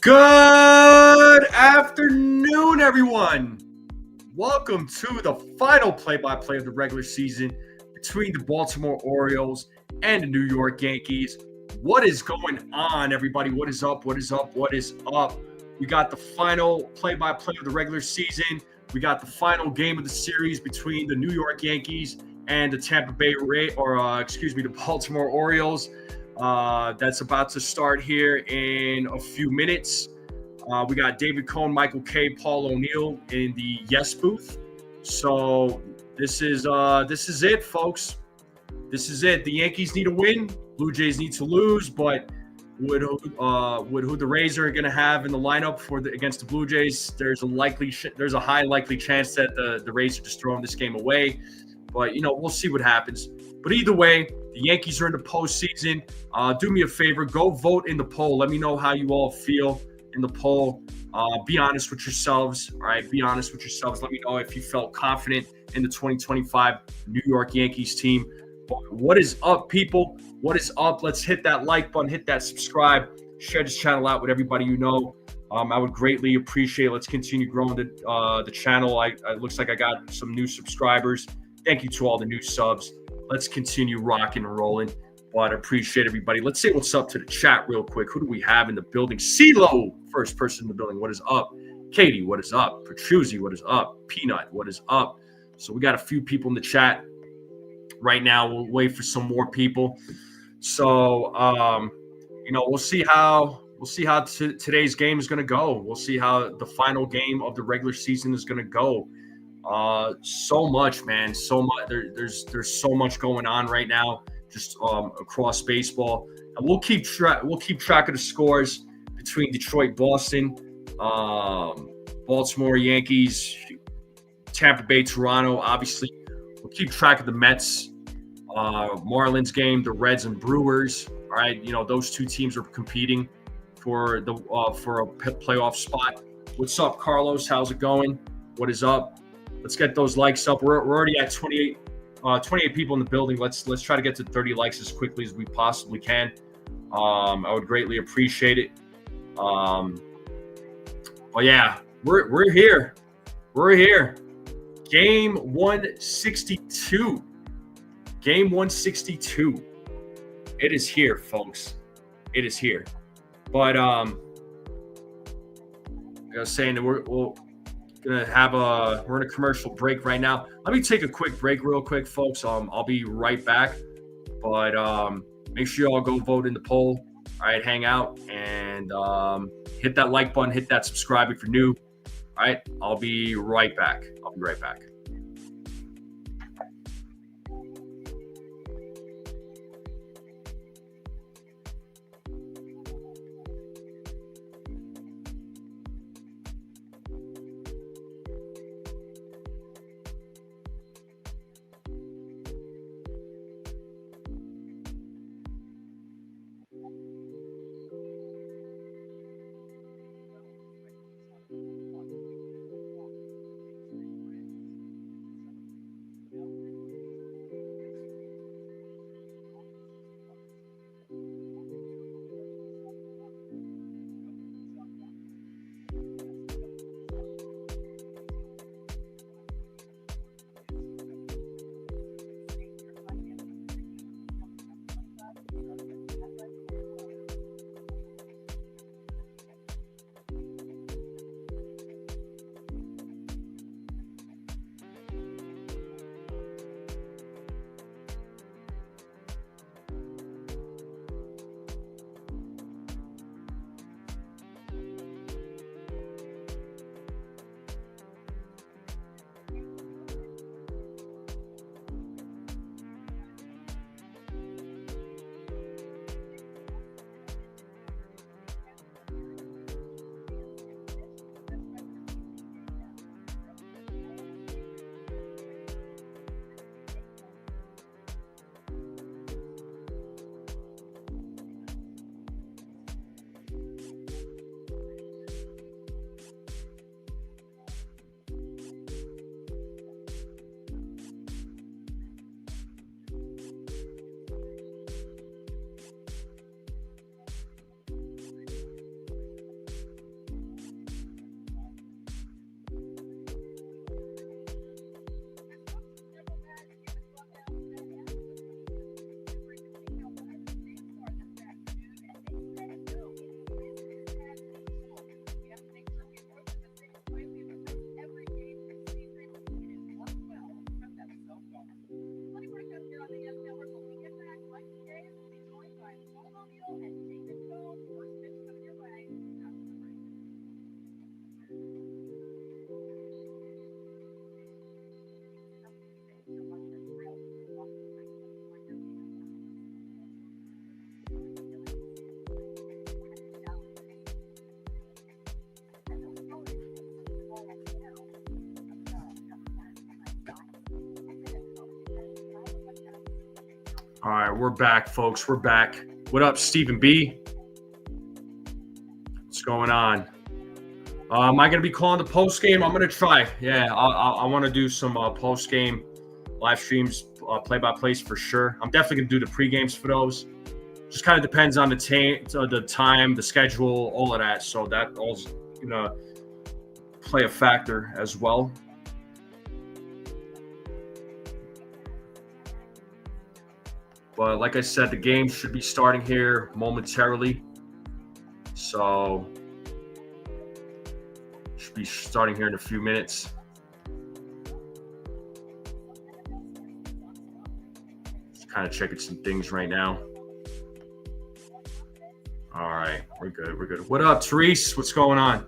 Good afternoon, everyone. Welcome to the final play-by-play of the regular season between the Baltimore Orioles and the New York Yankees. What is going on, everybody? What is up? What is up? What is up? We got the final play-by-play of the regular season. We got the final game of the series between the New York Yankees and the the Baltimore Orioles. That's about to start here in a few minutes. We got David Cohn, Michael K, Paul O'Neill in the yes booth. So this is it, folks. This is it. The Yankees need a win. Blue Jays need to lose. But who the Rays are going to have in the lineup against the Blue Jays? There's a high likely chance that the Rays are just throwing this game away. But we'll see what happens. But either way, the Yankees are in the postseason. Do me a favor, go vote in the poll. Let me know how you all feel in the poll. Be honest with yourselves. All right, be honest with yourselves. Let me know if you felt confident in the 2025 New York Yankees team. What is up, people? What is up? Let's hit that like button, hit that subscribe, share this channel out with everybody you know. I would greatly appreciate it. Let's continue growing the channel. It looks like I got some new subscribers. Thank you to all the new subs. Let's continue rocking and rolling. But I appreciate everybody. Let's say what's up to the chat real quick. Who do we have in the building? CeeLo, first person in the building. What is up? Katie, what is up? Petruzzi, what is up? Peanut, what is up? So we got a few people in the chat right now. We'll wait for some more people. So we'll see how today's game is going to go. We'll see how the final game of the regular season is going to go. So much, man. So much. There's so much going on right now, just across baseball. And we'll keep track of the scores between Detroit, Boston, Baltimore, Yankees, Tampa Bay, Toronto. Obviously, we'll keep track of the Mets, Marlins game, the Reds and Brewers. All right, those two teams are competing for a playoff spot. What's up, Carlos? How's it going? What is up? Let's get those likes up. We're already at 28 people in the building. Let's try to get to 30 likes as quickly as we possibly can. I would greatly appreciate it. But yeah, we're here. We're here. Game 162. Game 162. It is here, folks. It is here. But I was saying that we're in a commercial break right now. Let me take a quick break real quick, folks. I'll be right back. But make sure you all go vote in the poll. All right, hang out and hit that like button, hit that subscribe if you're new. All right, I'll be right back. All right, we're back, folks. We're back. What up, Stephen B? What's going on? Am I going to be calling the post game? I'm going to try. Yeah, I want to do some post game live streams, play-by-plays for sure. I'm definitely going to do the pre-games for those. Just kind of depends on the time, the schedule, all of that. So that all's going to play a factor as well. But like I said, the game should be starting here momentarily. So should be starting here in a few minutes. Just kind of checking some things right now. All right, we're good. We're good. What up, Therese? What's going on?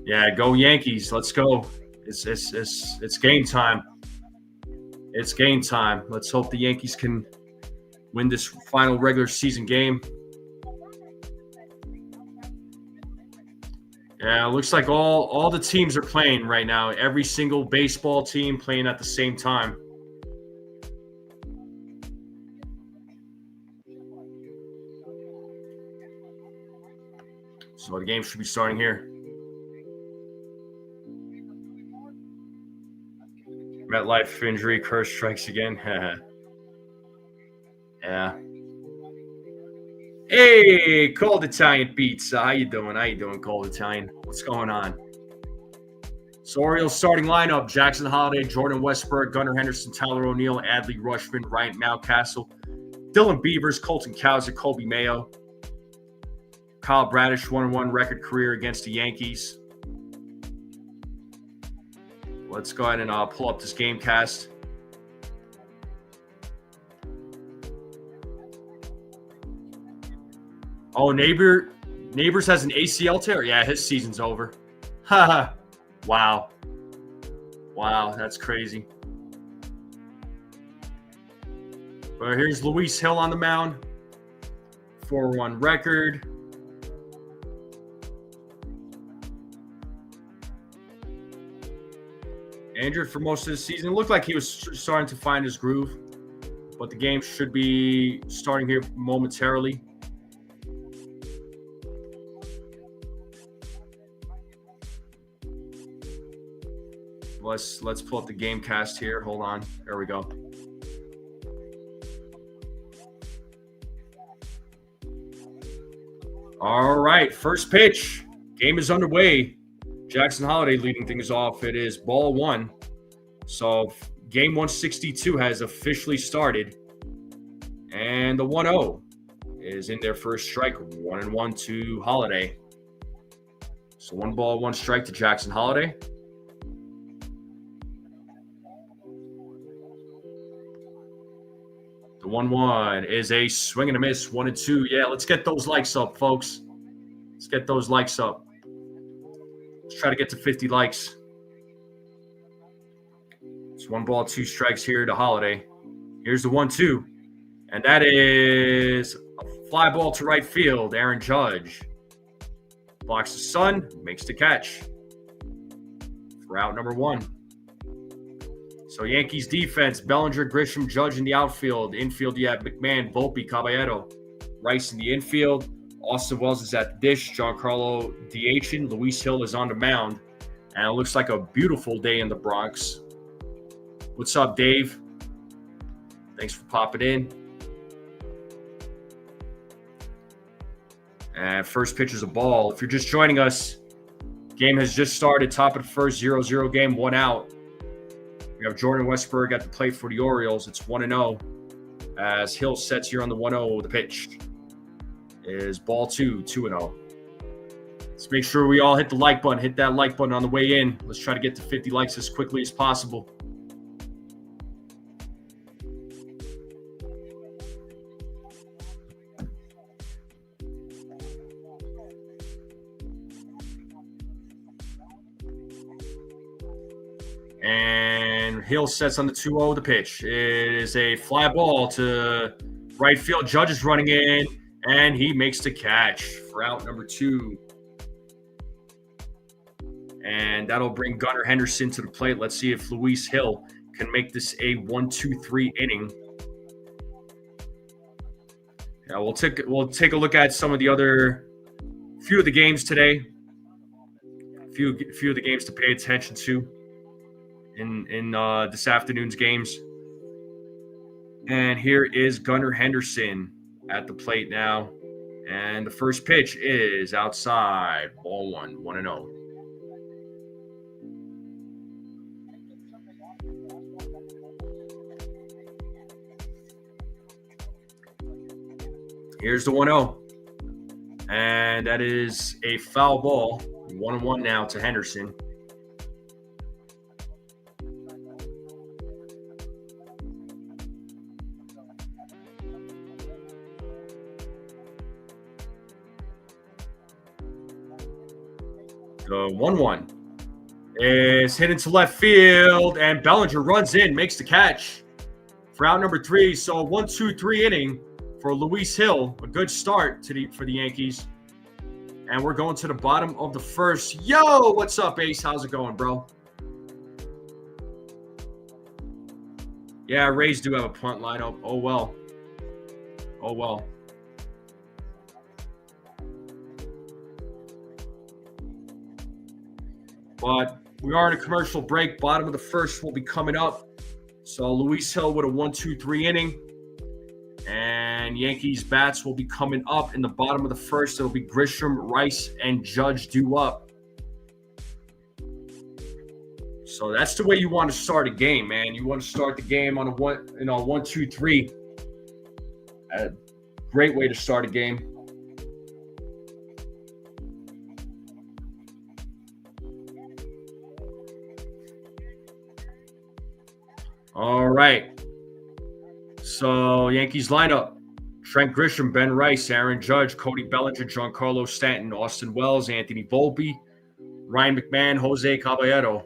Yeah, go Yankees. Let's go. It's game time. It's game time. Let's hope the Yankees can win this final regular season game. Yeah, it looks like all the teams are playing right now. Every single baseball team playing at the same time. So the game should be starting here. MetLife injury curse strikes again. Yeah. Hey, Cold Italian Pizza. How you doing? How you doing, Cold Italian? What's going on? So Orioles starting lineup: Jackson Holliday, Jordan Westburg, Gunnar Henderson, Tyler O'Neill, Adley Rushman, Ryan Mountcastle, Dylan Beavers, Colton Cowser, Kobe Mayo, Kyle Bradish, 1-1 record career against the Yankees. Let's go ahead and pull up this game cast. Oh, Neighbors has an ACL tear? Yeah, his season's over. Haha. Wow. Wow, that's crazy. But here's Luis Hill on the mound. 4-1 record. Injured for most of the season. It looked like he was starting to find his groove, but the game should be starting here momentarily. Let's pull up the game cast here. Hold on. There we go. All right, first pitch. Game is underway. Jackson Holliday leading things off. It is ball one. So game 162 has officially started. And the 1-0 is in their first strike. 1-1 to Holliday. So 1 ball, 1 strike to Jackson Holliday. The 1-1 is a swing and a miss. 1-2. Yeah, let's get those likes up, folks. Let's get those likes up. Let's try to get to 50 likes. It's 1 ball, 2 strikes here to Holliday. Here's the 1-2. And that is a fly ball to right field. Aaron Judge blocks the sun, makes the catch for out number 1. So Yankees defense: Bellinger, Grisham, Judge in the outfield. Infield, you have McMahon, Volpe, Caballero. Rice in the infield. Austin Wells is at the dish. Giancarlo DHing. Luis Hill is on the mound. And it looks like a beautiful day in the Bronx. What's up, Dave? Thanks for popping in. And first pitch is a ball. If you're just joining us, game has just started. Top of the first, 0-0 game, 1 out. We have Jordan Westburg at the plate for the Orioles. It's 1-0 as Hill sets here on the 1-0. The pitch is ball 2, 2-0. Let's make sure we all hit the like button. Hit that like button on the way in. Let's try to get to 50 likes as quickly as possible. And Hill sets on the 2-0. The pitch is a fly ball to right field. Judge is running in, and he makes the catch for out number 2. And that'll bring Gunnar Henderson to the plate. Let's see if Luis Hill can make this a 1-2-3 inning. Yeah, we'll take a look at some of the other few of the games today. Few of the games to pay attention to in this afternoon's games. And here is Gunnar Henderson at the plate now. And the first pitch is outside. Ball 1-0. Here's the 1-0. And that is a foul ball. 1-1 now to Henderson. The 1-1 is hit into left field, and Bellinger runs in, makes the catch for out number 3. So 1-2-3 inning for Luis Hill. A good start for the Yankees. And we're going to the bottom of the first. Yo, what's up, Ace? How's it going, bro? Yeah, Rays do have a punt lineup. Oh, well. Oh, well. But we are in a commercial break. Bottom of the first will be coming up. So Luis Hill with a 1-2-3 inning. And Yankees bats will be coming up in the bottom of the first. It'll be Grisham, Rice, and Judge due up. So that's the way you want to start a game, man. You want to start the game on a 1-2-3. A great way to start a game. All right. So Yankees lineup: Trent Grisham, Ben Rice, Aaron Judge, Cody Bellinger, Giancarlo Stanton, Austin Wells, Anthony Volpe, Ryan McMahon, Jose Caballero.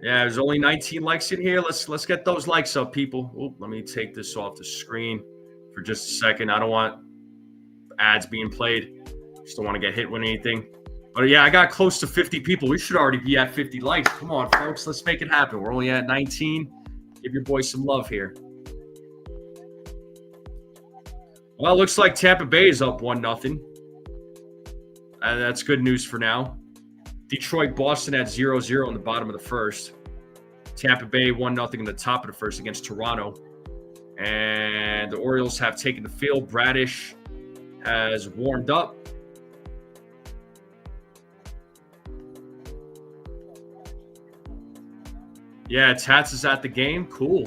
Yeah, there's only 19 likes in here. Let's get those likes up, people. Oh, let me take this off the screen for just a second. I don't want ads being played. Just don't want to get hit with anything. But yeah, I got close to 50 people. We should already be at 50 likes. Come on, folks. Let's make it happen. We're only at 19. Give your boys some love here. Well, it looks like Tampa Bay is up 1-0. That's good news for now. Detroit, Boston at 0-0 in the bottom of the first. Tampa Bay 1-0 in the top of the first against Toronto. And the Orioles have taken the field. Bradish has warmed up. Yeah, Tats is at the game. Cool.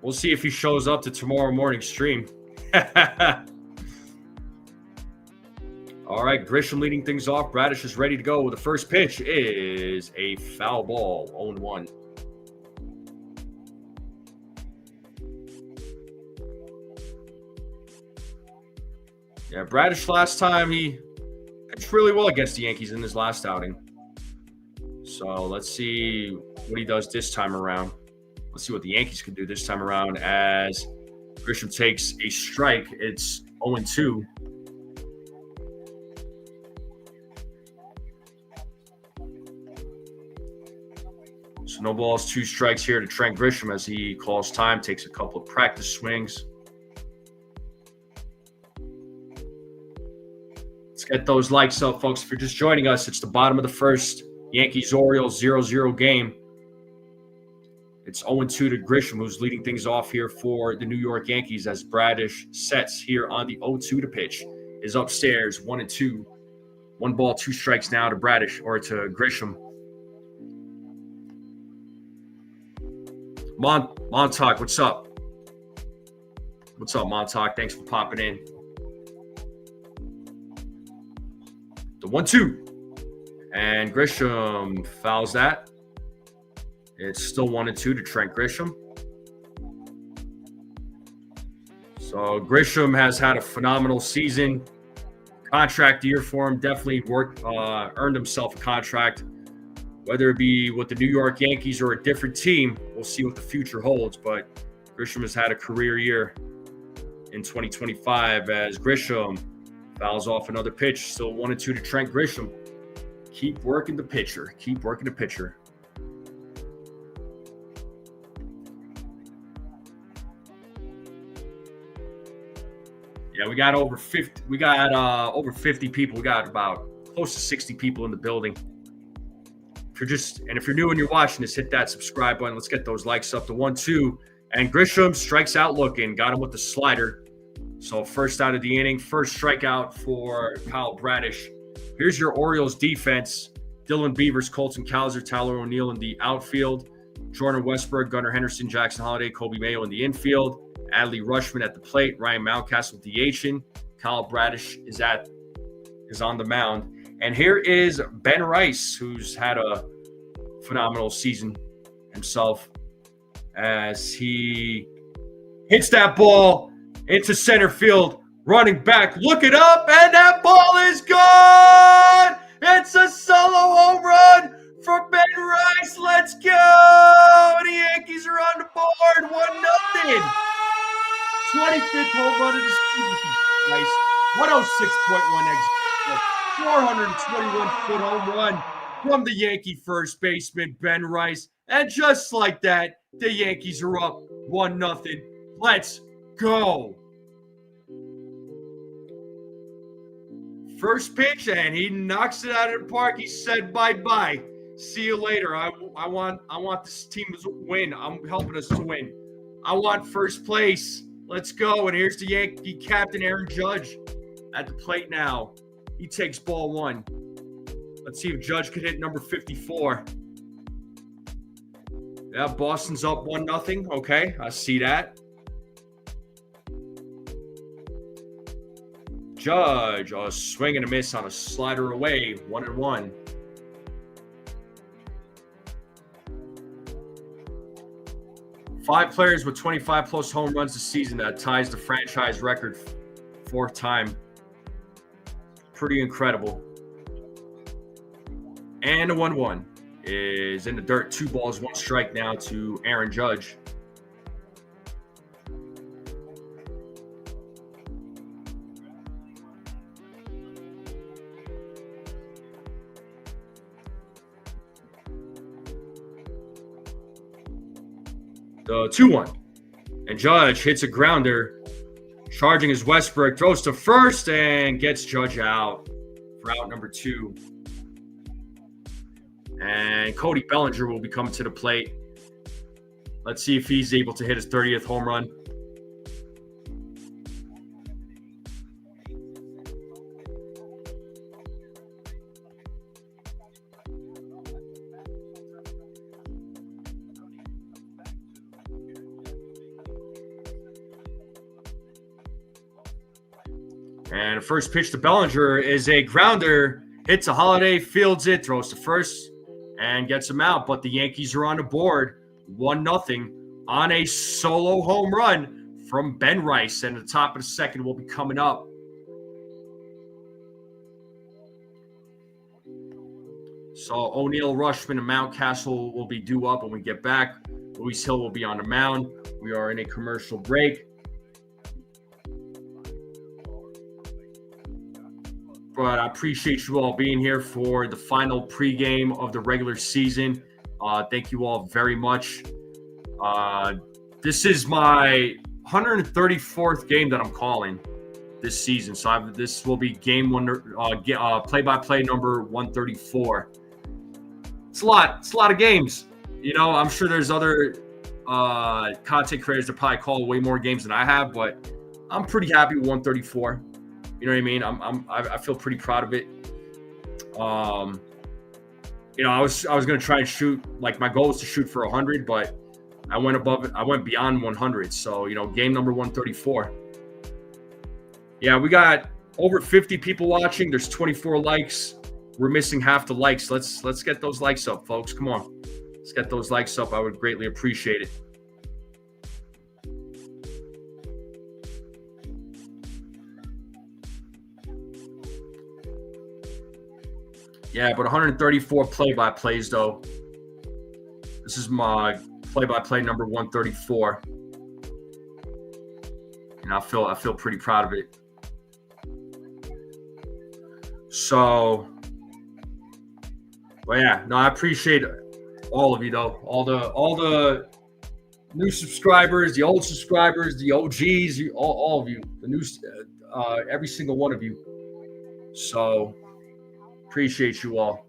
We'll see if he shows up to tomorrow morning's stream. All right, Grisham leading things off. Bradish is ready to go. The first pitch is a foul ball, 0-1. Yeah, Bradish last time, he pitched really well against the Yankees in his last outing. So let's see what he does this time around. Let's see what the Yankees can do this time around as Grisham takes a strike. It's 0-2. So no balls, 2 strikes here to Trent Grisham as he calls time, takes a couple of practice swings. Let's get those likes up, folks. If you're just joining us, it's the bottom of the first. Yankees-Orioles 0-0 game. It's 0-2 to Grisham, who's leading things off here for the New York Yankees as Bradish sets here on the 0-2 to pitch. Is upstairs, 1-2. 1 ball, 2 strikes now to Bradish, or to Grisham. Montauk, what's up? What's up, Montauk? Thanks for popping in. The 1-2. And Grisham fouls that. It's still 1-2 to Trent Grisham. So Grisham has had a phenomenal season. Contract year for him. Definitely earned himself a contract. Whether it be with the New York Yankees or a different team, we'll see what the future holds. But Grisham has had a career year. in 2025 as Grisham fouls off another pitch. Still 1-2 to Trent Grisham. Keep working the pitcher. Keep working the pitcher. Yeah, we got over 50. We got over 50 people. We got about close to 60 people in the building. If you're new and you're watching this, hit that subscribe button. Let's get those likes up to 1-2. And Grisham strikes out looking. Got him with the slider. So first out of the inning, first strikeout for Kyle Bradish. Here's your Orioles defense. Dylan Beavers, Colton Cowser, Tyler O'Neill in the outfield. Jordan Westberg, Gunnar Henderson, Jackson Holliday, Kobe Mayo in the infield. Adley Rushman at the plate. Ryan Mountcastle DHing. Kyle Bradish is on the mound. And here is Ben Rice, who's had a phenomenal season himself, as he hits that ball into center field, running back, look it up, and that ball is gone! It's a solo home run for Ben Rice. Let's go! And the Yankees are on the board, 1-0. 25th home run of the season. Nice. 106.1 exit. 421-foot home run from the Yankee first baseman, Ben Rice. And just like that, the Yankees are up 1-0. Let's go. First pitch, and he knocks it out of the park. He said bye-bye. See you later. I want this team to win. I'm helping us to win. I want first place. Let's go. And here's the Yankee captain, Aaron Judge, at the plate now. He takes ball one. Let's see if Judge could hit number 54. Yeah, Boston's up 1-0. Okay, I see that. Judge, a swing and a miss on a slider away, 1-1. Five players with 25-plus home runs this season. That ties the franchise record, fourth time. Pretty incredible. And a 1-1 is in the dirt. 2 balls, 1 strike now to Aaron Judge. The 2-1. And Judge hits a grounder. Charging is Westbrook. Throws to first and gets Judge out for out number 2. And Cody Bellinger will be coming to the plate. Let's see if he's able to hit his 30th home run. And the first pitch to Bellinger is a grounder. Hits a Holiday, fields it, throws to first, and gets him out. But the Yankees are on the board, 1-0 on a solo home run from Ben Rice. And the top of the second will be coming up. So O'Neill, Rushman, and Mountcastle will be due up when we get back. Luis Hill will be on the mound. We are in a commercial break. But I appreciate you all being here for the final pregame of the regular season. Thank you all very much. This is my 134th game that I'm calling this season. So this will be game one, play-by-play number 134. It's a lot. It's a lot of games. You know, I'm sure there's other content creators that probably call way more games than I have, but I'm pretty happy with 134. You know what I mean? I feel pretty proud of it. You know, I was gonna try and shoot, like, my goal was to shoot for 100, but I went above it. I went beyond 100. So, you know, game number 134. Yeah, we got over 50 people watching. There's 24 likes. We're missing half the likes. Let's get those likes up, folks. Come on, let's get those likes up. I would greatly appreciate it. Yeah, but 134 play-by-plays, though. This is my play-by-play number 134. And I feel pretty proud of it. So, well, yeah, no, I appreciate all of you though. All the new subscribers, the old subscribers, the OGs, all of you, the new, every single one of you. So, appreciate you all.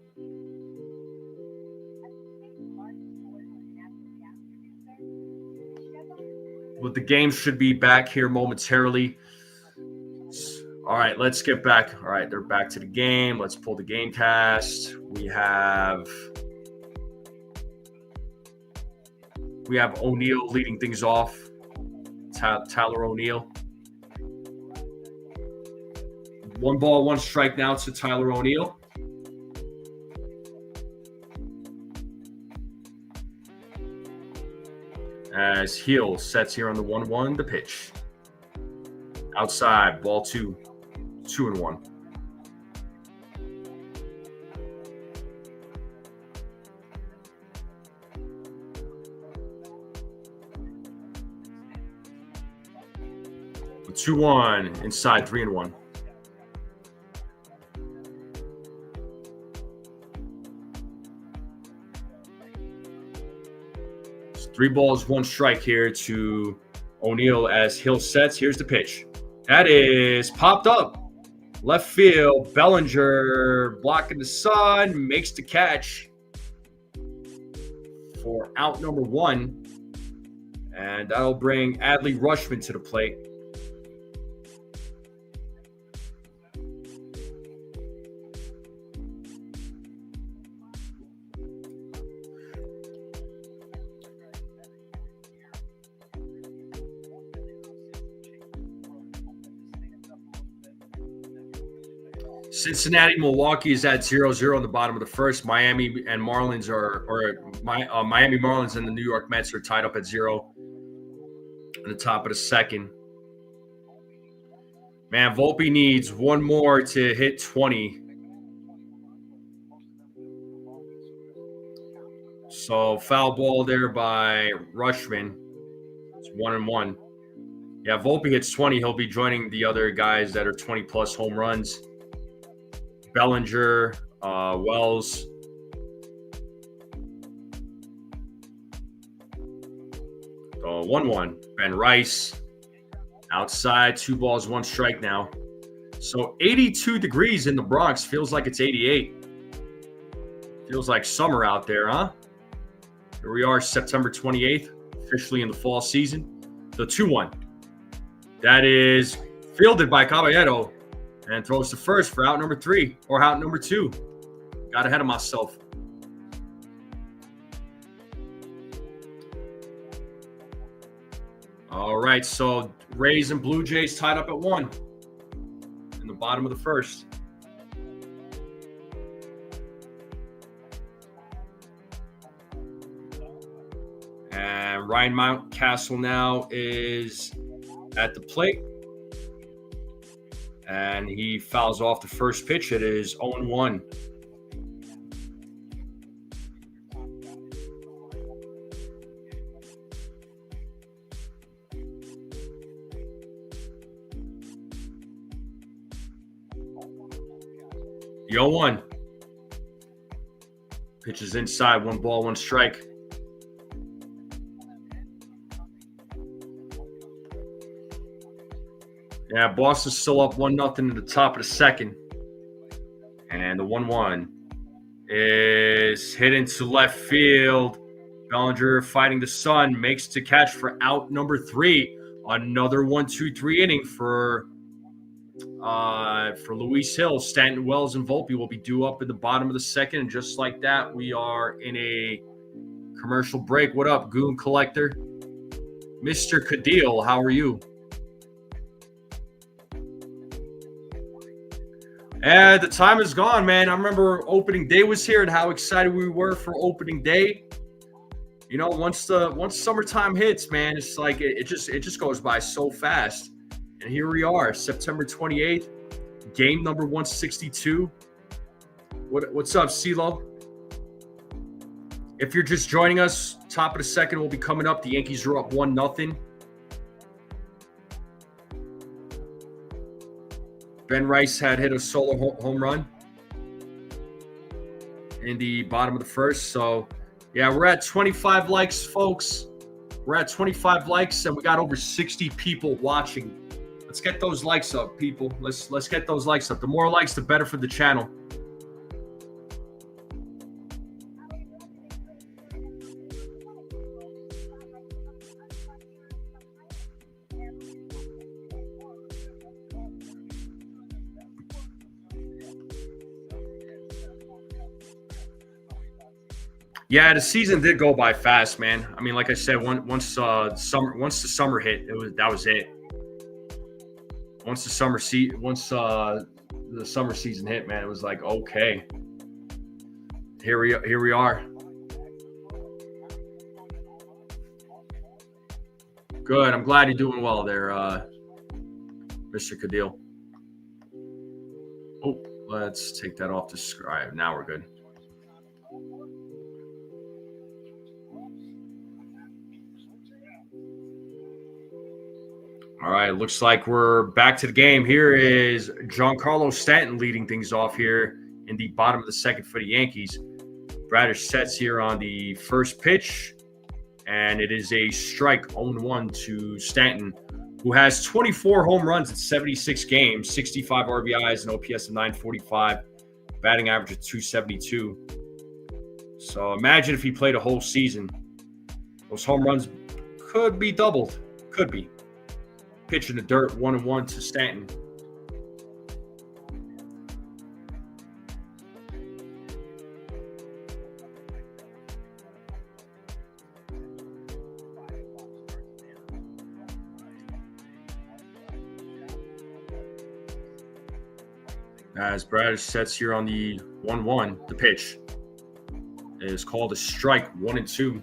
But the game should be back here momentarily. All right, let's get back. All right, they're back to the game. Let's pull the game cast. We have O'Neill leading things off. Tyler O'Neill. 1 ball, 1 strike now to Tyler O'Neill. As Hill sets here on the 1-1, the pitch. Outside, ball 2. 2-1. The 2-1 inside, 3-1. It's 3 balls, 1 strike here to O'Neill as Hill sets. Here's the pitch. That is popped up. Left field, Bellinger blocking the sun, makes the catch for out number 1. And that'll bring Adley Rutschman to the plate. Cincinnati, Milwaukee is at 0-0 in the bottom of the first. Miami and Marlins Miami Marlins and the New York Mets are tied up at 0 in the top of the second. Man, Volpe needs 1 more to hit 20. So foul ball there by Rutschman. It's 1-1. Yeah, Volpe hits 20. He'll be joining the other guys that are 20-plus home runs. Bellinger, Wells. So 1-1. Ben Rice. Outside, 2 balls, 1 strike now. So 82 degrees in the Bronx. Feels like it's 88. Feels like summer out there, huh? Here we are, September 28th, officially in the fall season. The 2-1. That is fielded by Caballero. And throws to first for out number 3 or out number 2. Got ahead of myself. All right, so Rays and Blue Jays tied up at 1 in the bottom of the first. And Ryan Mountcastle now is at the plate. And he fouls off the first pitch. It is 0-1. The 0-1. Pitch is inside. 1 ball, 1 strike. Yeah, Boston's still up 1-0 in the top of the second. And the 1-1 is hit into left field. Bellinger fighting the sun, makes the catch for out number 3. Another 1-2-3 inning for Luis Hill. Stanton, Wells, and Volpe will be due up in the bottom of the second. And just like that, we are in a commercial break. What up, Goon Collector? Mr. Cadil, how are you? And the time is gone, man. I remember opening day was here and how excited we were for opening day. You know, once summertime hits, man, it's like it just goes by so fast. And here we are, September 28th, game number 162. What's up, CeeLo? If you're just joining us, top of the second will be coming up. The Yankees are up 1-0. Ben Rice had hit a solo home run in the bottom of the first. So, yeah, we're at 25 likes, folks. We're at 25 likes, and we got over 60 people watching. Let's get those likes up, people. Let's get those likes up. The more likes, the better for the channel. Yeah, the season did go by fast, man. I mean, like I said, once the summer hit, that was it. Once the summer season hit, man, it was like, okay, here we are. Good. I'm glad you're doing well there, Mr. Cadil. Oh, let's take that off the screen. Now we're good. All right, looks like we're back to the game. Here is Giancarlo Stanton leading things off here in the bottom of the second for the Yankees. Bradish sets here on the first pitch, and it is a strike 0-1 to Stanton, who has 24 home runs in 76 games, 65 RBIs, and OPS of 945, batting average of 272. So imagine if he played a whole season. Those home runs could be doubled. Could be. Pitch in the dirt, 1-1 to Stanton. As Bradish sets here on the 1-1, the pitch is called a strike, 1-2.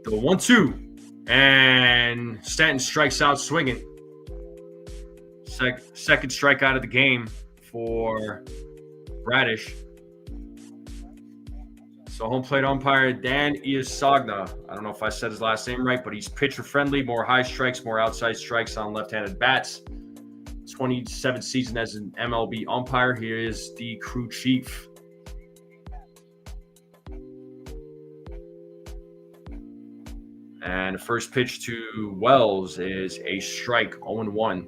The 1-2, and Stanton strikes out swinging. Second strikeout of the game for Bradish. So home plate umpire Dan Iasagna. I don't know if I said his last name right, but he's pitcher friendly. More high strikes, more outside strikes on left-handed bats. 27 season as an MLB umpire. He is the crew chief. And the first pitch to Wells is a strike, 0-1.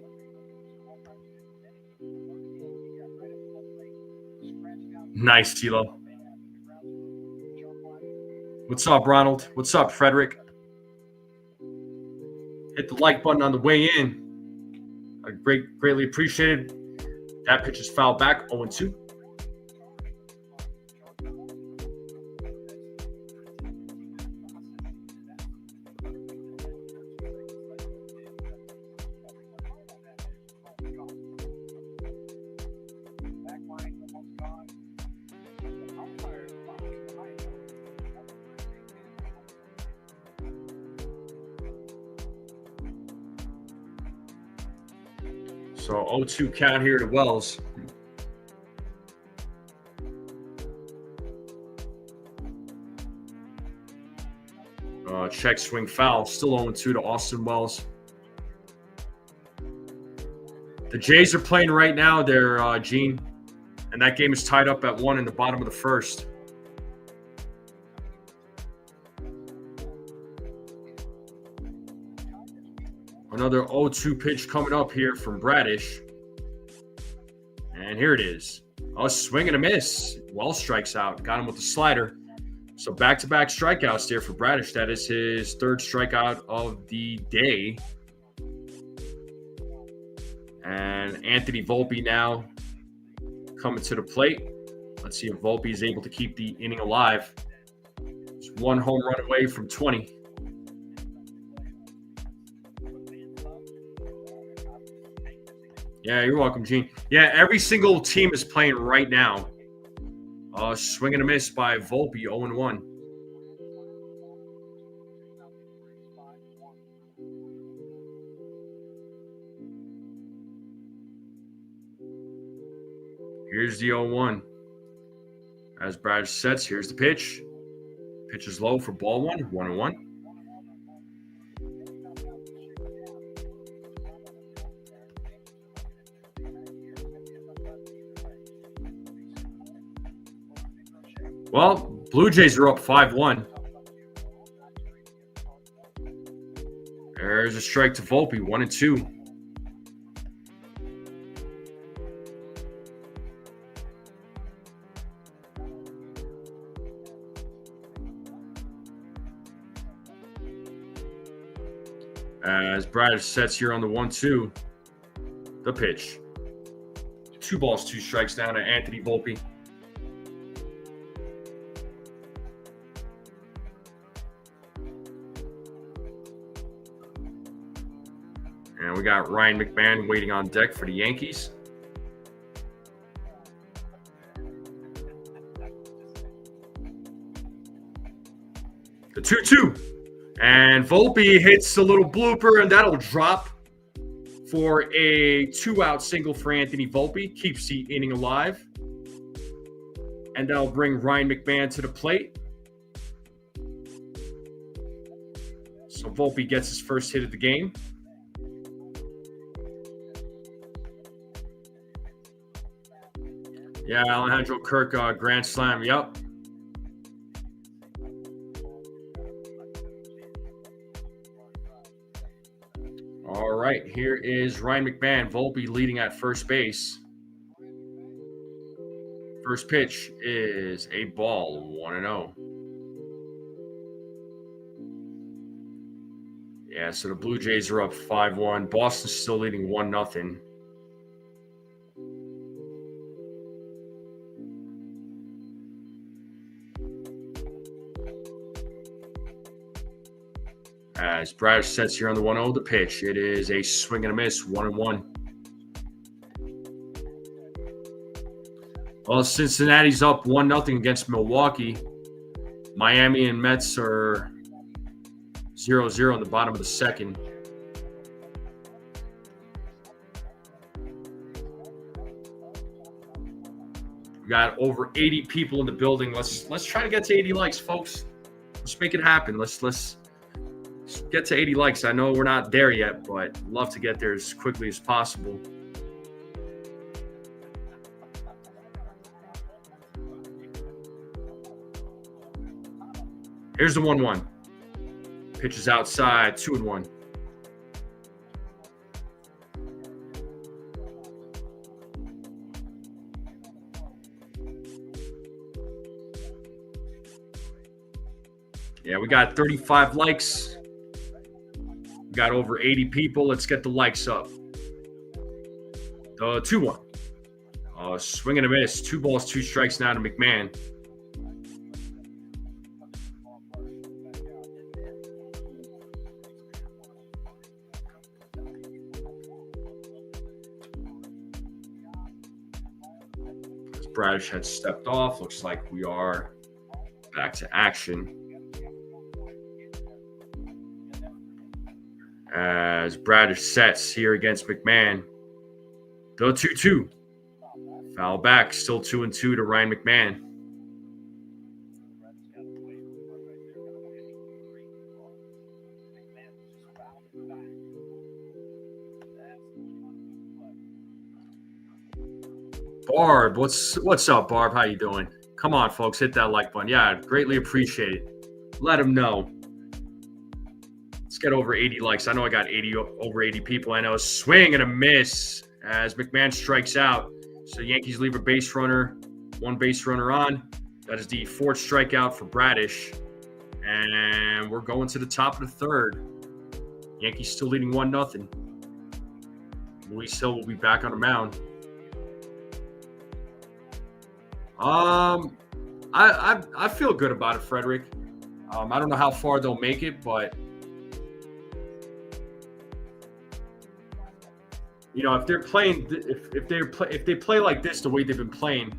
Nice, Tilo. What's up, Ronald? What's up, Frederick? Hit the like button on the way in. I greatly appreciated. That pitch is fouled back, 0-2. So 0-2 count here to Wells. Check swing foul. Still 0-2 to Austin Wells. The Jays are playing right now. They're Gene. And that game is tied up at 1 in the bottom of the first. Another 0-2 pitch coming up here from Bradish. And here it is. A swing and a miss. Wells strikes out. Got him with the slider. So back-to-back strikeouts there for Bradish. That is his third strikeout of the day. And Anthony Volpe now coming to the plate. Let's see if Volpe is able to keep the inning alive. He's one home run away from 20. Yeah, you're welcome, Gene. Yeah, every single team is playing right now. Swing and a miss by Volpe, 0-1. Here's the 0-1. As Brad sets, here's the pitch. Pitch is low for ball 1, 1-1. Well, Blue Jays are up 5-1. There's a strike to Volpe, 1-2. As Brad sets here on the 1-2, the pitch. 2 balls, 2 strikes down to Anthony Volpe. And we got Ryan McMahon waiting on deck for the Yankees. The 2-2. And Volpe hits a little blooper, and that'll drop for a 2-out single for Anthony Volpe. Keeps the inning alive. And that'll bring Ryan McMahon to the plate. So Volpe gets his first hit of the game. Yeah, Alejandro Kirk, grand slam. Yep. All right, here is Ryan McMahon. Volpe leading at first base. First pitch is a ball, 1-0. Yeah, so the Blue Jays are up 5-1. Boston's still leading 1-0. As Brad sets here on the 1-0, the pitch. It is a swing and a miss, 1-1. Well, Cincinnati's up 1-0 against Milwaukee. Miami and Mets are 0-0 in the bottom of the second. We got over 80 people in the building. Let's try to get to 80 likes, folks. Let's make it happen. Let's get to 80 likes. I know we're not there yet, but love to get there as quickly as possible. Here's the 1-1. Pitch is outside, 2-1. Yeah, we got 35 likes. We got over 80 people. Let's get the likes up. The 2-1. Swing and a miss. 2 balls, 2 strikes now to McMahon. Bradish had stepped off. Looks like we are back to action. As Bradish sets here against McMahon. The 2-2. Foul back. Still 2-2 to Ryan McMahon. Barb, what's up, Barb? How you doing? Come on, folks, hit that like button. Yeah, I'd greatly appreciate it. Let them know. Let's get over 80 likes. I know I got over 80 people. I know. Swing and a miss as McMahon strikes out. So Yankees leave a base runner, 1 base runner on. That is the 4th strikeout for Bradish. And we're going to the top of the 3rd. Yankees still leading 1-0. Luis Hill will be back on the mound. I feel good about it, Frederick. I don't know how far they'll make it, but you know, if they're playing, if they play like this the way they've been playing,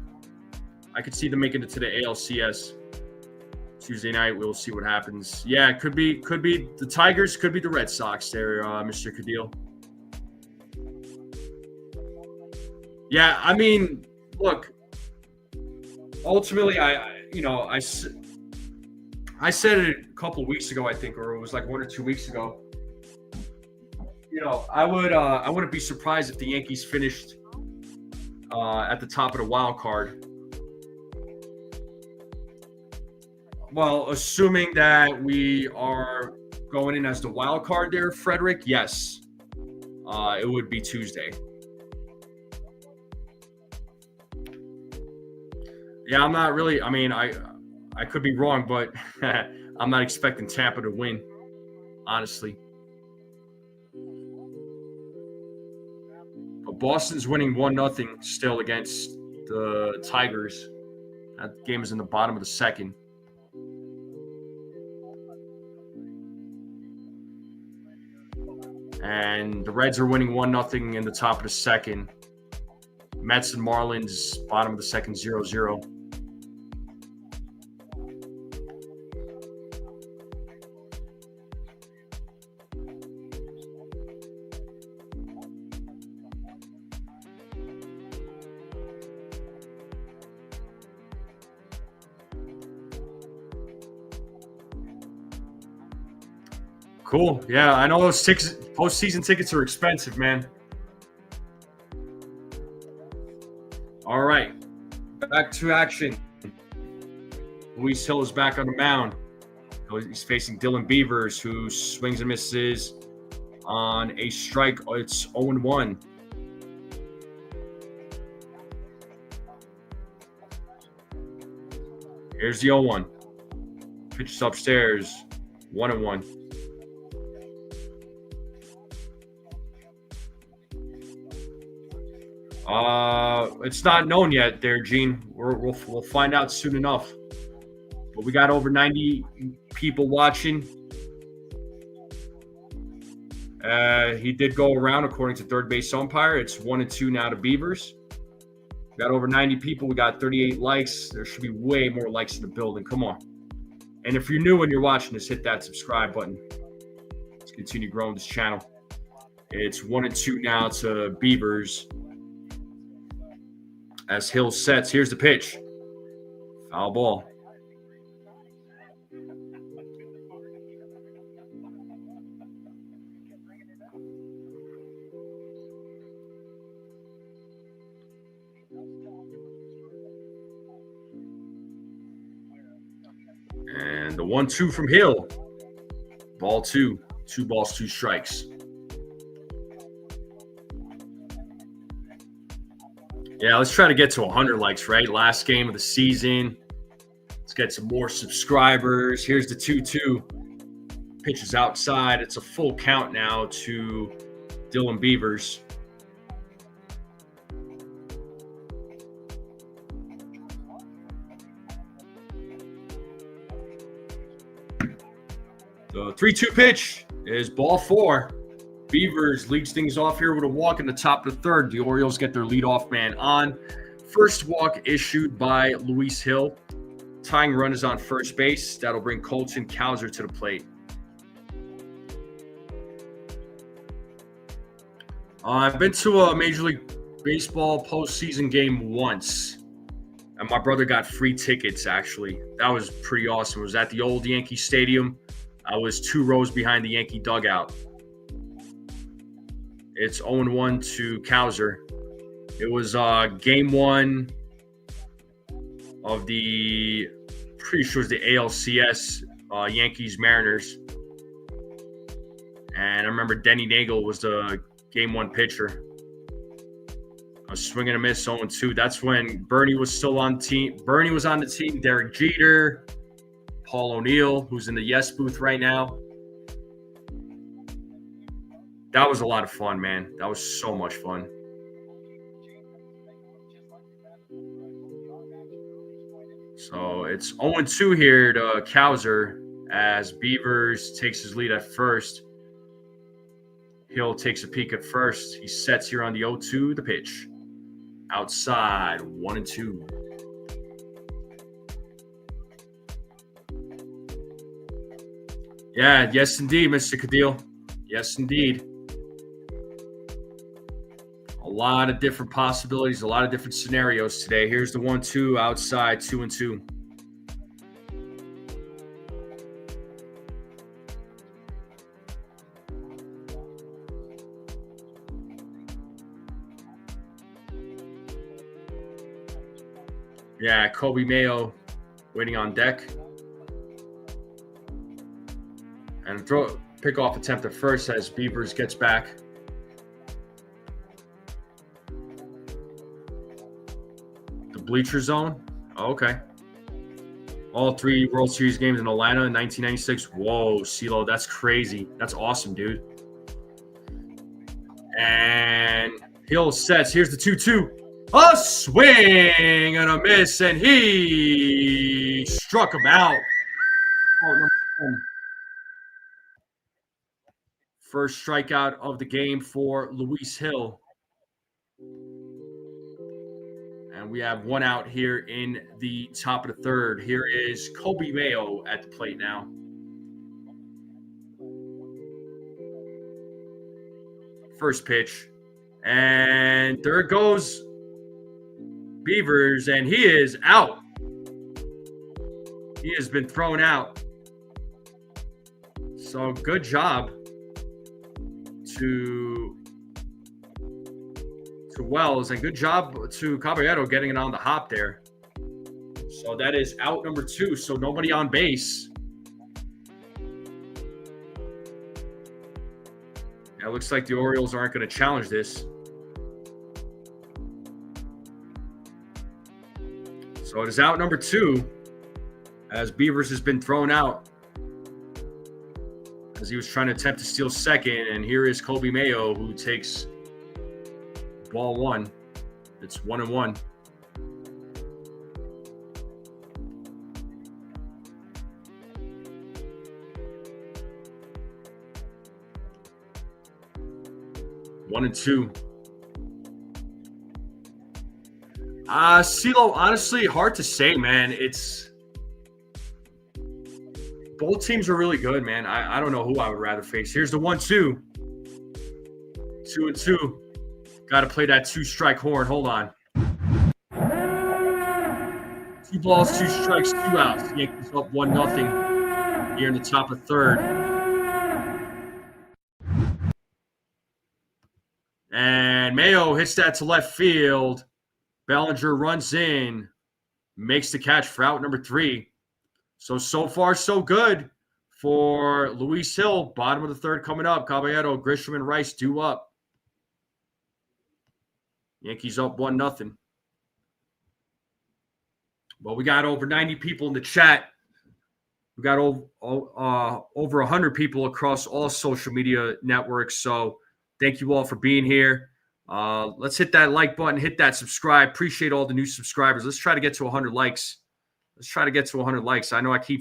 I could see them making it to the ALCS Tuesday night. We'll see what happens. Yeah, it could be the Tigers, could be the Red Sox. There, Mr. Cadil. Yeah, I mean, Look, ultimately, I said it a couple of weeks ago, I think, or it was like 1 or 2 weeks ago. I wouldn't be surprised if the Yankees finished at the top of the wild card. Well, assuming that we are going in as the wild card there, Frederick, yes, it would be Tuesday. Yeah, I'm not really. I mean, I could be wrong, but I'm not expecting Tampa to win, honestly. But Boston's winning 1-0 still against the Tigers. That game is in the bottom of the second. And the Reds are winning 1-0 in the top of the second. Mets and Marlins, bottom of the second, 0-0. Cool. Yeah, I know those postseason tickets are expensive, man. All right, back to action. Luis Hill is back on the mound. He's facing Dylan Beavers, who swings and misses on a strike. It's 0-1. Here's the 0-1. Pitches upstairs, 1-1. It's not known yet there, Gene. We'll find out soon enough. But we got over 90 people watching. He did go around according to third base umpire. It's 1-2 now to Beavers. We got over 90 people. We got 38 likes. There should be way more likes in the building. Come on. And if you're new and you're watching this, hit that subscribe button. Let's continue growing this channel. It's 1-2 now to Beavers. As Hill sets, here's the pitch. Foul ball. And the 1-2 from Hill. Ball 2. 2 balls, 2 strikes. Yeah, let's try to get to 100 likes, right? Last game of the season. Let's get some more subscribers. Here's the 2-2. Pitches outside. It's a full count now to Dylan Beavers. The 3-2 pitch is ball 4. Beavers leads things off here with a walk in the top of the third. The Orioles get their leadoff man on. First walk issued by Luis Hill. Tying run is on first base. That'll bring Colton Cowser to the plate. I've been to a Major League Baseball postseason game once. And my brother got free tickets, actually. That was pretty awesome. It was at the old Yankee Stadium. I was 2 rows behind the Yankee dugout. It's 0-1 to Cowser. It was game 1 of the, pretty sure it was the ALCS, Yankees Mariners. And I remember Denny Nagel was the game 1 pitcher. A swing and a miss, 0-2. That's when Bernie was still on the team. Bernie was on the team. Derek Jeter, Paul O'Neill, who's in the Yes booth right now. That was a lot of fun, man. That was so much fun. So it's 0-2 here to Cowser as Beavers takes his lead at first. Hill takes a peek at first. He sets here on the 0-2, the pitch. Outside, 1-2. Yeah, yes indeed, Mr. Cadil. Yes indeed. A lot of different possibilities, a lot of different scenarios today. Here's the 1-2 outside, 2-2. Yeah, Kobe Mayo waiting on deck. And pickoff attempt at first as Beavers gets back. The bleacher zone. Oh, okay. All 3 World Series games in Atlanta in 1996. Whoa, CeeLo, that's crazy. That's awesome, dude. And Hill sets. Here's the 2-2. A swing and a miss, and he struck him out. Oh, number 10. First strikeout of the game for Luis Hill. And we have 1 out here in the top of the 3rd. Here is Kobe Mayo at the plate now. First pitch. And there goes Beavers, and he is out. He has been thrown out. So good job to Wells, and good job to Caballero getting it on the hop there. So that is out number 2. So nobody on base. It looks like the Orioles aren't going to challenge this. So it is out number 2 as Beavers has been thrown out as he was trying to attempt to steal second. And here is Kobe Mayo, who takes ball 1. It's 1-1. One and 2. CeeLo, honestly, hard to say, man. It's both teams are really good, man. I don't know who I would rather face. Here's the 1-2. 2-2. Got to play that 2-strike horn. Hold on. 2 balls, 2 strikes, 2 outs. Yankees up 1-0 here in the top of 3rd. And Mayo hits that to left field. Bellinger runs in, makes the catch for out number 3. So far, so good for Luis Hill. Bottom of the 3rd coming up. Caballero, Grisham, and Rice due up. Yankees up 1-0. Well, we got over 90 people in the chat. We got over 100 people across all social media networks. So thank you all for being here. Let's hit that like button, hit that subscribe. Appreciate all the new subscribers. Let's try to get to 100 likes. I know I've in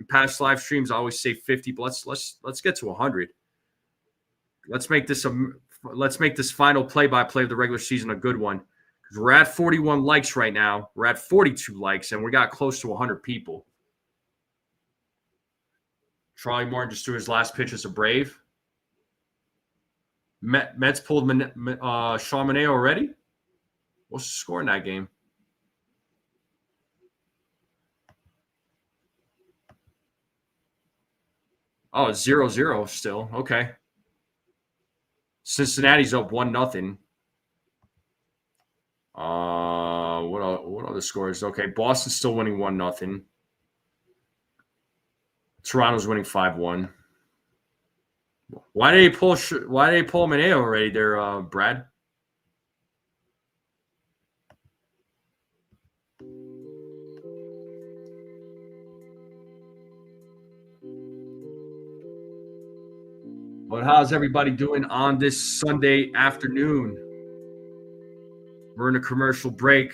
past live streams I always say 50, but let's get to 100. Let's make this final play-by-play of the regular season a good one, because we're at 41 likes right now. We're at 42 likes, and we got close to 100 people. Charlie Martin just threw his last pitch as a Brave. Mets pulled Sean Manaea already. What's the score in that game? Oh, it's 0-0 still. Okay. Cincinnati's up 1-0. What other scores? Okay, Boston's still winning 1-0. Toronto's winning 5-1. Why did they pull Manaea already there, Brad? But how's everybody doing on this Sunday afternoon? We're in a commercial break.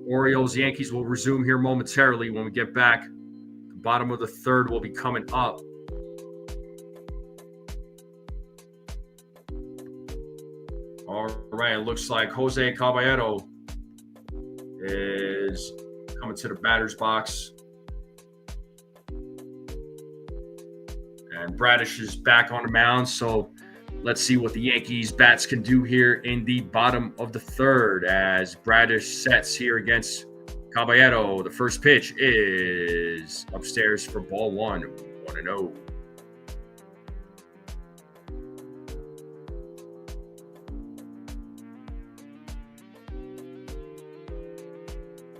Orioles, Yankees will resume here momentarily when we get back. The bottom of the 3rd will be coming up. All right, it looks like Jose Caballero is coming to the batter's box. And Bradish is back on the mound, so Let's see what the Yankees bats can do here in the bottom of the third as Bradish sets here against Caballero. The first pitch is upstairs for ball 1-0.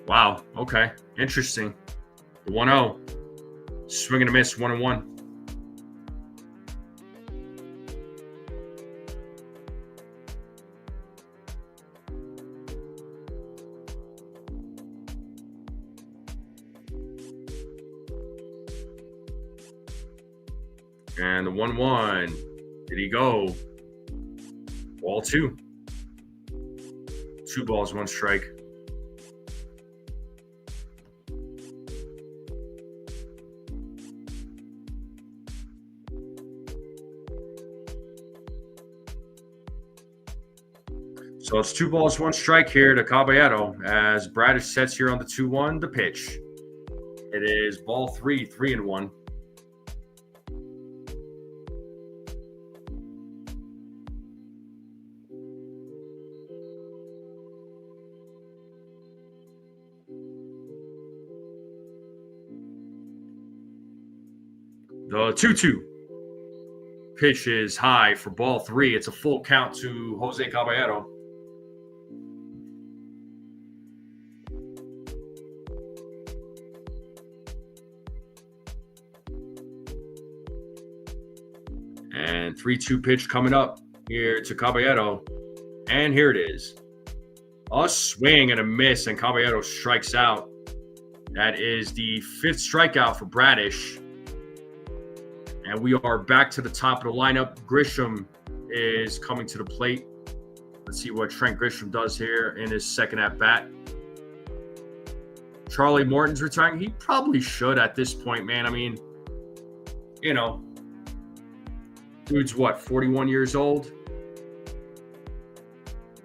Wow. Okay. Interesting. The 1-0. Swing and a miss. 1-1. And the 1-1. Did he go? Ball 2. 2 balls, 1 strike. So it's 2 balls, 1 strike here to Caballero as Bradish sets here on the 2-1. The pitch. It is ball 3, 3-1. The 2-2 pitch is high for ball 3. It's a full count to Jose Caballero. And 3-2 pitch coming up here to Caballero. And here it is. A swing and a miss, and Caballero strikes out. That is the 5th strikeout for Bradish. And we are back to the top of the lineup. Grisham is coming to the plate. Let's see what Trent Grisham does here in his second at-bat. Charlie Morton's retiring. He probably should at this point, man. I mean, you know, dude's what, 41 years old?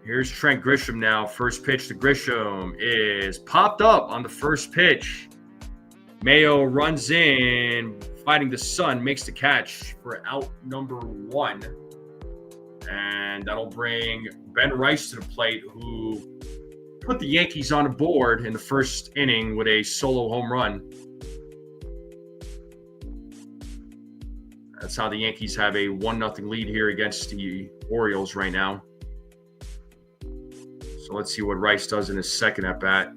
Here's Trent Grisham now. First pitch to Grisham is popped up on the first pitch. Mayo runs in, fighting the sun, makes the catch for out number 1. And that'll bring Ben Rice to the plate, who put the Yankees on the board in the first inning with a solo home run. That's how the Yankees have a 1-0 lead here against the Orioles right now. So let's see what Rice does in his second at-bat.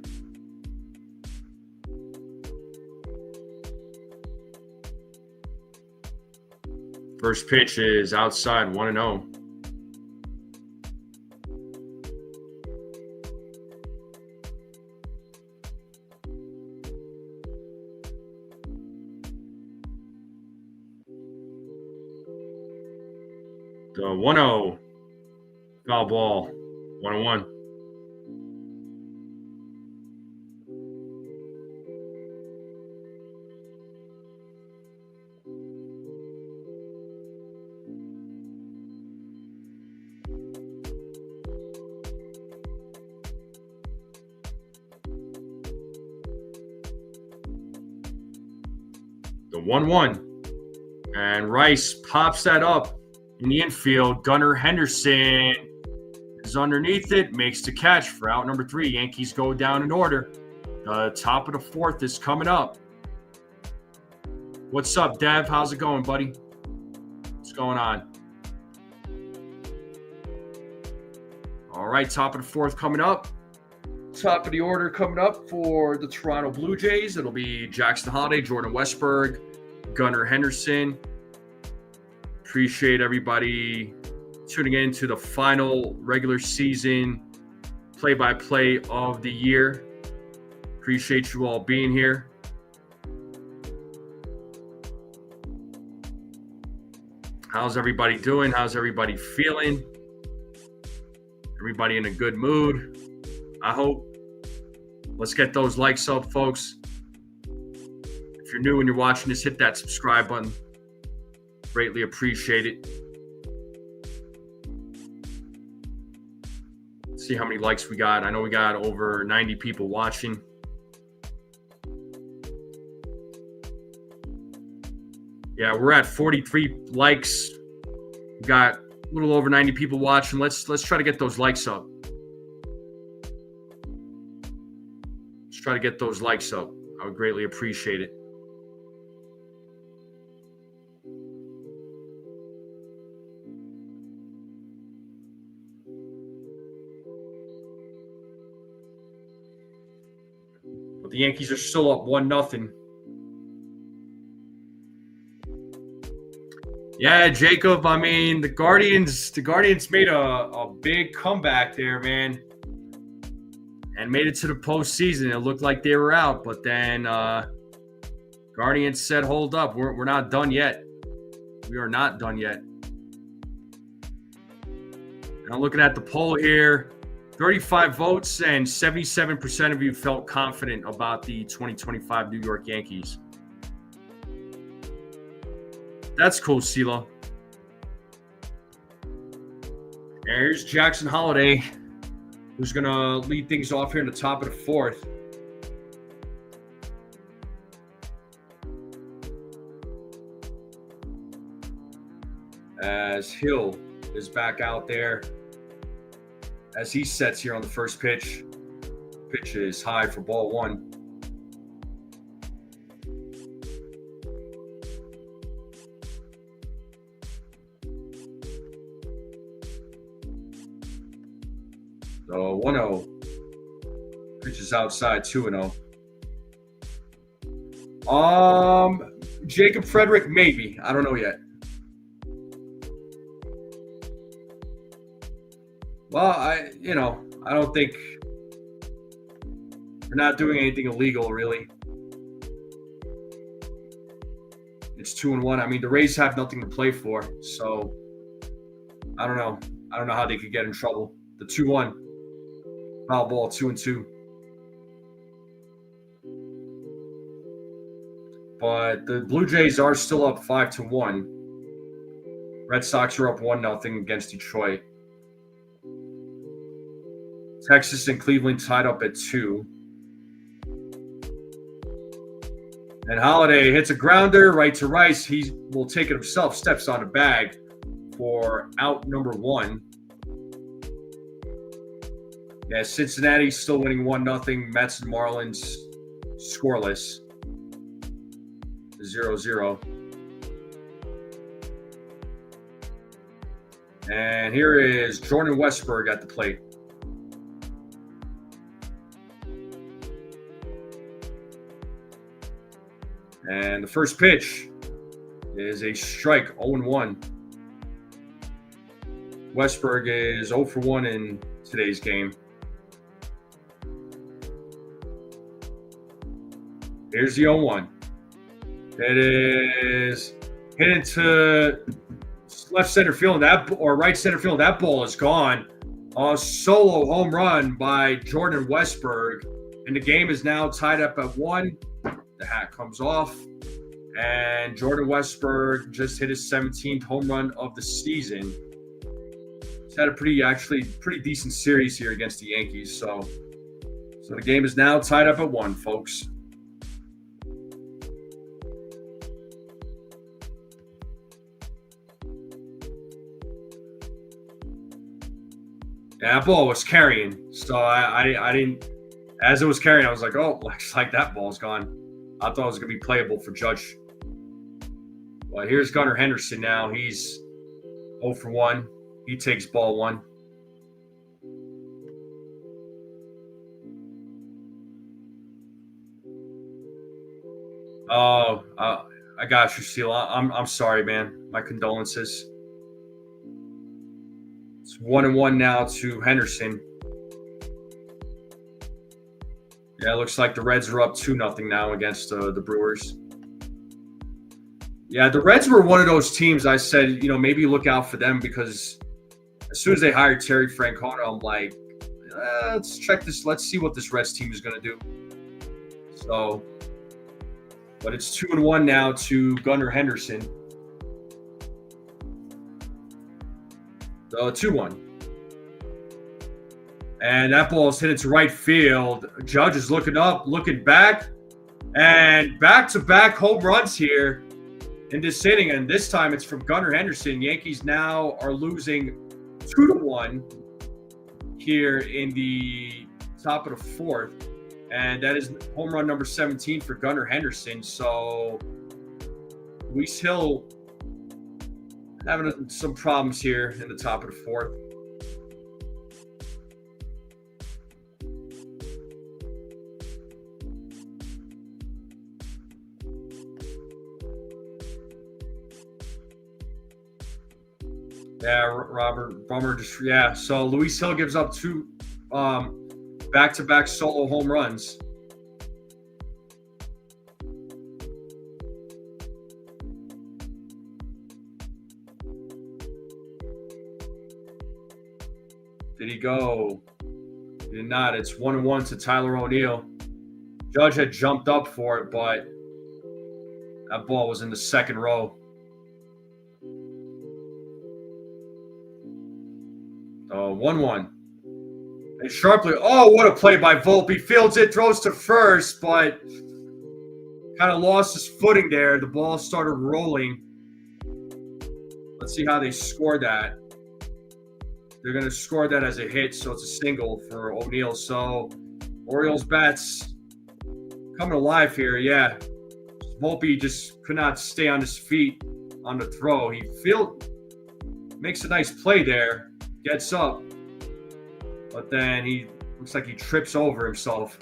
First pitch is outside, 1-0. The 1-0. Foul ball, 1-1. The 1-1. And Rice pops that up in the infield. Gunnar Henderson is underneath it, makes the catch for out number 3. Yankees go down in order. The top of the 4th is coming up. What's up, Dev? How's it going, buddy? What's going on? All right, top of the 4th coming up. Top of the order coming up for the Toronto Blue Jays. It'll be Jackson Holliday, Jordan Westberg, Gunnar Henderson. Appreciate everybody tuning in to the final regular season play-by-play of the year. Appreciate you all being here. How's everybody doing? How's everybody feeling? Everybody in a good mood, I hope. Let's get those likes up, folks. If you're new and you're watching this, hit that subscribe button. Greatly appreciate it. Let's see how many likes we got. I know we got over 90 people watching. Yeah, we're at 43 likes. We got A little over 90 people watching. Let's try to get those likes up. Let's try to get those likes up. I would greatly appreciate it. But the Yankees are still up 1-0. Yeah, Jacob. I mean, the Guardians made a big comeback there, man, and made it to the postseason. It looked like they were out, but then Guardians said, "Hold up, we're not done yet. We are not done yet." And I'm looking at the poll here: 35 votes, and 77% of you felt confident about the 2025 New York Yankees. That's cool, CeeLo. Here's Jackson Holliday, who's going to lead things off here in the top of the fourth. As Hill is back out there, as he sets here on the first pitch. Pitch is high for ball one. So 1-0. Pitch is outside, 2-0. Jacob Frederick, maybe. I don't know yet. Well, I don't think we're not doing anything illegal, really. It's 2-1. I mean, the Rays have nothing to play for, so I don't know. I don't know how they could get in trouble. The 2-1. Foul ball, 2-2. But the Blue Jays are still up 5-1. Red Sox are up 1-0 against Detroit. Texas and Cleveland tied up at 2. And Holliday hits a grounder right to Rice. He will take it himself, steps on the bag for out number 1. Yeah, Cincinnati's still winning 1-0. Mets and Marlins scoreless. 0-0. And here is Jordan Westburg at the plate. And the first pitch is a strike, 0-1. Westburg is 0 for 1 in today's game. Here's the 0-1. It is hit into left center field, or right center field. That ball is gone. A solo home run by Jordan Westburg, and the game is now tied up at 1. The hat comes off, and Jordan Westburg just hit his 17th home run of the season. He's had a pretty decent series here against the Yankees. So the game is now tied up at 1, folks. Yeah, that ball was carrying, so I didn't. As it was carrying, I was like, "Oh, looks like that ball's gone." I thought it was going to be playable for Judge. Well, here's Gunnar Henderson now. He's 0 for 1. He takes ball 1. Oh, I got you, Steele. I'm sorry, man. My condolences. It's 1-1 now to Henderson. Yeah, it looks like the Reds are up 2-0 now against the Brewers. Yeah, the Reds were one of those teams I said, maybe look out for them, because as soon as they hired Terry Francona, I'm like, let's check this. Let's see what this Reds team is going to do. So, but it's 2-1 now to Gunnar Henderson. So 2-1. And that ball is hit into right field. Judge is looking up, looking back, and back-to-back home runs here in this inning, and this time it's from Gunnar Henderson. Yankees now are losing 2-1 here in the top of the fourth, and that is home run number 17 for Gunnar Henderson. So Luis Hill having some problems here in the top of the fourth. Yeah, Robert Bummer So Luis Hill gives up two back-to-back solo home runs. Did he go? He did not. It's 1-1 to Tyler O'Neill. Judge had jumped up for it, but that ball was in the second row. 1-1. And sharply, what a play by Volpe. Fields it, throws to first, but kind of lost his footing there. The ball started rolling. Let's see how they score that. They're going to score that as a hit, so it's a single for O'Neill. So Orioles bats coming alive here. Yeah, Volpe just could not stay on his feet on the throw. He makes a nice play there. Gets up, but then he looks like he trips over himself.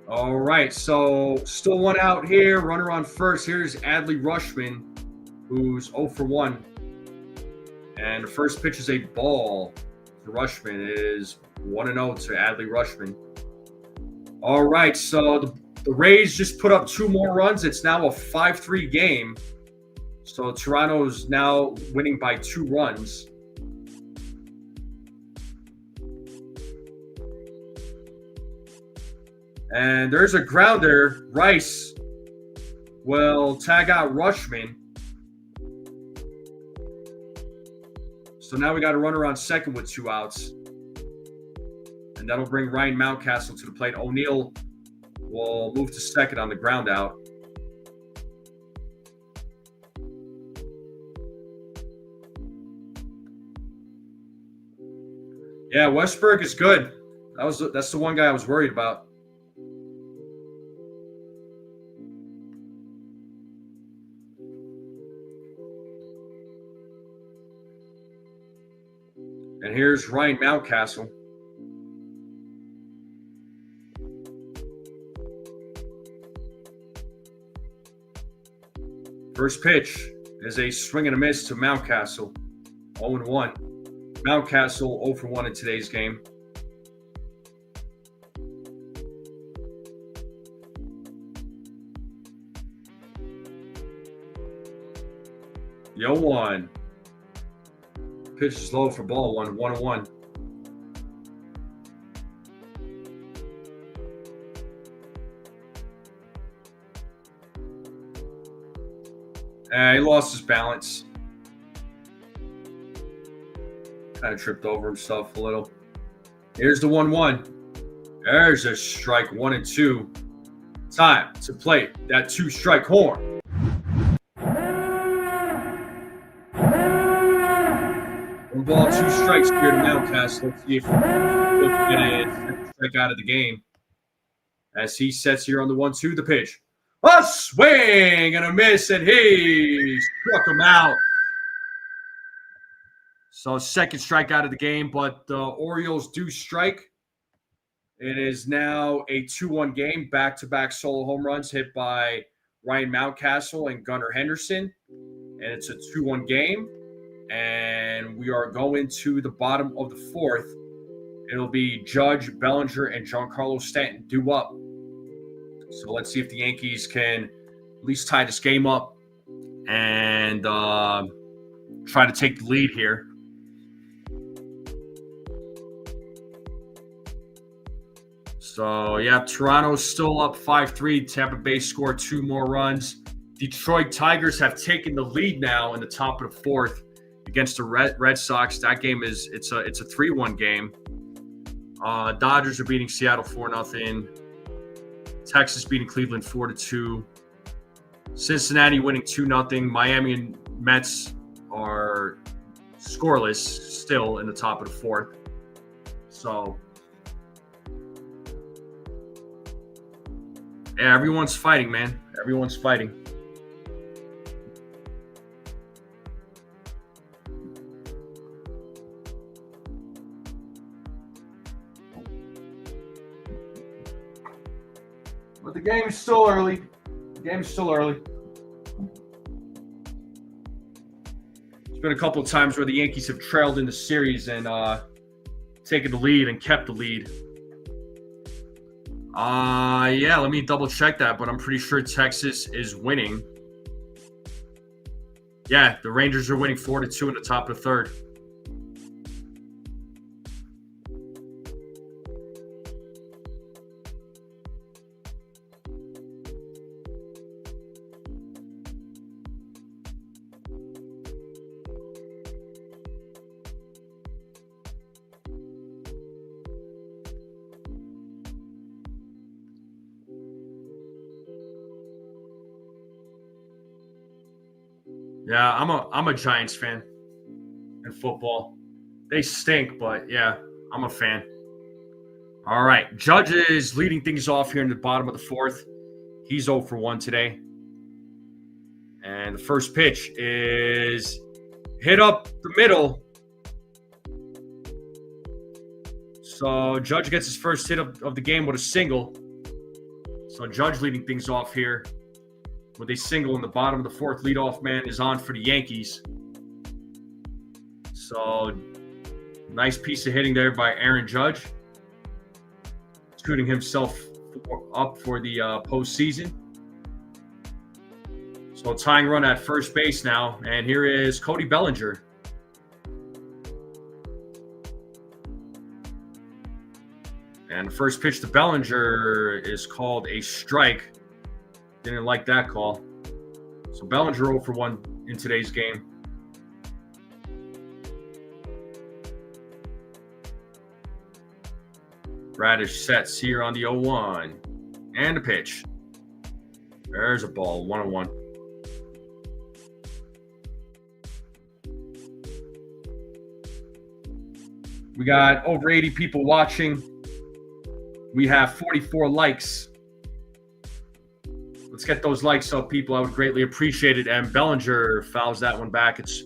All right, so still one out here. Runner on first. Here's Adley Rutschman, who's 0 for 1. And the first pitch is a ball to Rutschman. It is 1-0 to Adley Rutschman. All right, so the Rays just put up 2 more runs. It's now a 5-3 game. So Toronto's now winning by 2 runs. And there's a grounder. Rice will tag out Rutschman. So now we got a runner on second with 2 outs. And that'll bring Ryan Mountcastle to the plate. O'Neill will move to second on the ground out. Yeah, Westberg is good. That's the one guy I was worried about. And here's Ryan Mountcastle. First pitch is a swing and a miss to Mountcastle. 0-1. Mountcastle 0 for 1 in today's game. Yo 1. Pitch is low for ball 1, 1-1. He lost his balance. Kind of tripped over himself a little. Here's the 1-1. There's a strike 1 and 2. Time to play that 2-strike horn. 1 ball, 2 strikes here to Mountcastle. Let's see if we can get a strike out of the game. As he sets here on the 1-2, the pitch. A swing and a miss, and he struck him out. So second strikeout of the game, but the Orioles do strike. It is now a 2-1 game, back-to-back solo home runs hit by Ryan Mountcastle and Gunnar Henderson. And it's a 2-1 game. And we are going to the bottom of the fourth. It'll be Judge, Bellinger, and Giancarlo Stanton due up. So let's see if the Yankees can at least tie this game up and try to take the lead here. So, yeah, Toronto's still up 5-3. Tampa Bay scored 2 more runs. Detroit Tigers have taken the lead now in the top of the 4th against the Red Sox. That game it's a 3-1 game. Dodgers are beating Seattle 4-0. Texas beating Cleveland 4-2. Cincinnati winning 2-0. Miami and Mets are scoreless still in the top of the 4th. So, yeah, everyone's fighting, man. Everyone's fighting. But the game is still early. There's been a couple of times where the Yankees have trailed in the series and taken the lead and kept the lead. Yeah, let me double check that, but I'm pretty sure Texas is winning. Yeah, the Rangers are winning 4-2 in the top of the 3rd. Yeah, I'm a Giants fan in football. They stink, but yeah, I'm a fan. All right, Judge is leading things off here in the bottom of the 4th. He's 0 for 1 today. And the first pitch is hit up the middle. So Judge gets his first hit of the game with a single. So Judge leading things off here with a single in the bottom of the 4th. Leadoff man is on for the Yankees. So nice piece of hitting there by Aaron Judge. Shooting himself up for the postseason. So tying run at first base now. And here is Cody Bellinger. And the first pitch to Bellinger is called a strike. Didn't like that call. So Bellinger 0 for 1 in today's game. Bradish sets here on the 0-1. And a pitch. There's a ball, 1-1. We got over 80 people watching. We have 44 likes. Let's get those likes up, people. I would greatly appreciate it. And Bellinger fouls that one back. It's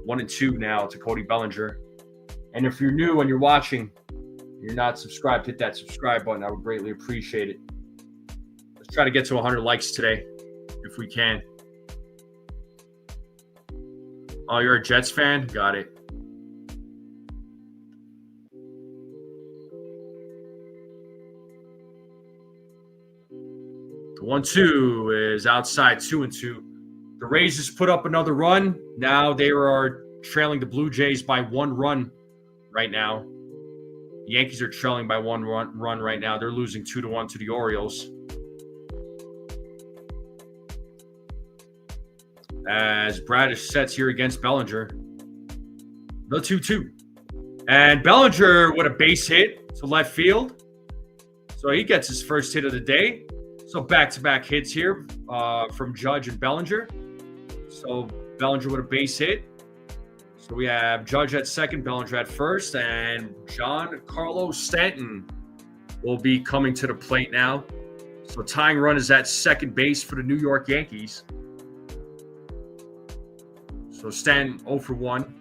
1-2 now to Cody Bellinger. And if you're new and you're watching, you're not subscribed, hit that subscribe button. I would greatly appreciate it. Let's try to get to 100 likes today, if we can. Oh, you're a Jets fan? Got it. The 1-2 is outside, 2-2. The Rays just put up another run. Now they are trailing the Blue Jays by 1 run right now. The Yankees are trailing by 1 run right now. They're losing 2-1 to the Orioles. As Bradish sets here against Bellinger. The 2-2. And Bellinger with a base hit to left field. So he gets his first hit of the day. So back-to-back hits here from Judge and Bellinger. So Bellinger with a base hit. So we have Judge at second, Bellinger at first, and Giancarlo Stanton will be coming to the plate now. So tying run is at second base for the New York Yankees. So Stanton 0 for 1.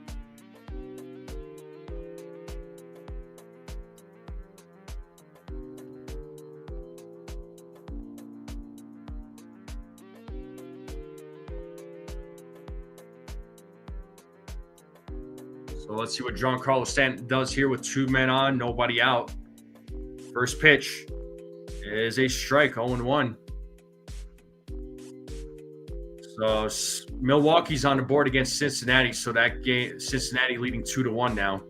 So let's see what Giancarlo Stanton does here with 2 men on, nobody out. First pitch is a strike, 0-1. So Milwaukee's on the board against Cincinnati. So that game, Cincinnati leading 2-1 now.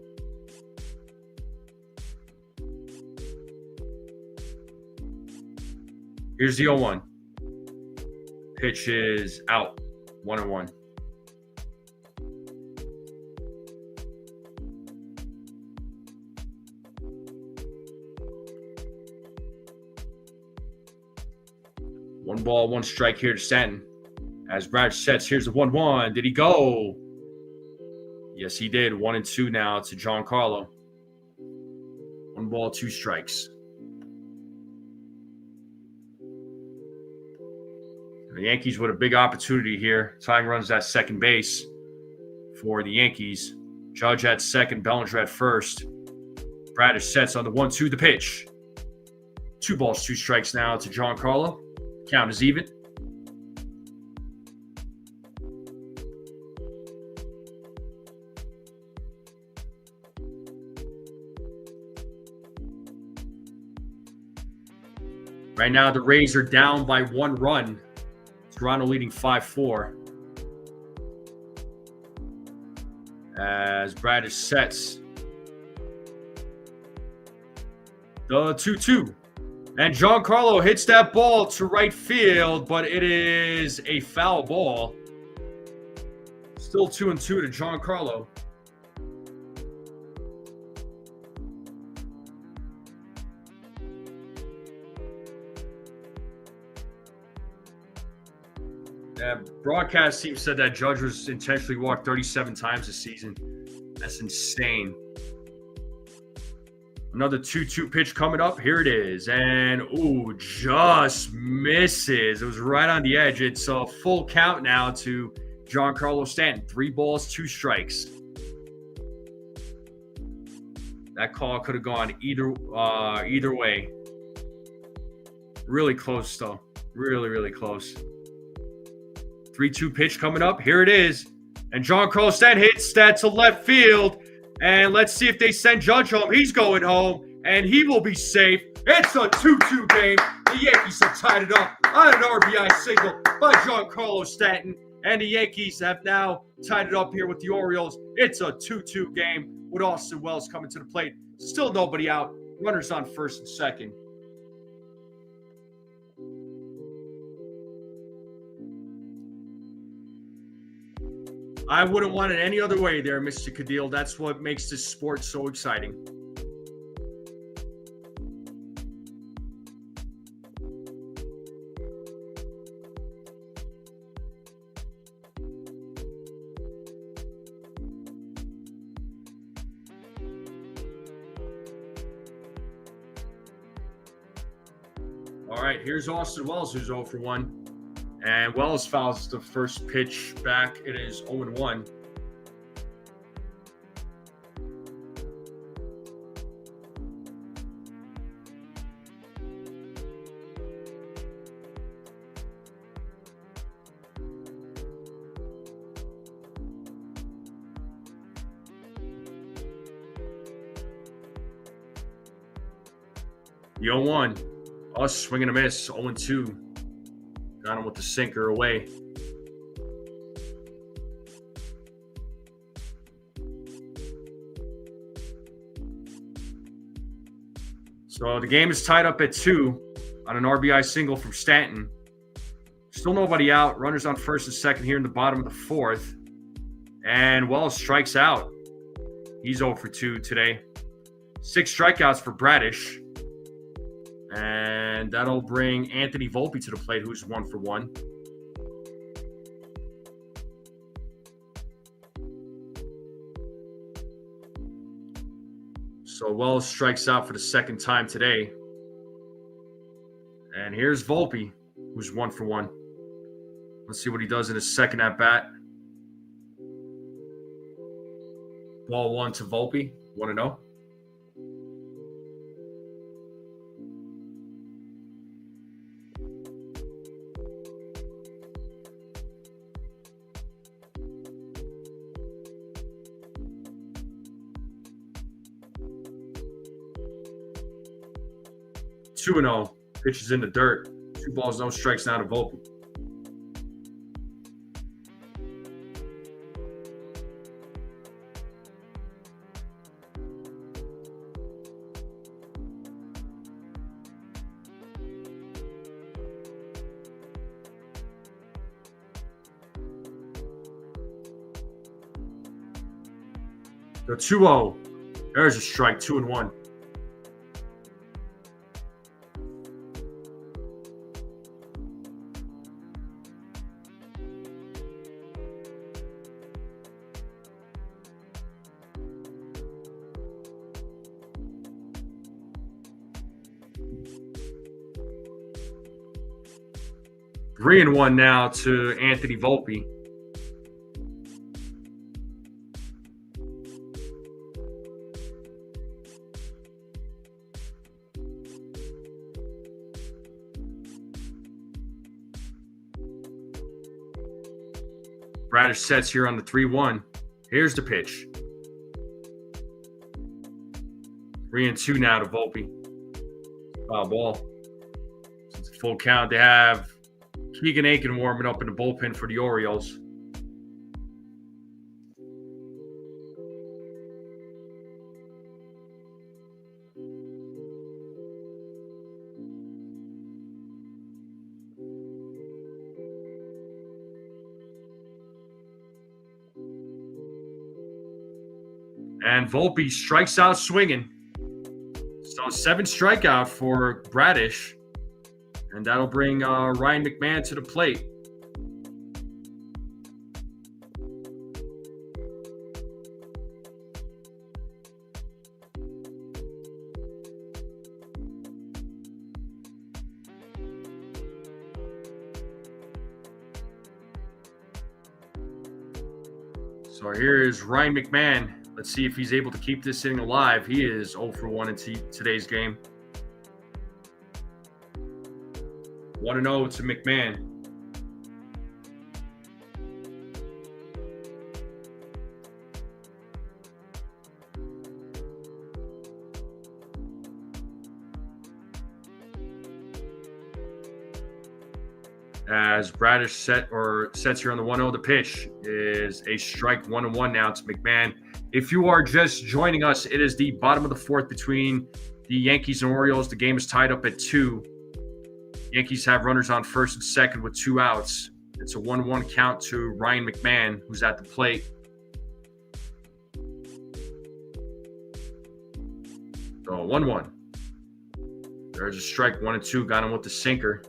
Here's the 0-1. Pitch is out. 1-1. One ball, one strike here to Stanton. As Brad sets, here's the 1-1. Did he go? Yes, he did. 1-2 now to Giancarlo. 1 ball, 2 strikes. The Yankees with a big opportunity here. Tying runs at second base for the Yankees. Judge at second, Bellinger at first. Bradish sets on the 1-2, the pitch. 2 balls, 2 strikes now to Giancarlo. Count is even. Right now, the Rays are down by 1 run. Toronto leading 5-4. As Bradish sets the 2-2. And Giancarlo hits that ball to right field, but it is a foul ball. Still 2-2 to Giancarlo. Broadcast team said that Judge was intentionally walked 37 times this season. That's insane. Another 2-2 pitch coming up. Here it is. And, ooh, just misses. It was right on the edge. It's a full count now to Giancarlo Stanton. 3 balls, 2 strikes. That call could have gone either way. Really close, though. Really, really close. 3-2 pitch coming up. Here it is. And Giancarlo Stanton hits that to left field. And let's see if they send Judge home. He's going home, and he will be safe. It's a 2-2 game. The Yankees have tied it up on an RBI single by Giancarlo Stanton. And the Yankees have now tied it up here with the Orioles. It's a 2-2 game with Austin Wells coming to the plate. Still nobody out. Runners on first and second. I wouldn't want it any other way there, Mr. Cadil. That's what makes this sport so exciting. All right, here's Austin Wells, who's 0 for 1. And Wells fouls the first pitch back. It is 0-1. The 0-1. Us swinging a miss. 0-2. Got him with the sinker away. So the game is tied up at 2 on an RBI single from Stanton. Still nobody out. Runners on first and second here in the bottom of the 4th. And Wells strikes out. He's 0 for 2 today. 6 strikeouts for Bradish. And that'll bring Anthony Volpe to the plate, who's 1 for 1. So Wells strikes out for the second time today. And here's Volpe, who's 1 for 1. Let's see what he does in his second at bat. Ball 1 to Volpe. 1-0. Two and 0. Pitches in the dirt. 2 balls, no strikes now to Volpe. The 2-0. There's a strike, 2-1. Three and one now to Anthony Volpe. Bradish sets here on the 3-1. Here's the pitch. 3-2 now to Volpe. Foul ball. It's a full count. They have Keegan Aiken warming up in the bullpen for the Orioles. And Volpe strikes out swinging. So 7 strikeout for Bradish. And that'll bring Ryan McMahon to the plate. So here is Ryan McMahon. Let's see if he's able to keep this inning alive. He is 0 for 1 in today's game. 1-0 to McMahon. As Bradish sets here on the 1-0, the pitch is a strike, 1-1 now to McMahon. If you are just joining us, it is the bottom of the fourth between the Yankees and Orioles. The game is tied up at 2. Yankees have runners on first and second with 2 outs. It's a 1-1 count to Ryan McMahon, who's at the plate. So 1-1. There's a strike, 1-2. Got him with the sinker.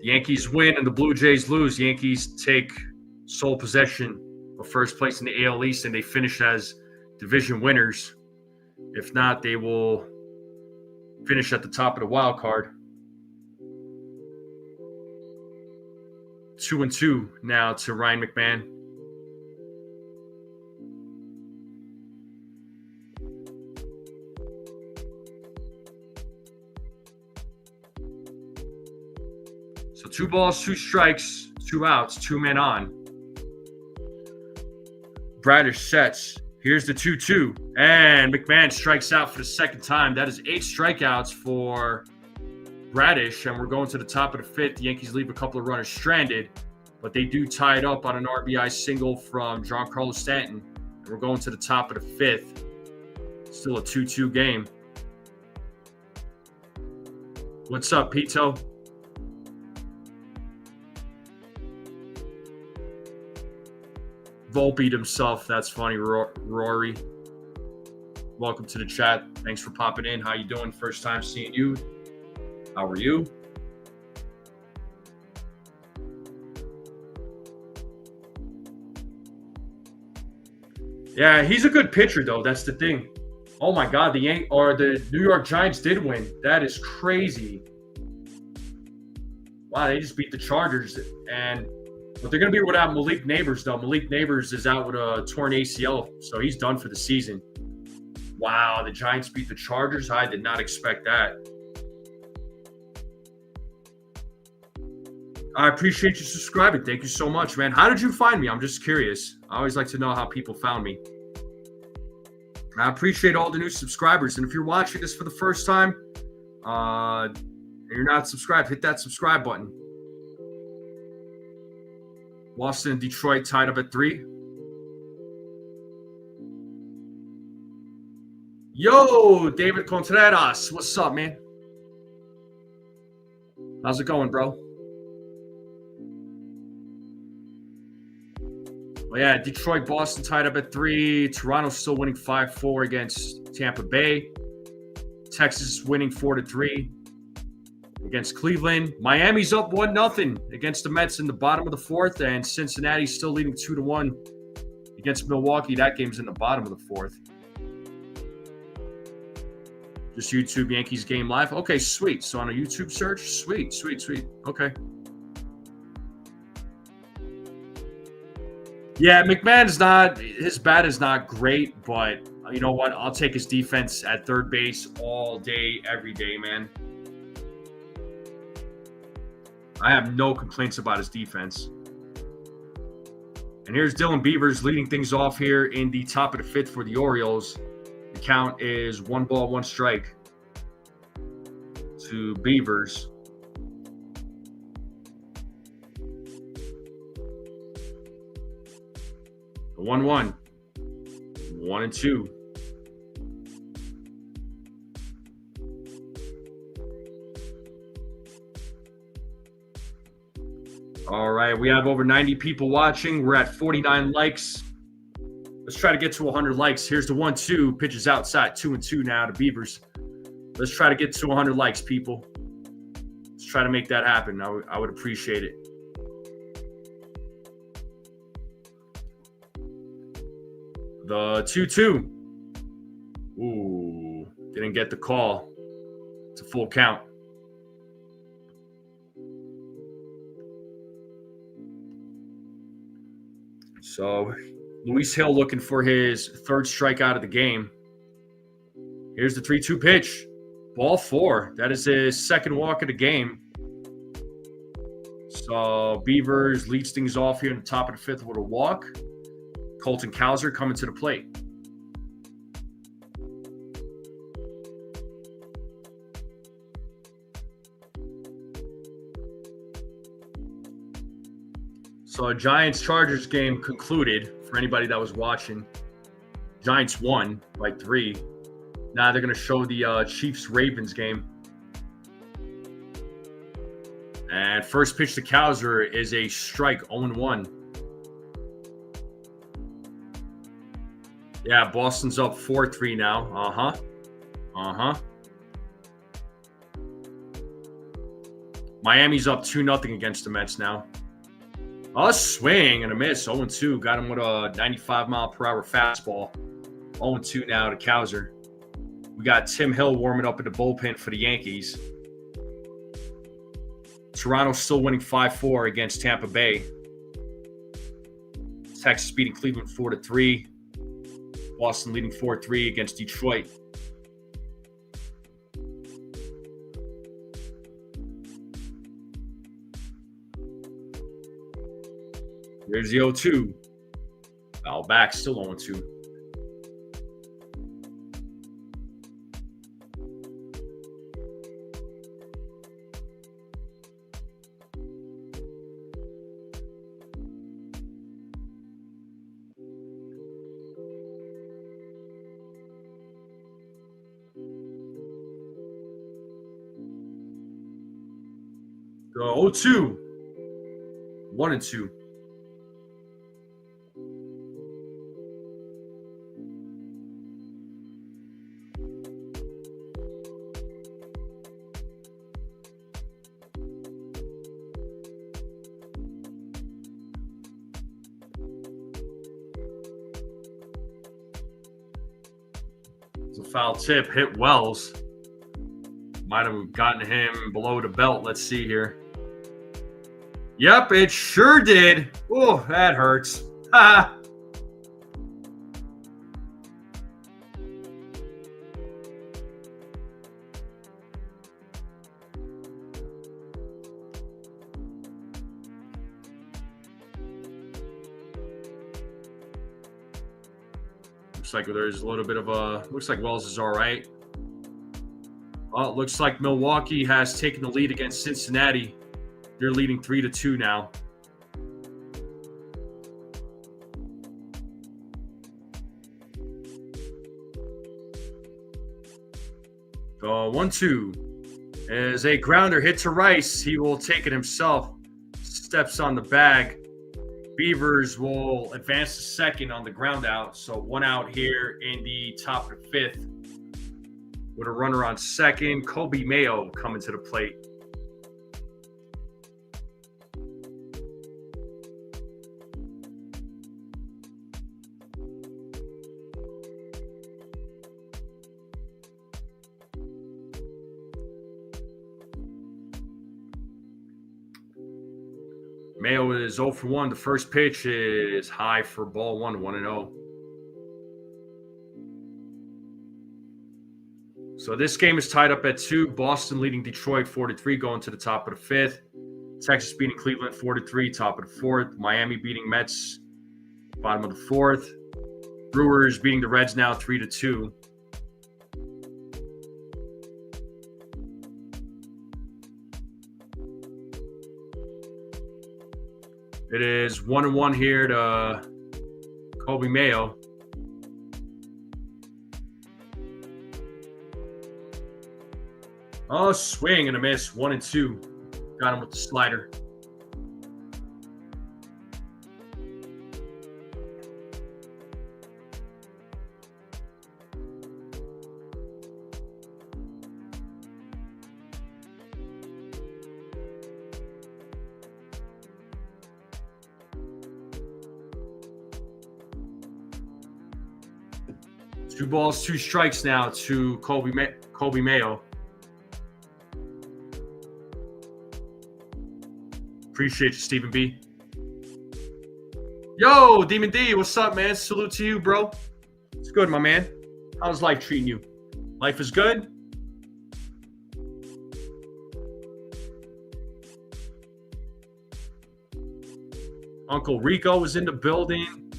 The Yankees win and the Blue Jays lose. Yankees take sole possession of first place in the AL East, and they finish as division winners. If not, they will finish at the top of the wild card. 2-2 now to Ryan McMahon. So 2 balls, 2 strikes, 2 outs, 2 men on. Bradish sets. Here's the 2-2. And McMahon strikes out for the second time. That is 8 strikeouts for Bradish. And we're going to the top of the 5th. The Yankees leave a couple of runners stranded, but they do tie it up on an RBI single from Giancarlo Stanton. And we're going to the top of the 5th. Still a 2-2 game. What's up, Pito? Volpe himself. That's funny, Rory. Welcome to the chat. Thanks for popping in. How you doing? First time seeing you. How are you? Yeah, he's a good pitcher, though. That's the thing. Oh my God, the New York Giants did win. That is crazy. Wow, they just beat the Chargers, but they're going to be without Malik Neighbors, though. Malik Neighbors is out with a torn ACL, so he's done for the season. Wow, the Giants beat the Chargers? I did not expect that. I appreciate you subscribing. Thank you so much, man. How did you find me? I'm just curious. I always like to know how people found me. I appreciate all the new subscribers. And if you're watching this for the first time and you're not subscribed, hit that subscribe button. Boston and Detroit tied up at 3. Yo, David Contreras. What's up, man? How's it going, bro? Well, yeah, Detroit, Boston tied up at 3. Toronto's still winning 5-4 against Tampa Bay. Texas winning 4-3 against Cleveland. Miami's up 1-0 against the Mets in the bottom of the fourth, and Cincinnati's still leading 2-1 against Milwaukee. That game's in the bottom of the fourth. Just YouTube Yankees game live. Okay, sweet. So on a YouTube search, sweet. Okay. Yeah, his bat is not great, but you know what? I'll take his defense at third base all day, every day, man. I have no complaints about his defense. And here's Dylan Beavers leading things off here in the top of the fifth for the Orioles. The count is 1 ball, 1 strike to Beavers. The 1-1. 1-2. All right, we have over 90 people watching. We're at 49 likes. Let's try to get to 100 likes. Here's the 1-2. Pitches outside, 2-2 now to Beavers. Let's try to get to 100 likes, people. Let's try to make that happen. I would appreciate it. The 2-2. Ooh, didn't get the call. It's a full count. So Luis Hill looking for his third strikeout of the game. Here's the 3-2 pitch. Ball 4. That is his second walk of the game. So Beavers leads things off here in the top of the fifth with a walk. Colton Cowser coming to the plate. So a Giants-Chargers game concluded for anybody that was watching. Giants won by 3. Now they're going to show the Chiefs-Ravens game. And first pitch to Cowser is a strike, 0-1. Yeah, Boston's up 4-3 now. Miami's up 2-0 against the Mets now. A swing and a miss, 0-2. Got him with a 95-mile-per-hour fastball. 0-2 now to Cowser. We got Tim Hill warming up in the bullpen for the Yankees. Toronto's still winning 5-4 against Tampa Bay. Texas beating Cleveland 4-3. Boston leading 4-3 against Detroit. There's the 0-2. Foul back, still 0-2. The 0-2. 1-2. It's a foul tip. Hit Wells. Might have gotten him below the belt. Let's see here. Yep, it sure did. Oh, that hurts. Ha! Looks like there's a little bit of a. Looks like Wells is all right. Well, it looks like Milwaukee has taken the lead against Cincinnati. They're leading 3-2 now. The 1-2 is a grounder hit to Rice. He will take it himself. Steps on the bag. Beavers will advance to second on the ground out. So 1 out here in the top of the 5th. With a runner on second, Cody Mayo coming to the plate. Mayo is 0 for 1. The first pitch is high for ball 1, 1-0. So this game is tied up at 2. Boston leading Detroit 4-3 going to the top of the 5th. Texas beating Cleveland 4-3, top of the 4th. Miami beating Mets, bottom of the 4th. Brewers beating the Reds now 3-2. It is 1-1 here to Cody Mayo. Oh, swing and a miss. 1-2. Got him with the slider. Two balls, 2 strikes now to Cody Mayo. Appreciate you, Stephen B. Yo, Demon D, what's up, man? Salute to you, bro. It's good, my man. How's life treating you? Life is good? Uncle Rico is in the building.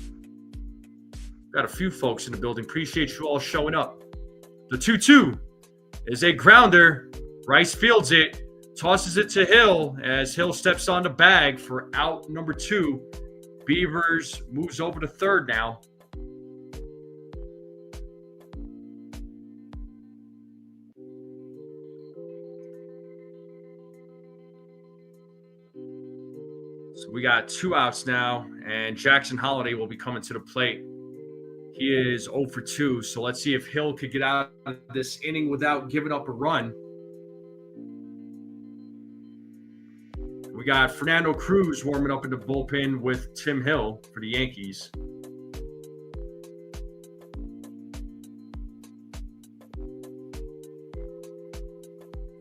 Got a few folks in the building. Appreciate you all showing up. The 2-2 is a grounder. Rice fields it. Tosses it to Hill as Hill steps on the bag for out number 2. Beavers moves over to third now. So we got 2 outs now, and Jackson Holiday will be coming to the plate. He is 0 for 2, so let's see if Hill could get out of this inning without giving up a run. We got Fernando Cruz warming up in the bullpen with Tim Hill for the Yankees.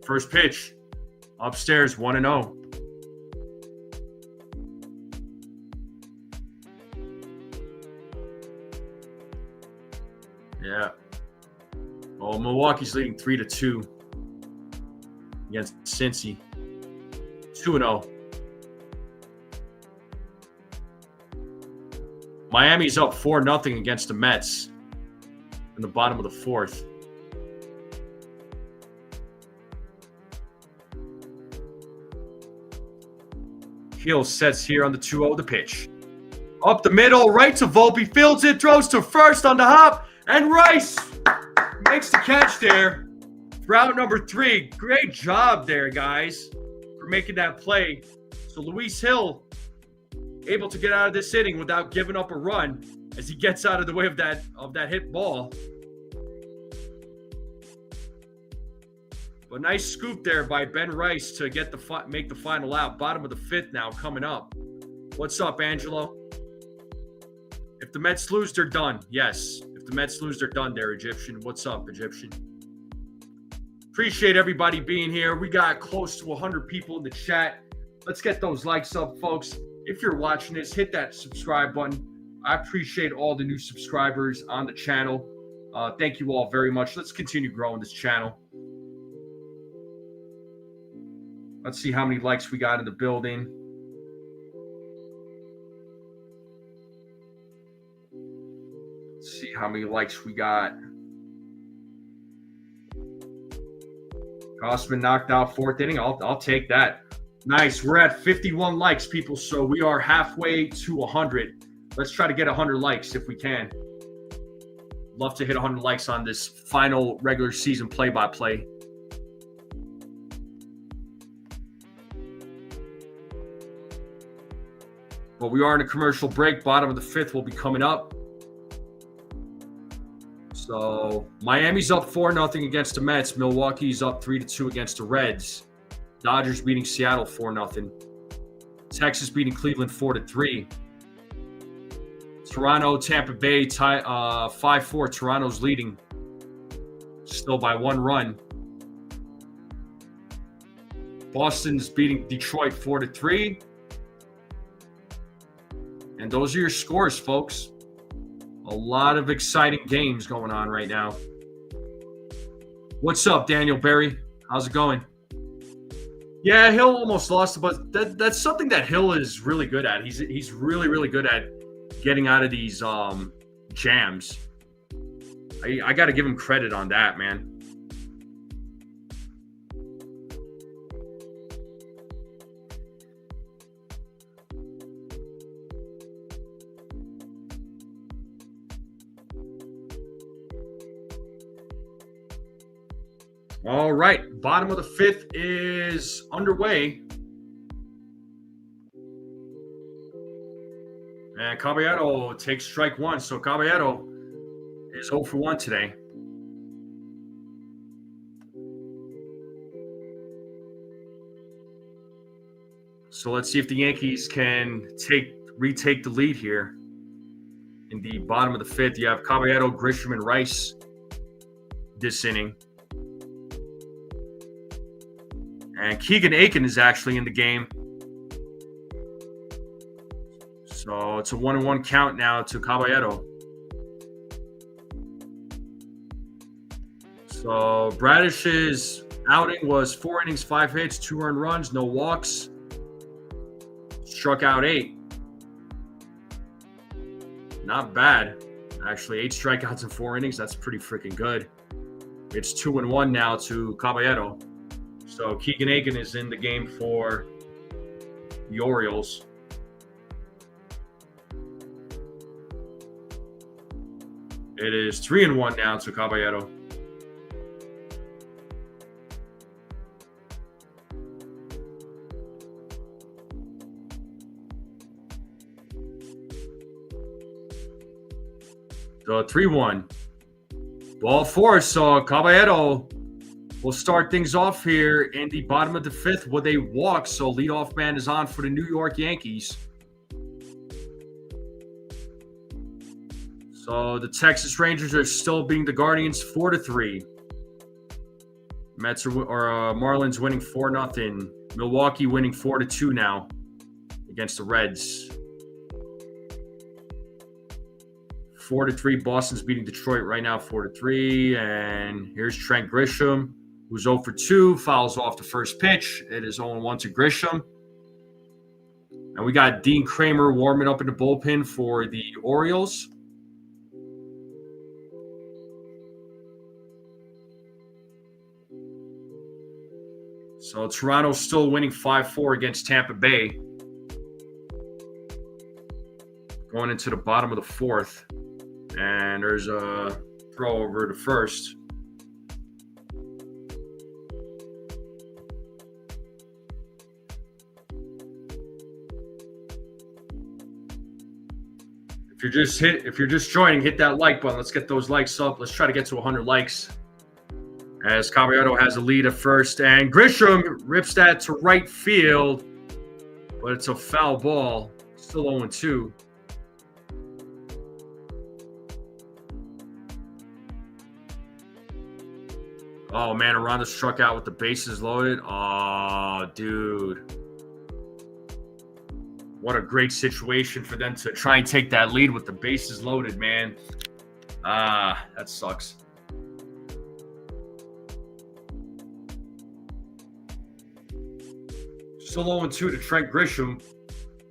First pitch, upstairs, 1-0. Yeah. Well, Milwaukee's leading 3-2 against Cincy. 2-0. Miami's up 4-0 against the Mets in the bottom of the 4th. Hill sets here on the 2-0 the pitch. Up the middle, right to Volpe, fields it, throws to first on the hop, and Rice makes the catch there. Route number 3. Great job there, guys, for making that play. So Luis Hill able to get out of this inning without giving up a run as he gets out of the way of that hit ball. But nice scoop there by Ben Rice to get make the final out. Bottom of the 5th now coming up. What's up, Angelo? If the Mets lose, they're done. Yes. If the Mets lose, they're done there, Egyptian. What's up, Egyptian? Appreciate everybody being here. We got close to 100 people in the chat. Let's get those likes up, folks. If you're watching this, hit that subscribe button. I appreciate all the new subscribers on the channel. Thank you all very much. Let's continue growing this channel. Let's see how many likes we got in the building. Let's see how many likes we got. Gossman knocked out 4th inning. I'll take that. Nice. We're at 51 likes, people. So we are halfway to 100. Let's try to get 100 likes if we can. Love to hit 100 likes on this final regular season play-by-play. But we are in a commercial break. Bottom of the fifth will be coming up. So Miami's up 4-0 against the Mets. Milwaukee's up 3-2 against the Reds. Dodgers beating Seattle 4-0. Texas beating Cleveland 4-3. Toronto, Tampa Bay tie 5-4. Toronto's leading still by 1 run. Boston's beating Detroit 4-3. And those are your scores, folks. A lot of exciting games going on right now. What's up, Daniel Berry? How's it going? Yeah, Hill almost lost, but that's something that Hill is really good at. He's really, really good at getting out of these jams. I got to give him credit on that, man. All right, bottom of the fifth is underway. And Caballero takes strike one, so Caballero is 0 for 1 today. So let's see if the Yankees can retake the lead here. In the bottom of the fifth, you have Caballero, Grisham, and Rice this inning. And Keegan Aiken is actually in the game. So it's a 1-1 count now to Caballero. So Bradish's outing was 4 innings, 5 hits, 2 earned runs, no walks. Struck out 8. Not bad. Actually, 8 strikeouts in 4 innings. That's pretty freaking good. It's 2-1 now to Caballero. So Keegan Aiken is in the game for the Orioles. It is 3-1 now to Caballero. So 3-1. Ball 4, so Caballero will start things off here in the bottom of the fifth with a walk. So leadoff man is on for the New York Yankees. So the Texas Rangers are still being the Guardians 4-3. Marlins winning 4-0. Milwaukee winning 4-2 now against the Reds. 4-3. Boston's beating Detroit right now 4-3. And here's Trent Grisham, who's 0 for 2, fouls off the first pitch. It is 0-1 to Grisham. And we got Dean Kramer warming up in the bullpen for the Orioles. So Toronto's still winning 5-4 against Tampa Bay. Going into the bottom of the fourth. And there's a throw over to first. If you're just joining, hit that like button. Let's get those likes up. Let's try to get to 100 likes. As Caballero has a lead at first, and Grisham rips that to right field, but it's a foul ball. Still 0-2. Oh, man, Aranda struck out with the bases loaded. Oh, dude. What a great situation for them to try and take that lead with the bases loaded, man. That sucks. Still 0-2 to Trent Grisham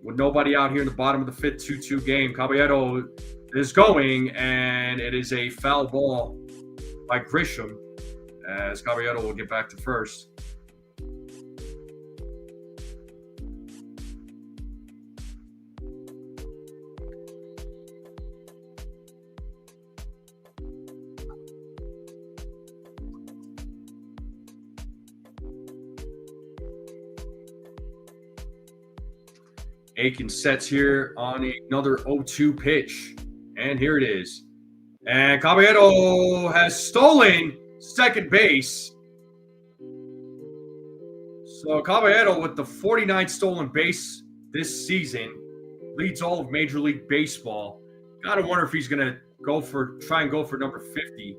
with nobody out here in the bottom of the fifth, 2-2 game. Caballero is going, and it is a foul ball by Grisham as Caballero will get back to first. Aiken sets here on another 0-2 pitch. And here it is. And Caballero has stolen second base. So Caballero with the 49 stolen base this season leads all of Major League Baseball. Gotta wonder if he's gonna try and go for number 50.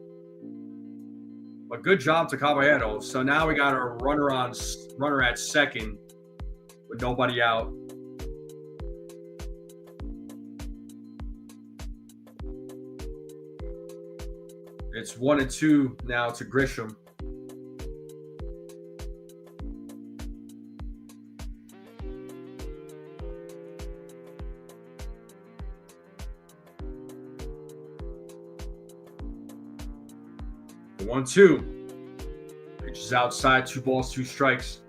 But good job to Caballero. So now we got a runner at second with nobody out. It's 1-2 now to Grisham. The 1-2. Pitch is outside, 2 balls, 2 strikes.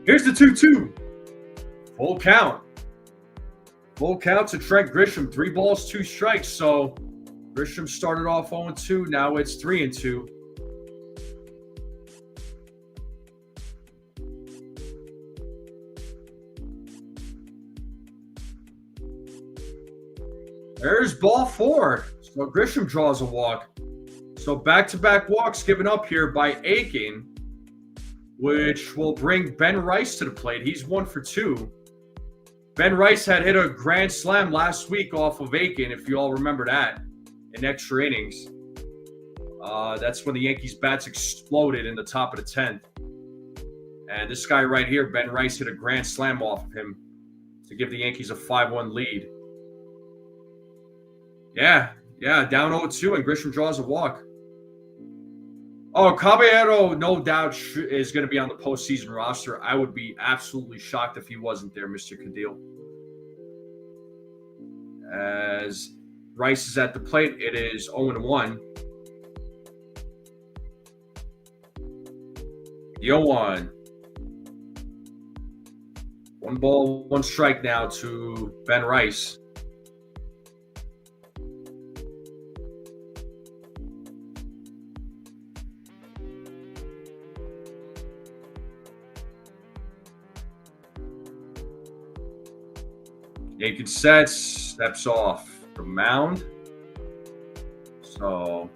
Here's the 2-2. Full count. Full count to Trent Grisham. 3 balls, 2 strikes. So Grisham started off 0-2. Now it's 3-2. There's ball 4. So Grisham draws a walk. So back-to-back walks given up here by Aiken, which will bring Ben Rice to the plate. He's 1 for 2. Ben Rice had hit a grand slam last week off of Aiken, if you all remember that, in extra innings. That's when the Yankees' bats exploded in the top of the 10th. And this guy right here, Ben Rice, hit a grand slam off of him to give the Yankees a 5-1 lead. Yeah, down 0-2, and Grisham draws a walk. Oh, Caballero, no doubt, is going to be on the postseason roster. I would be absolutely shocked if he wasn't there, Mr. Cadil. As Rice is at the plate, it is 0-1. The 0-1. 1 ball, 1 strike now to Ben Rice. Aiken sets, steps off the mound. So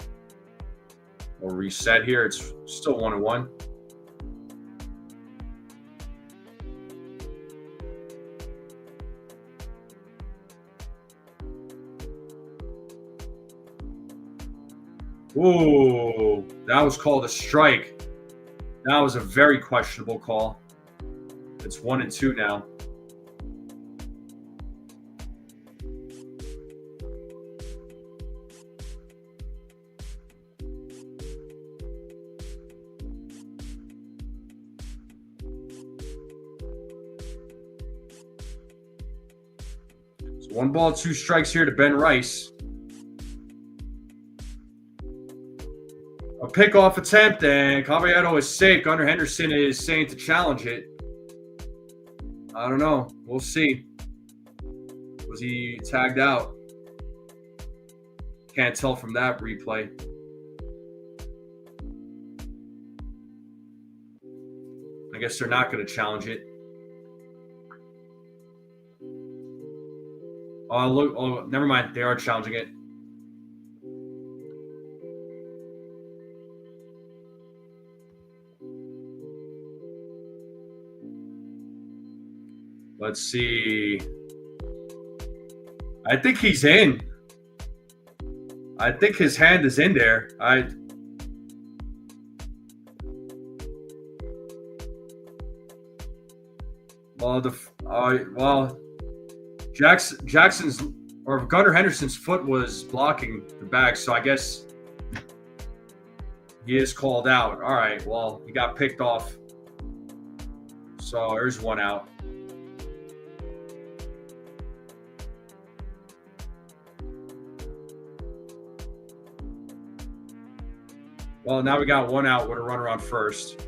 we'll reset here. It's still 1-1. Ooh, that was called a strike. That was a very questionable call. It's 1-2 now. So 1 ball, 2 strikes here to Ben Rice. A pickoff attempt, and Caballero is safe. Gunnar Henderson is saying to challenge it. I don't know. We'll see. Was he tagged out? Can't tell from that replay. I guess they're not going to challenge it. Oh, look. Oh, never mind. They are challenging it. Let's see. I think he's in. I think his hand is in there. Jackson's or Gunnar Henderson's foot was blocking the bag, so I guess he is called out. All right. Well, he got picked off. So there's 1 out. Well, now we got 1 out with a runner on first.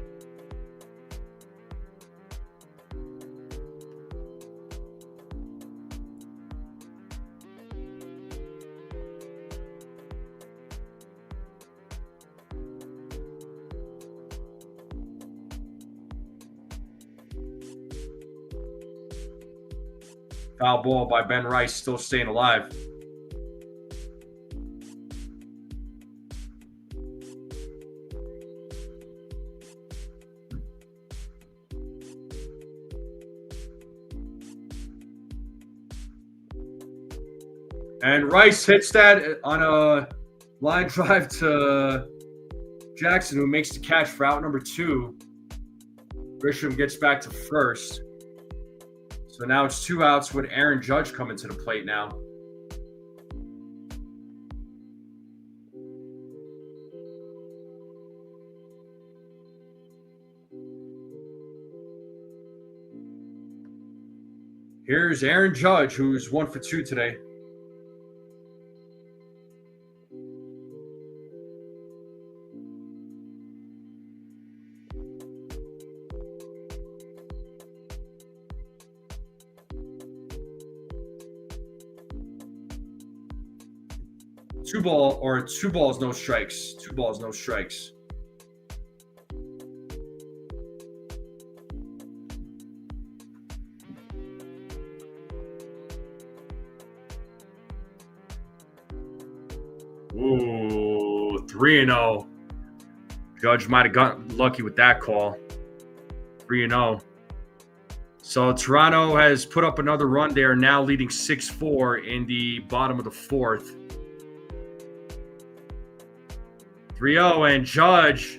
Foul ball by Ben Rice, still staying alive. And Rice hits that on a line drive to Jackson, who makes the catch for out number 2. Grisham gets back to first. So now it's 2 outs with Aaron Judge coming to the plate now. Here's Aaron Judge, who's 1 for 2 today. Two balls, no strikes. 2 balls, no strikes. Ooh, 3-0. Judge might have gotten lucky with that call. 3-0. So Toronto has put up another run there, now leading 6-4 in the bottom of the 4th. 3-0, and Judge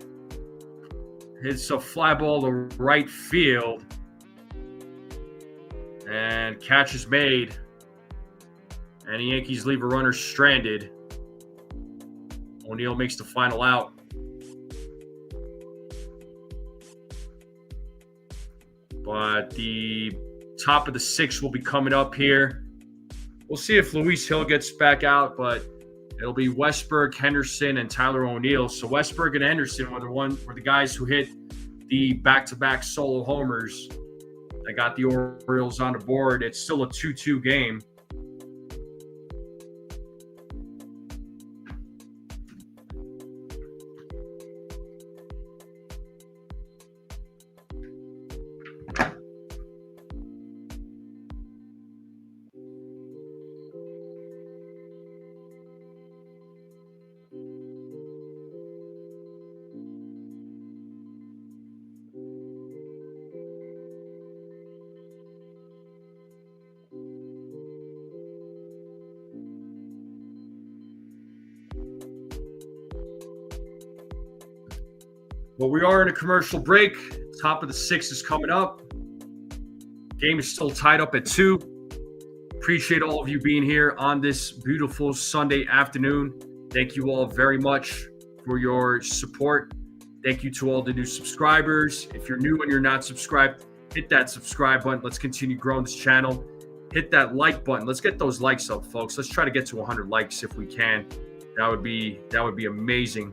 hits a fly ball to right field. And catch is made. And the Yankees leave a runner stranded. O'Neill makes the final out. But the top of the 6th will be coming up here. We'll see if Luis Hill gets back out, but it'll be Westberg, Henderson, and Tyler O'Neill. So Westberg and Henderson were the guys who hit the back-to-back solo homers that got the Orioles on the board. It's still a 2-2 game. But we are in a commercial break. Top of the 6th is coming up. Game is still tied up at 2. Appreciate all of you being here on this beautiful Sunday afternoon. Thank you all very much for your support. Thank you to all the new subscribers. If you're new and you're not subscribed, hit that subscribe button. Let's continue growing this channel. Hit that like button. Let's get those likes up, folks. Let's try to get to 100 likes if we can. That would be amazing.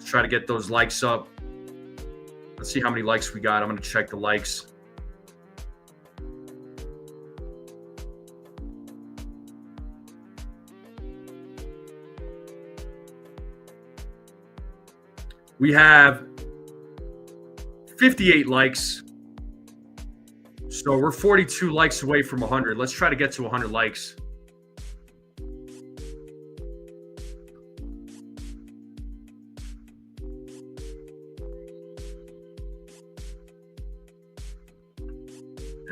Try to get those likes up. Let's see how many likes we got. I'm going to check the likes. We have 58 likes. So we're 42 likes away from 100. Let's try to get to 100 likes.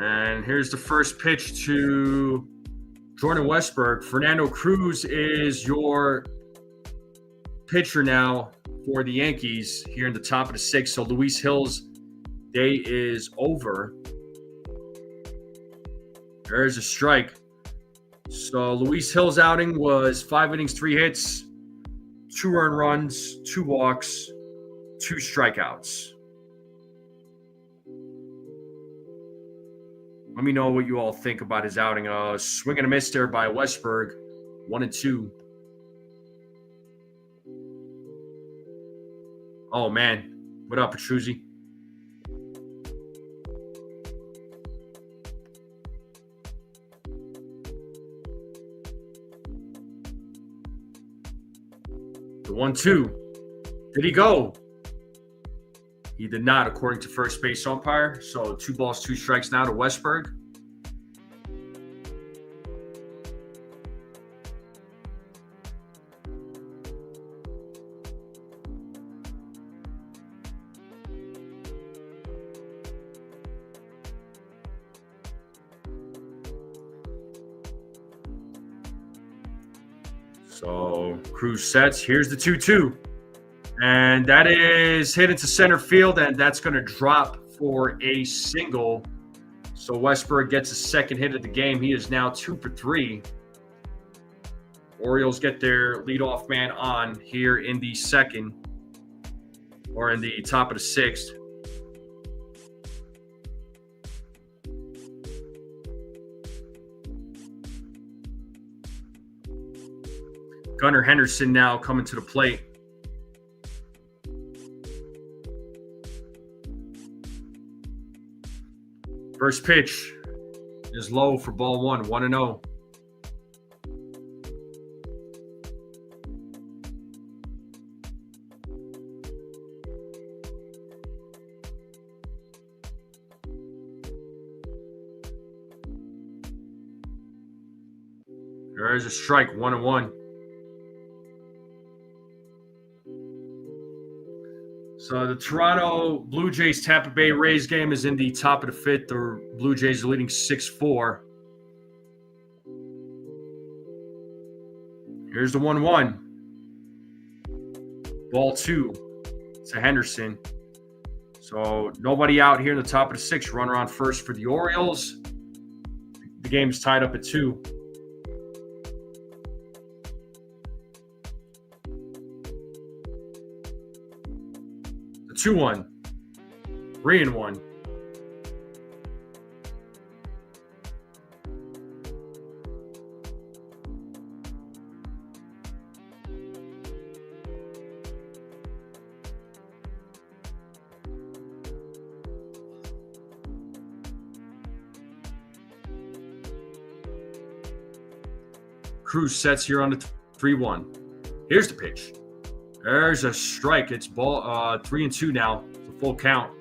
And here's the first pitch to Jordan Westberg. Fernando Cruz is your pitcher now for the Yankees here in the top of the 6th. So Luis Hill's day is over. There's a strike. So Luis Hill's outing was 5 innings, 3 hits, 2 earned runs, 2 walks, 2 strikeouts. Let me know what you all think about his outing. Swing and a miss there by Westberg, 1-2. Oh, man. What up, Petruzzi? The 1-2. Did he go? He did not, according to first base umpire. So 2 balls, 2 strikes now to Westberg. So Cruz sets. Here's the 2-2. And that is hit into center field, and that's going to drop for a single. So Westberg gets a second hit of the game. He is now 2 for 3. Orioles get their leadoff man on here in the second, or in the top of the 6th. Gunnar Henderson now coming to the plate. First pitch is low for ball 1, 1-0. There is a strike, 1-1. So the Toronto Blue Jays Tampa Bay Rays game is in the top of the 5th. The Blue Jays are leading 6-4. Here's the 1-1. Ball 2 to Henderson. So nobody out here in the top of the 6th. Runner on first for the Orioles. The game's tied up at 2. The 2-1. 3-1. Cruz sets here on the 3-1. Here's the pitch. There's a strike. It's ball 3-2 now. It's a full count.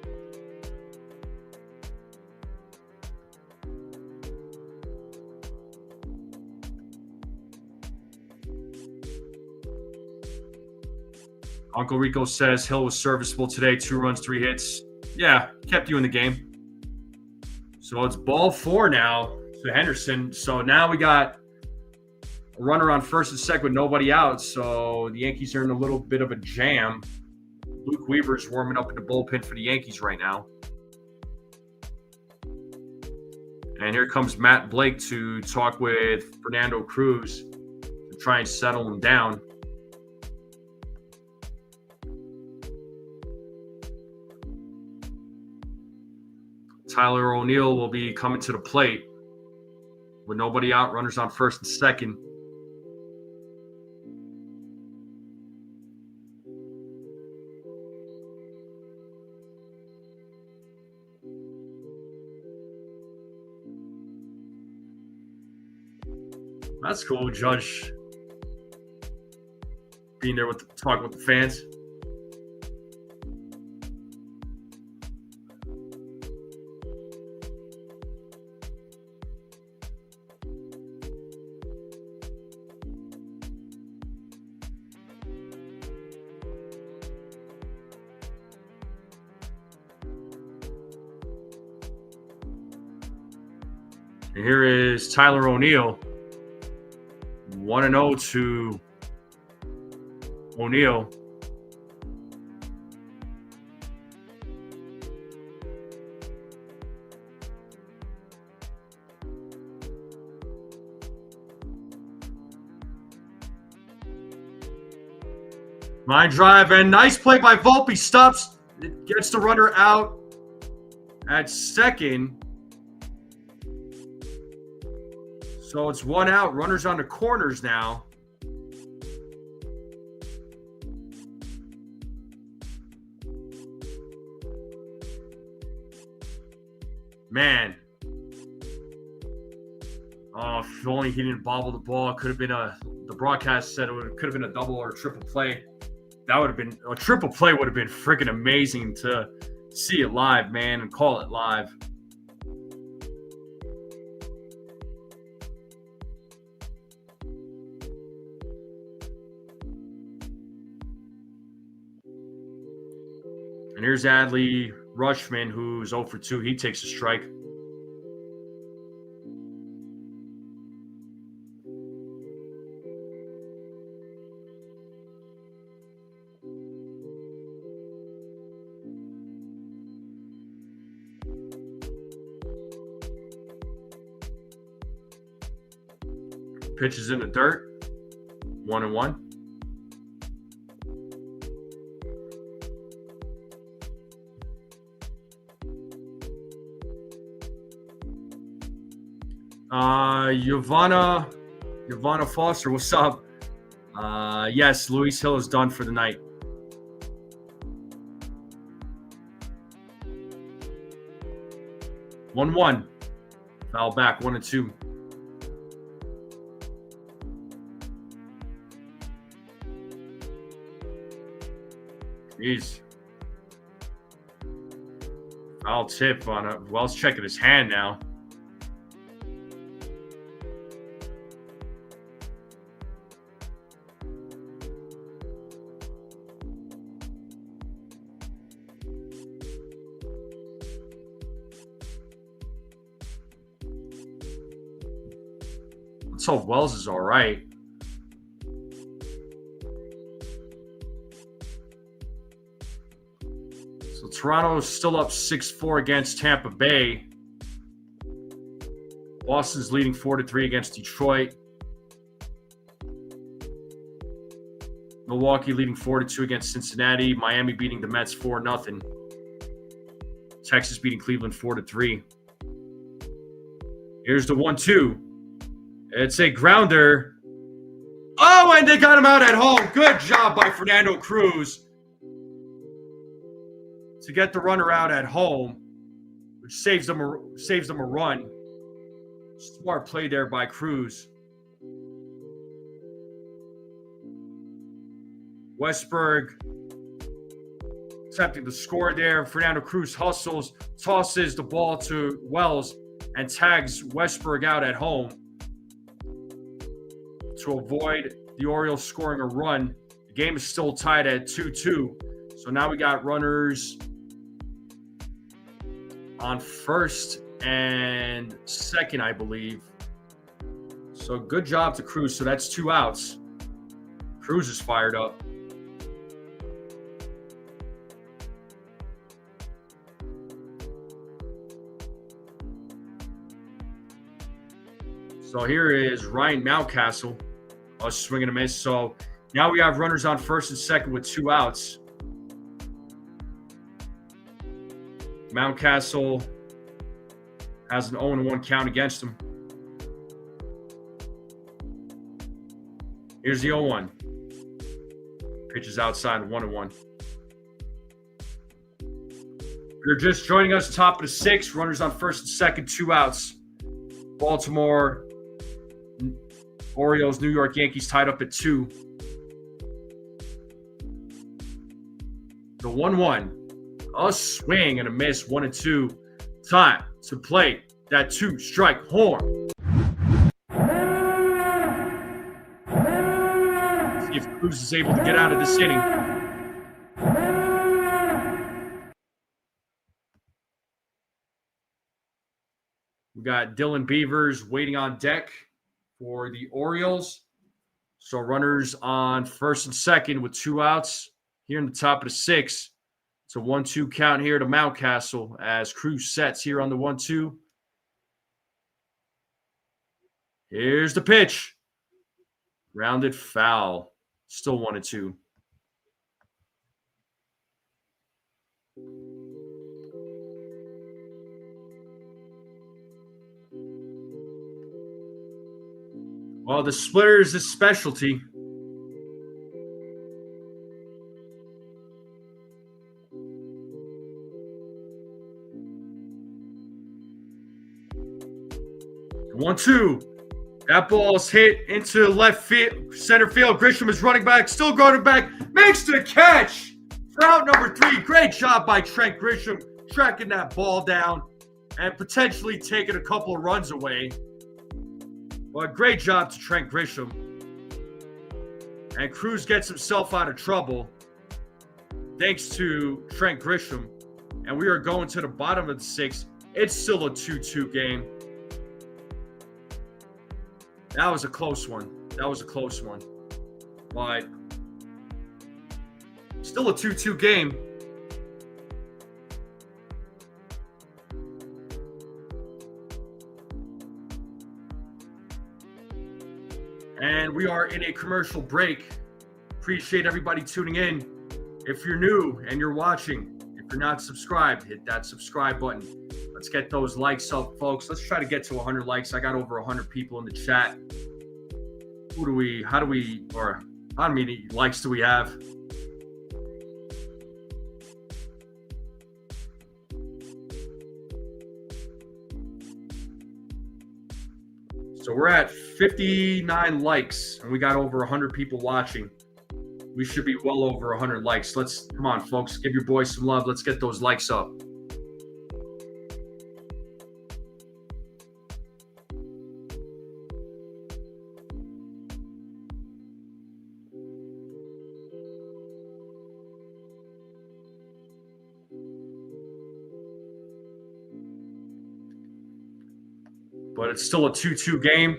Uncle Rico says Hill was serviceable today. 2 runs, 3 hits. Yeah, kept you in the game. So it's ball 4 now to Henderson. So now we got a runner on first and second with nobody out. So the Yankees are in a little bit of a jam. Luke Weaver's warming up in the bullpen for the Yankees right now. And here comes Matt Blake to talk with Fernando Cruz to try and settle him down. Tyler O'Neill will be coming to the plate with nobody out, runners on first and second. That's cool, Judge being there with talking with the fans. And here is Tyler O'Neill. 1-0 to O'Neill. Line drive and nice play by Volpe. Stops, gets the runner out at second. So it's 1 out. Runners on the corners now. Man. Oh, if only he didn't bobble the ball. It could have been the broadcast said it could have been a double or a triple play. That would have been a triple play. Would have been freaking amazing to see it live, man, and call it live. And here's Adley Rutschman, who's 0 for 2. He takes a strike. Pitches in the dirt. 1-1. Giovanna Foster, what's up? Yes, Luis Hill is done for the night. One. Foul back, 1-2. Jeez. Foul tip on it. Wells checking his hand now. Let's hope Wells is all right. So Toronto is still up 6-4 against Tampa Bay. Boston's leading 4-3 against Detroit. Milwaukee leading 4-2 against Cincinnati. Miami beating the Mets 4-0. Texas beating Cleveland 4-3. Here's the 1-2. It's a grounder. Oh, and they got him out at home. Good job by Fernando Cruz to get the runner out at home, which saves them a run. Smart play there by Cruz. Westberg attempting to score there. Fernando Cruz hustles, tosses the ball to Wells, and tags Westberg out at home to avoid the Orioles scoring a run. The game is still tied at 2-2. So now we got runners on first and second, I believe. So good job to Cruz. So that's 2 outs. Cruz is fired up. So here is Ryan Mountcastle, a swing and a miss. So now we have runners on first and second with 2 outs. Mountcastle has an 0-1 count against him. Here's the 0-1. Pitches outside, 1-1. If you're just joining us, top of the 6th, runners on first and second, 2 outs. Baltimore Orioles, New York Yankees tied up at 2. The 1-1. A swing and a miss, 1-2. Time to play that 2-strike horn. See if Cruz is able to get out of this inning. We got Dylan Beavers waiting on deck for the Orioles. So runners on first and second with 2 outs here in the top of the 6th. It's a 1-2 count here to Mountcastle as Cruz sets here on the 1-2. Here's the pitch. Rounded foul. Still 1-2. Well, the splitter is his specialty. The 1-2. That ball's hit into left field, center field. Grisham is running back, still going back, makes the catch for out number 3. Great job by Trent Grisham tracking that ball down and potentially taking a couple of runs away. But great job to Trent Grisham. And Cruz gets himself out of trouble thanks to Trent Grisham. And we are going to the bottom of the 6th. It's still a 2-2 game. That was a close one. But still a 2-2 game. And we are in a commercial break. Appreciate everybody tuning in. If you're new and you're watching, if you're not subscribed, hit that subscribe button. Let's get those likes up, folks. Let's try to get to 100 likes. I got over 100 people in the chat. How many likes do we have? So we're at 59 likes, and we got over 100 people watching. We should be well over 100 likes. Come on, folks. Give your boys some love. Let's get those likes up. But it's still a 2-2 game.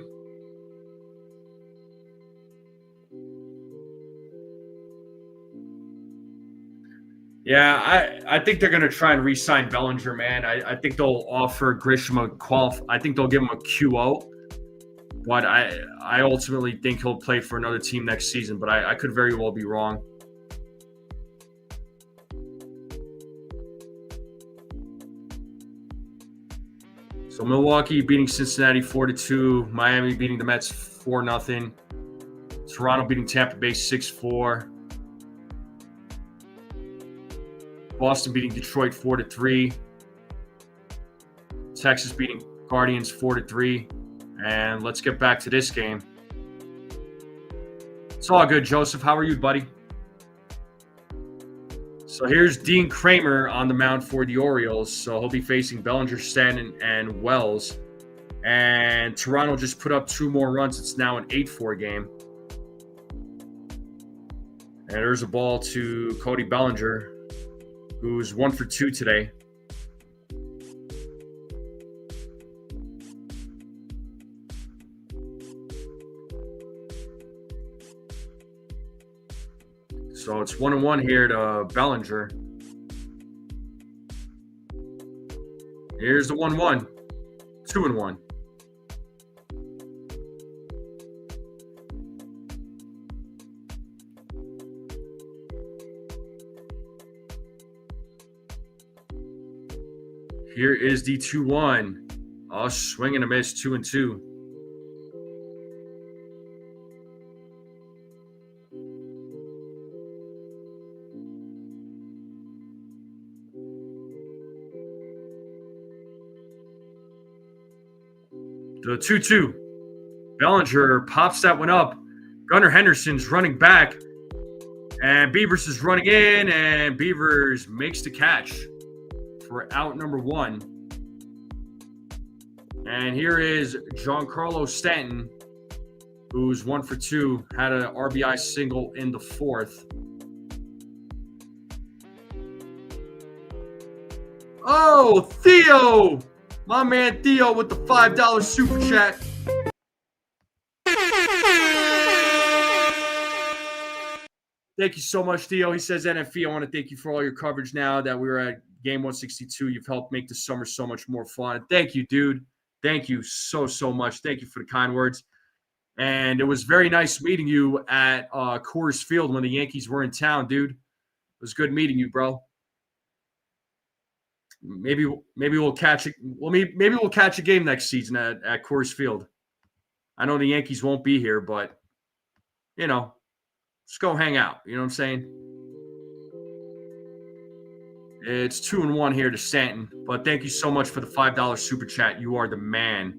Yeah, I think they're going to try and re-sign Bellinger, man. I think they'll offer Grisham I think they'll give him a QO. But I ultimately think he'll play for another team next season. But I could very well be wrong. So Milwaukee beating Cincinnati 4-2. Miami beating the Mets 4-0. Toronto beating Tampa Bay 6-4. Boston beating Detroit 4-3. Texas beating Guardians 4-3. And let's get back to this game. It's all good, Joseph. How are you, buddy? So here's Dean Kramer on the mound for the Orioles. So he'll be facing Bellinger, Stanton, and Wells. And Toronto just put up 2 more runs. It's now an 8-4 game. And there's a ball to Cody Bellinger, who's 1 for 2 today. So it's 1-1 here to Bellinger. Here's the 1-1. 2-1. Here is the 2-1. Oh, swing and a miss, 2-2. The 2-2. Bellinger pops that one up. Gunnar Henderson's running back. And Beavers is running in. And Beavers makes the catch for out number 1. And here is Giancarlo Stanton, who's 1 for 2. Had an RBI single in the 4th. Oh, Theo! My man Theo with the $5 super chat. Thank you so much, Theo. He says, NFE, I want to thank you for all your coverage now that we were at Game 162. You've helped make the summer so much more fun. Thank you, dude. Thank you so much. Thank you for the kind words. And it was very nice meeting you at Coors Field when the Yankees were in town, dude. It was good meeting you, bro. Maybe we'll catch it. Well, maybe we'll catch a game next season at Coors Field. I know the Yankees won't be here, but just go hang out. You know what I'm saying? It's 2-1 here to Stanton, but thank you so much for the $5 super chat. You are the man.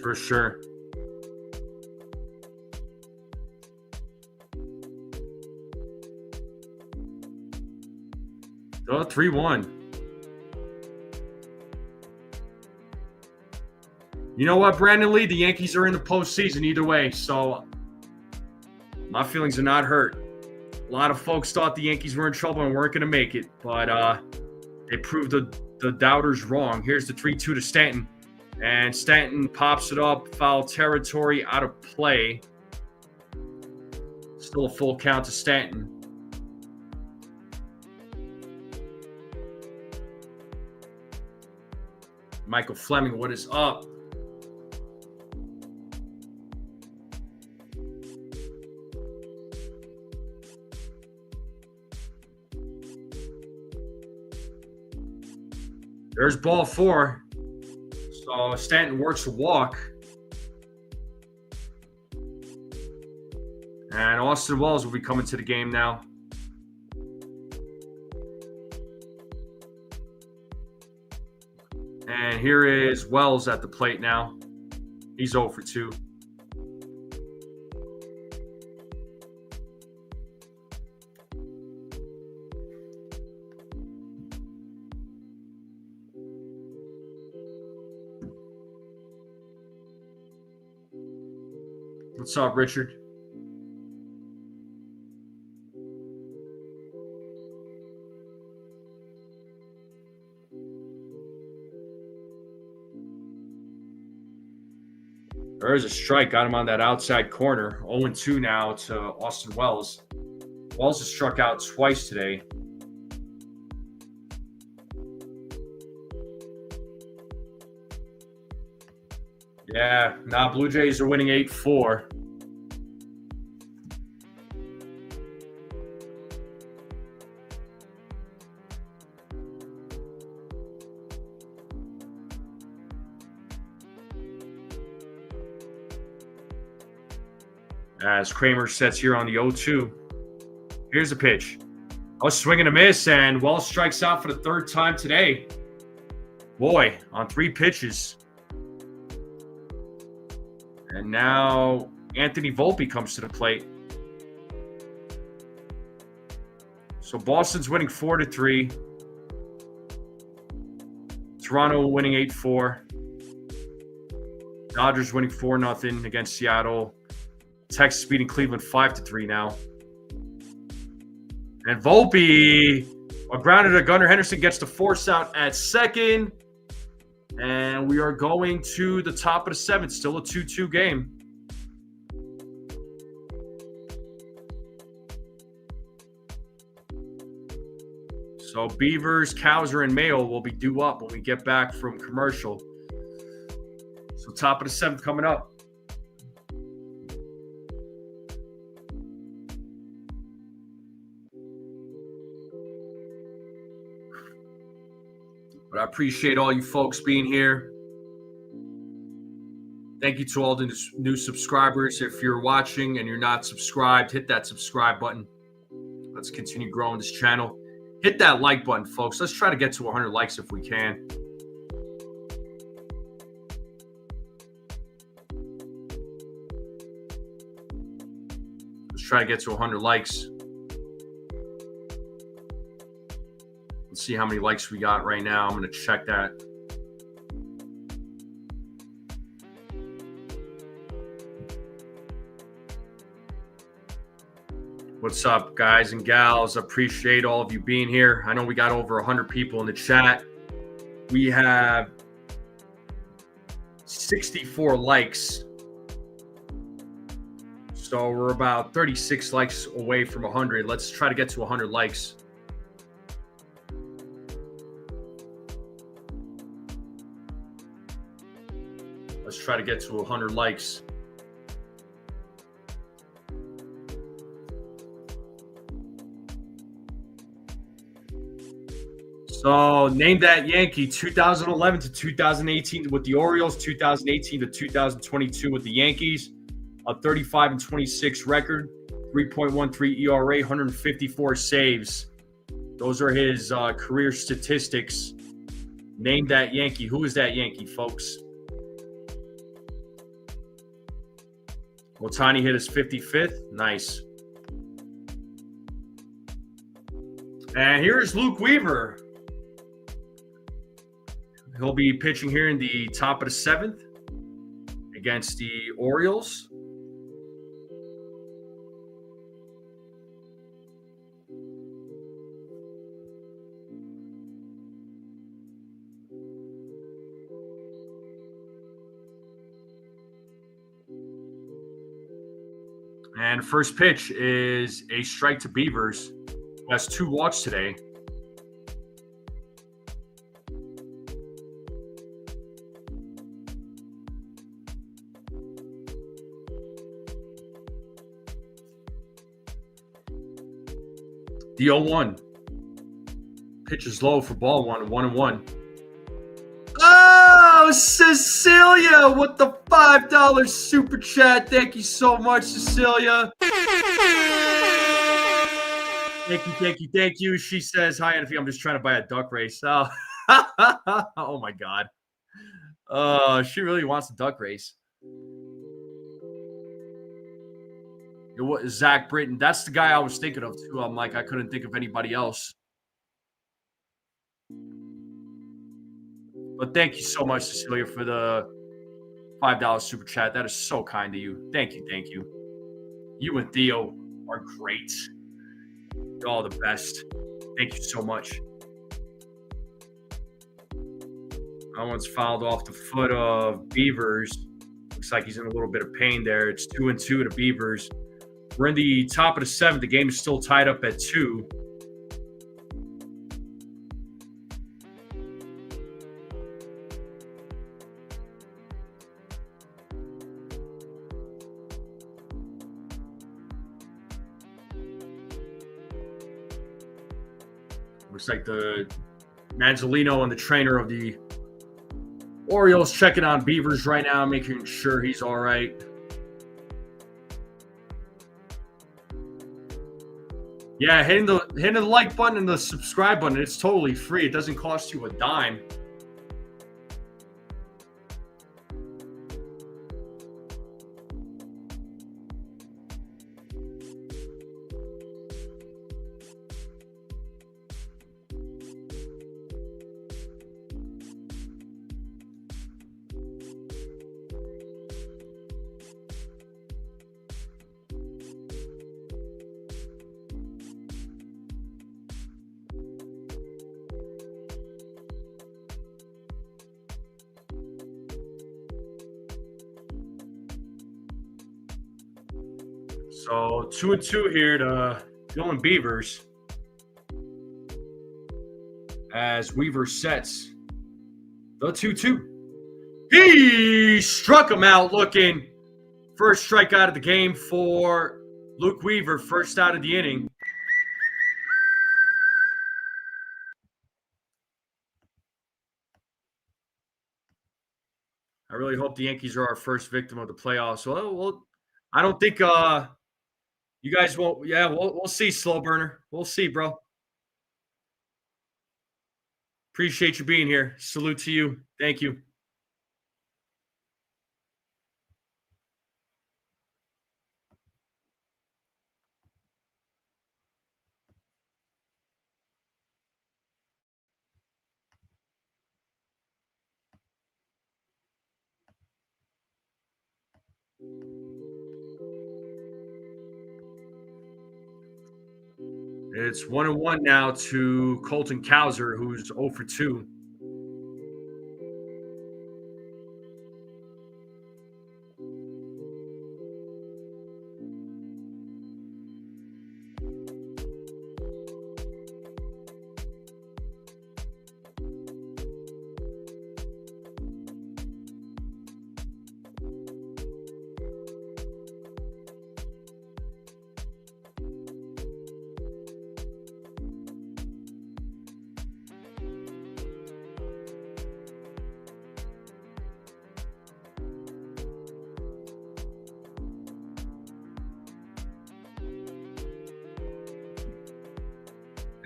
For sure. Oh, 3-1. You know what, Brandon Lee? The Yankees are in the postseason either way, so my feelings are not hurt. A lot of folks thought the Yankees were in trouble and weren't going to make it, but they proved the doubters wrong. Here's the 3-2 to Stanton, and Stanton pops it up, foul territory, out of play. Still a full count to Stanton. Michael Fleming, what is up? There's ball 4. So Stanton works a walk. And Austin Wells will be coming to the game now. And here is Wells at the plate now. He's 0 for 2. What's up, Richard? There's a strike. Got him on that outside corner. 0-2 now to Austin Wells. Wells has struck out twice today. Yeah, now Blue Jays are winning 8-4. As Kramer sets here on the 0-2. Here's the pitch. I was swinging a miss, and Wells strikes out for the 3rd time today. Boy, on 3 pitches. And now Anthony Volpe comes to the plate. So Boston's winning 4-3. Toronto winning 8-4. Dodgers winning 4-0 against Seattle. Texas beating Cleveland 5-3 now. And Volpe, a grounder to Gunnar Henderson, gets the force out at second. And we are going to the top of the 7th. Still a 2-2 game. So Beavers, Cowser, and Mayo will be due up when we get back from commercial. So top of the 7th coming up. But I appreciate all you folks being here. Thank you to all the new subscribers. If you're watching and you're not subscribed, hit that subscribe button. Let's continue growing this channel. Hit that like button, folks. Let's try to get to 100 likes if we can. Let's try to get to 100 likes. Let's see how many likes we got right now. I'm going to check that. What's up, guys and gals? Appreciate all of you being here. I know we got over 100 people in the chat. We have 64 likes. So we're about 36 likes away from 100. Let's try to get to 100 likes. Let's try to get to 100 likes. So name that Yankee 2011 to 2018 with the Orioles, 2018 to 2022 with the Yankees, a 35-26 record, 3.13 ERA, 154 saves. Those are his career statistics. Name that Yankee. Who is that Yankee, folks? Otani hit his 55th. Nice. And here's Luke Weaver. He'll be pitching here in the top of the 7th against the Orioles. And first pitch is a strike to Beavers, who has 2 walks today. The 0-1. Pitch is low for ball 1, 1-1. Oh, Cecilia with the $5 super chat. Thank you so much, Cecilia. Thank you. She says, hi, Anthony. I'm just trying to buy a duck race. Oh, oh my God. She really wants a duck race. What Zach Britton? That's the guy I was thinking of too. I'm like, I couldn't think of anybody else. But thank you so much, Cecilia, for the $5 super chat. That is so kind of you. Thank you. You and Theo are great. You're all the best. Thank you so much. That one's fouled off the foot of Beavers. Looks like he's in a little bit of pain there. It's 2-2 to Beavers. We're in the top of the 7th. The game is still tied up at 2. Looks like the Manzolino and the trainer of the Orioles checking on Beavers right now, making sure he's all right. Yeah, hitting the like button and the subscribe button, it's totally free. It doesn't cost you a dime. So 2-2 here to going Beavers as Weaver sets the 2-2. He struck him out looking. First strikeout of the game for Luke Weaver, first out of the inning. I really hope the Yankees are our first victim of the playoffs. Well, I don't think you guys won't. Yeah, we'll see, slow burner. We'll see, bro. Appreciate you being here. Salute to you. Thank you. It's 1-1 now to Colton Cowser, who's 0 for 2.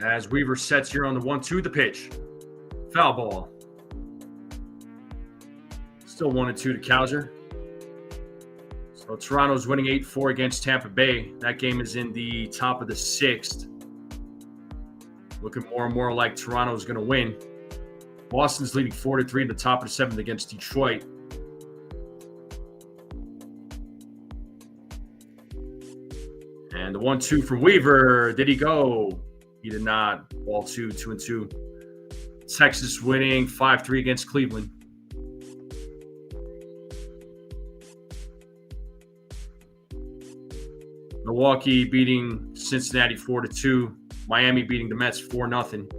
As Weaver sets here on the 1-2, the pitch. Foul ball. Still 1-2 to Cowser. So Toronto's winning 8-4 against Tampa Bay. That game is in the top of the 6th. Looking more and more like Toronto's going to win. Boston's leading 4-3 in the top of the 7th against Detroit. And the 1-2 from Weaver. Did he go? He did not. Ball 2, 2-2. Texas winning 5-3 against Cleveland. Milwaukee beating Cincinnati 4-2. Miami beating the Mets 4-0.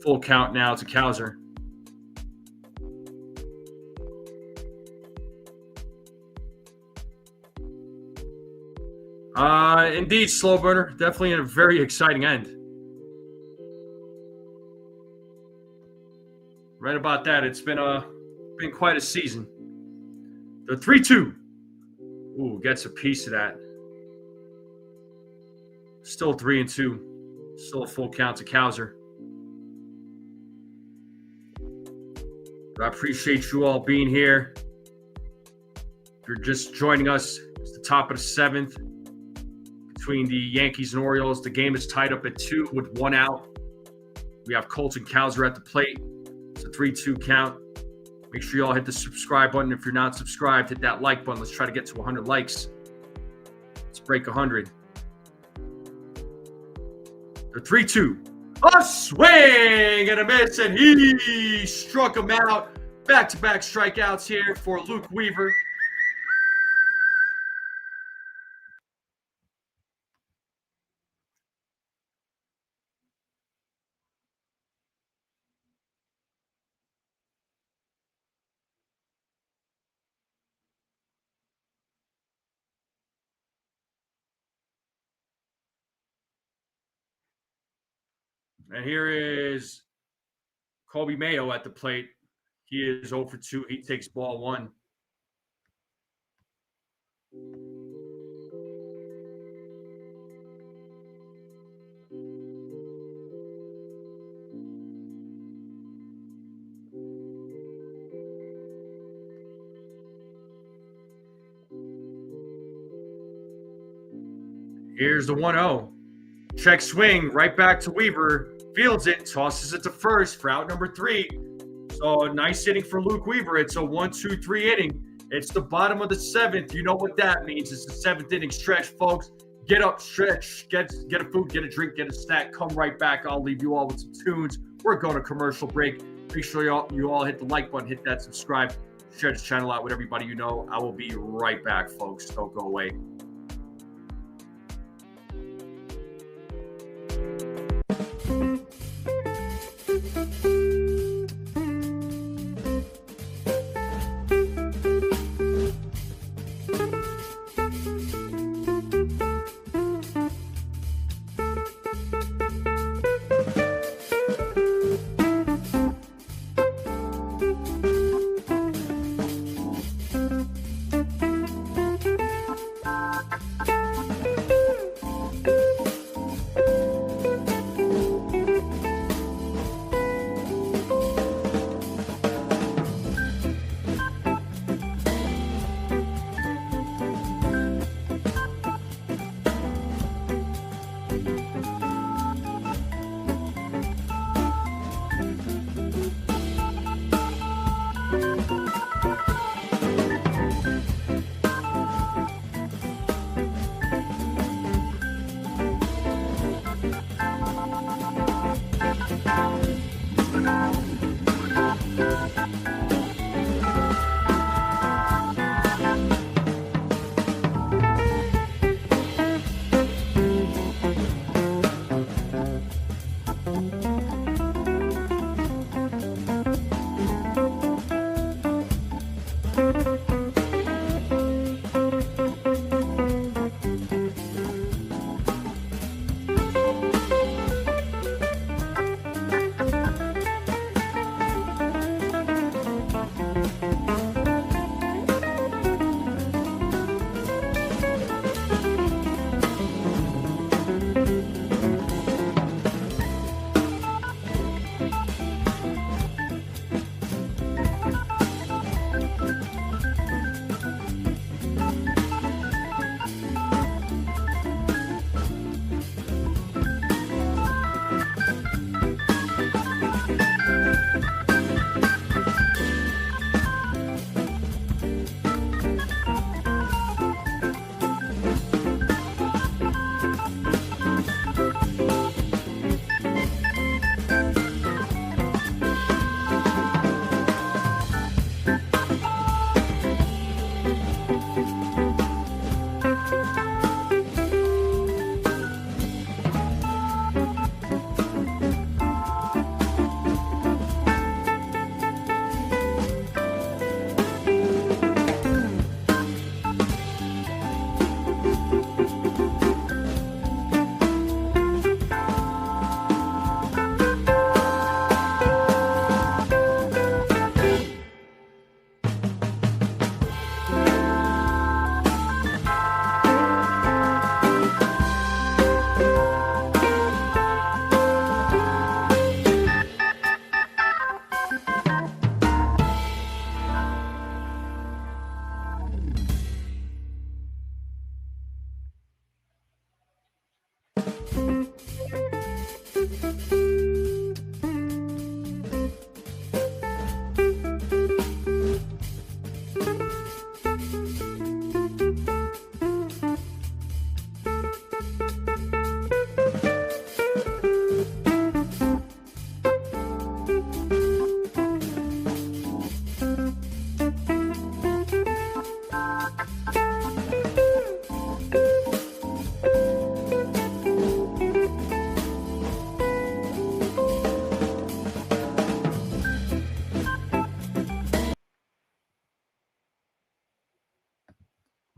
Full count now to Kowser. Indeed, slow burner. Definitely a very exciting end. Right about that. It's been quite a season. The 3-2. Ooh, gets a piece of that. Still 3-2. Still a full count to Kowser. But I appreciate you all being here. If you're just joining us, it's the top of the 7th between the Yankees and Orioles. The game is tied up at 2 with 1 out. We have Colton Kowser at the plate. It's a 3-2 count. Make sure you all hit the subscribe button. If you're not subscribed, hit that like button. Let's try to get to 100 likes. Let's break 100. The 3-2. A swing and a miss, and he struck him out. Back-to-back strikeouts here for Luke Weaver. And here is Kobe Mayo at the plate. He is 0 for 2. He takes ball 1. Here's the 1-0. Check swing, right back to Weaver. Fields it, tosses it to first for out number 3. So a nice inning for Luke Weaver. It's a 1-2-3 inning. It's the bottom of the 7th. You know what that means. It's the 7th inning stretch, folks. Get up, stretch, get a food, get a drink, get a snack. Come right back. I'll leave you all with some tunes. We're going to commercial break. Make sure you all hit the like button, hit that subscribe, share this channel out with everybody you know. I will be right back, folks. Don't go away.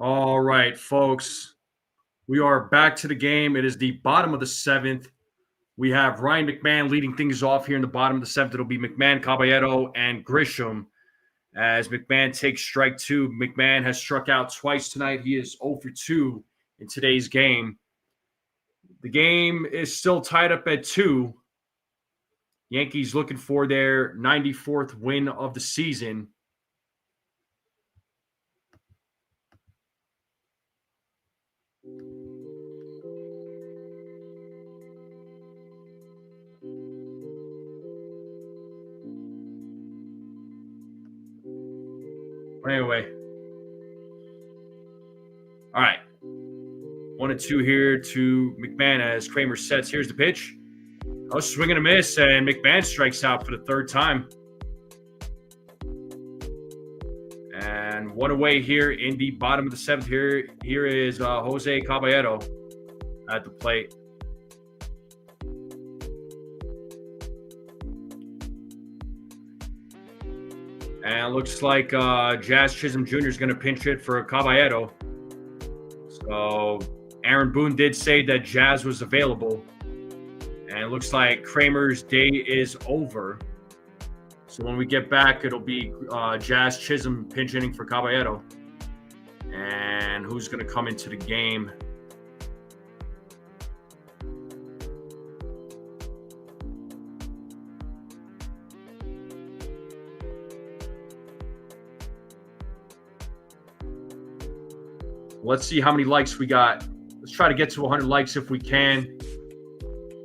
All right, folks. We are back to the game. It is the bottom of the seventh. We have Ryan McMahon leading things off here in the bottom of the seventh. It'll be McMahon, Caballero, and Grisham as McMahon takes strike two. McMahon has struck out twice tonight. He is 0 for 2 in today's game. The game is still tied up at 2. Yankees looking for their 94th win of the season. Anyway. All right. 1-2 here to McMahon as Kramer sets. Here's the pitch. Oh, swing and a miss, and McMahon strikes out for the third time. And one away here in the bottom of the seventh. Here is Jose Caballero at the plate. And it looks like Jazz Chisholm Jr. is going to pinch hit for Caballero. So Aaron Boone did say that Jazz was available. And it looks like Kramer's day is over. So when we get back, it'll be Jazz Chisholm pinch hitting for Caballero. And who's going to come into the game? Let's see how many likes we got. Let's try to get to 100 likes if we can.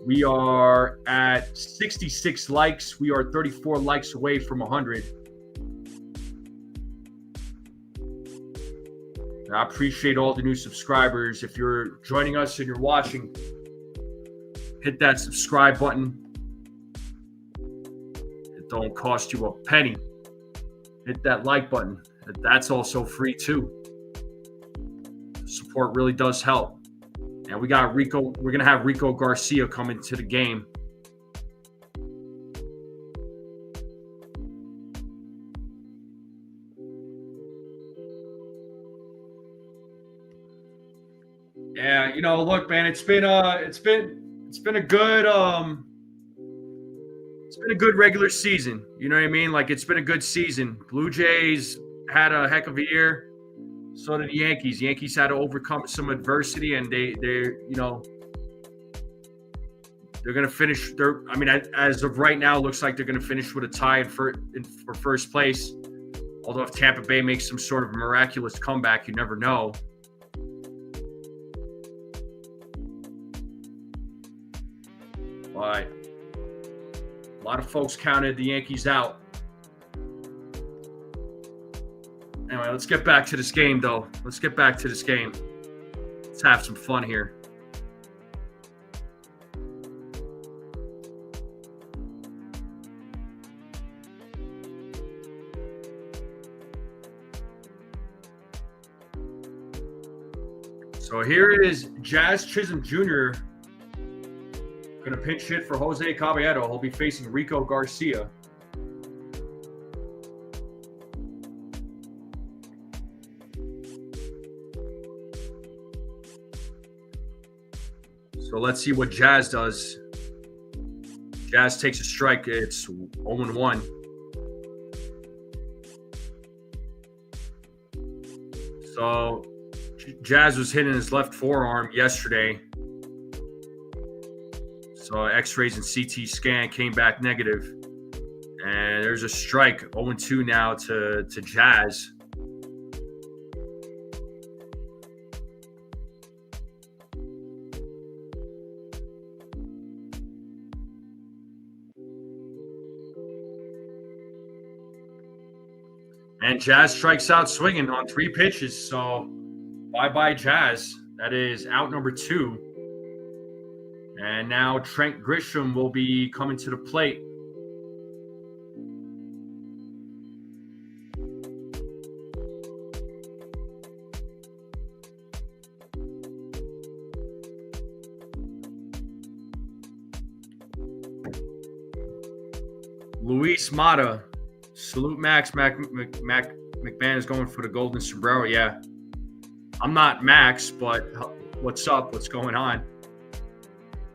We are at 66 likes. We are 34 likes away from 100. I appreciate all the new subscribers. If you're joining us and you're watching, hit that subscribe button. It don't cost you a penny. Hit that like button. That's also free too. Support really does help. And we got Rico. We're going to have Rico Garcia come into the game. Yeah, look, man, it's been a good regular season. You know what I mean? Like, it's been a good season. Blue Jays had a heck of a year. So did the Yankees. The Yankees had to overcome some adversity, and they're going to finish. As of right now, it looks like they're going to finish with a tie for first place. Although if Tampa Bay makes some sort of miraculous comeback, you never know. But a lot of folks counted the Yankees out. Anyway, let's get back to this game, though. Let's have some fun here. So here is Jazz Chisholm Jr. going to pinch hit for Jose Caballero. He'll be facing Rico Garcia. So let's see what Jazz does. Jazz takes a strike. It's 0-1. So Jazz was hitting his left forearm yesterday. So X-rays and CT scan came back negative. And there's a strike. 0-2 now to Jazz. And Jazz strikes out swinging on 3 pitches. So bye-bye Jazz. That is out number 2. And now Trent Grisham will be coming to the plate. Luis Mata. Salute Max. McMahon is going for the golden sombrero. Yeah. I'm not Max, but what's up? What's going on?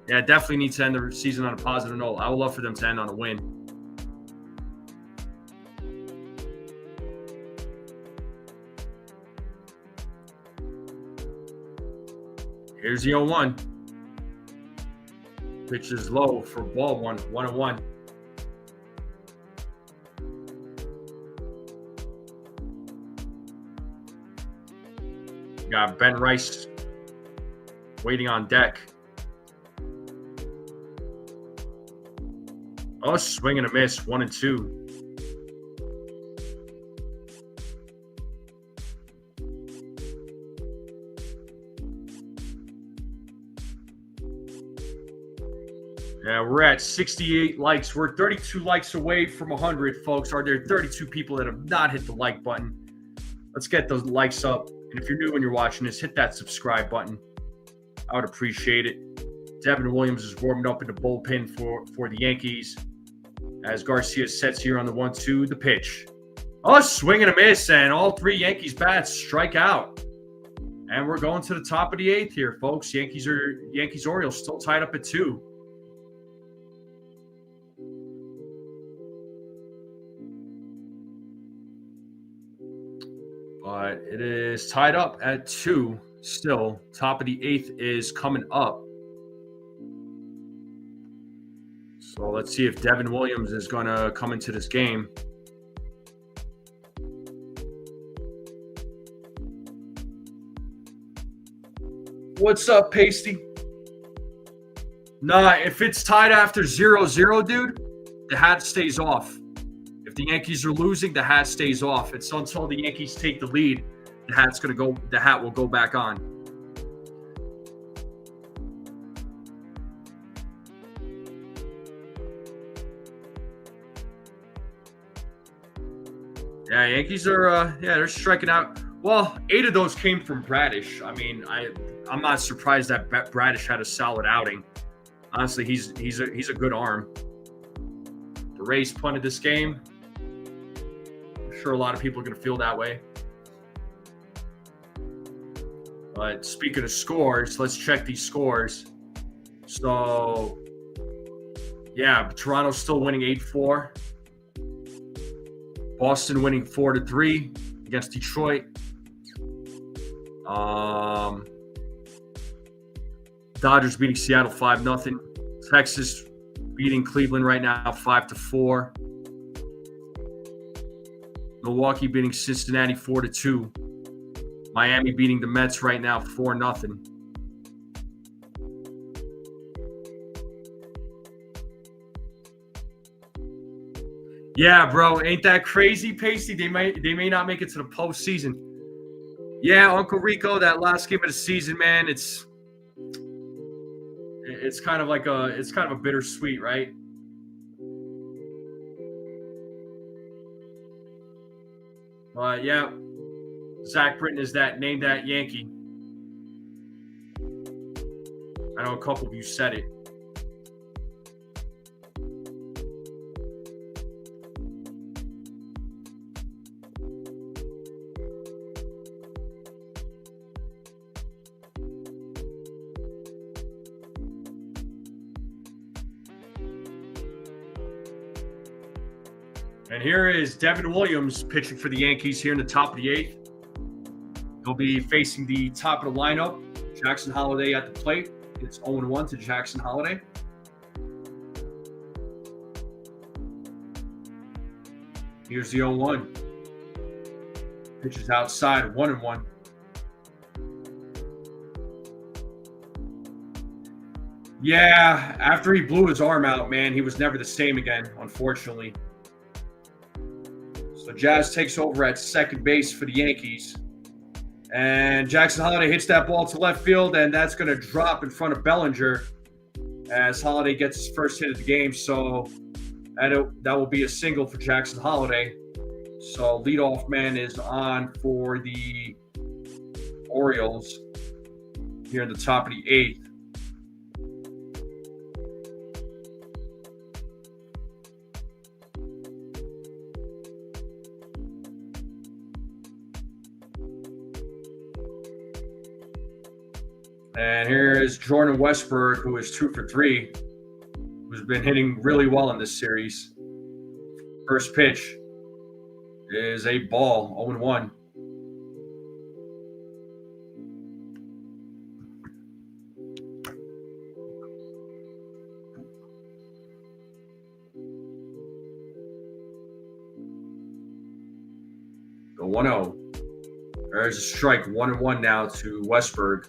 Yeah, definitely need to end the season on a positive note. I would love for them to end on a win. Here's the 0-1. Pitch is low for ball 1-1. Got Ben Rice waiting on deck. Oh, swing and a miss, 1-2. Yeah, we're at 68 likes. We're 32 likes away from 100, folks. Are there 32 people that have not hit the like button? Let's get those likes up. And if you're new and you're watching this, hit that subscribe button. I would appreciate it. Devin Williams is warming up in the bullpen for the Yankees as Garcia sets here on the 1-2, the pitch. Oh, swing and a miss, and all three Yankees bats strike out. And we're going to the top of the 8th here, folks. Yankees Orioles still tied up at 2. But it is tied up at 2 still. Top of the 8th is coming up. So let's see if Devin Williams is going to come into this game. What's up, Pasty? Nah, if it's tied after 0-0, dude, the hat stays off. If the Yankees are losing, the hat stays off. It's until the Yankees take the lead, the hat will go back on. Yeah, Yankees are they're striking out. Well, 8 of those came from Bradish. I mean, I'm not surprised that Bradish had a solid outing. Honestly, he's a good arm. The Rays punted this game. I'm sure a lot of people are going to feel that way. But speaking of scores, let's check these scores. So, yeah, Toronto's still winning 8-4. Boston winning 4-3 against Detroit. Dodgers beating Seattle 5-0. Texas beating Cleveland right now 5-4. Milwaukee beating Cincinnati 4-2. Miami beating the Mets right now 4-0. Yeah, bro, ain't that crazy, Pasty? They may not make it to the postseason. Yeah, Uncle Rico, that last game of the season, man, it's kind of a bittersweet, right? But yeah, Zach Britton is named that Yankee. I know a couple of you said it. And here is Devin Williams pitching for the Yankees here in the top of the 8th. He'll be facing the top of the lineup. Jackson Holliday at the plate. It's 0-1 to Jackson Holliday. Here's the 0-1. Pitches outside, 1-1. Yeah, after he blew his arm out, man, he was never the same again, unfortunately. So Jazz takes over at second base for the Yankees. And Jackson Holliday hits that ball to left field, and that's going to drop in front of Bellinger as Holliday gets his first hit of the game. So that will be a single for Jackson Holliday. So leadoff man is on for the Orioles here in the top of the 8th. And here is Jordan Westberg, who is 2 for 3, who's been hitting really well in this series. First pitch is a ball, 0-1. The 1-0. There's a strike, 1-1 now to Westberg.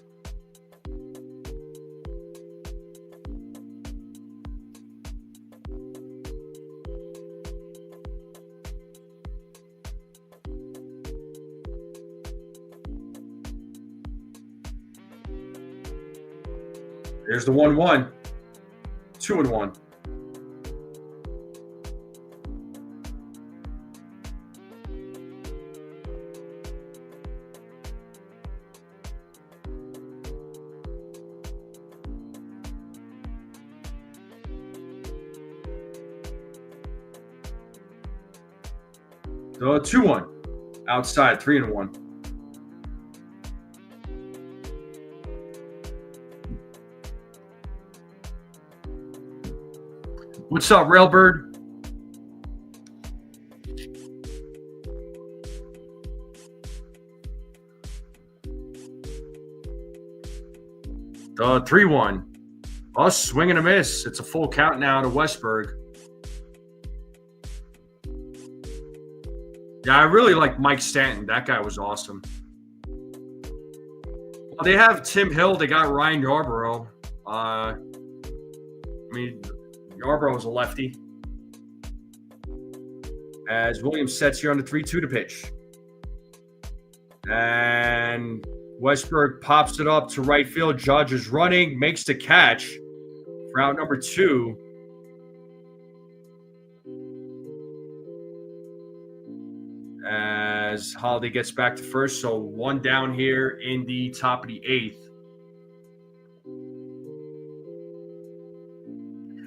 There's the 1-1. 2-1. So 2-1. Outside, 3-1. What's up, Railbird? The 3-1. A swing and a miss. It's a full count now to Westberg. Yeah, I really like Mike Stanton. That guy was awesome. Well, they have Tim Hill. They got Ryan Yarbrough. Yarbrough was a lefty. As Williams sets here on the 3-2 to pitch. And Westberg pops it up to right field. Judge is running, makes the catch for out number 2. As Holiday gets back to first, so 1 down here in the top of the 8th.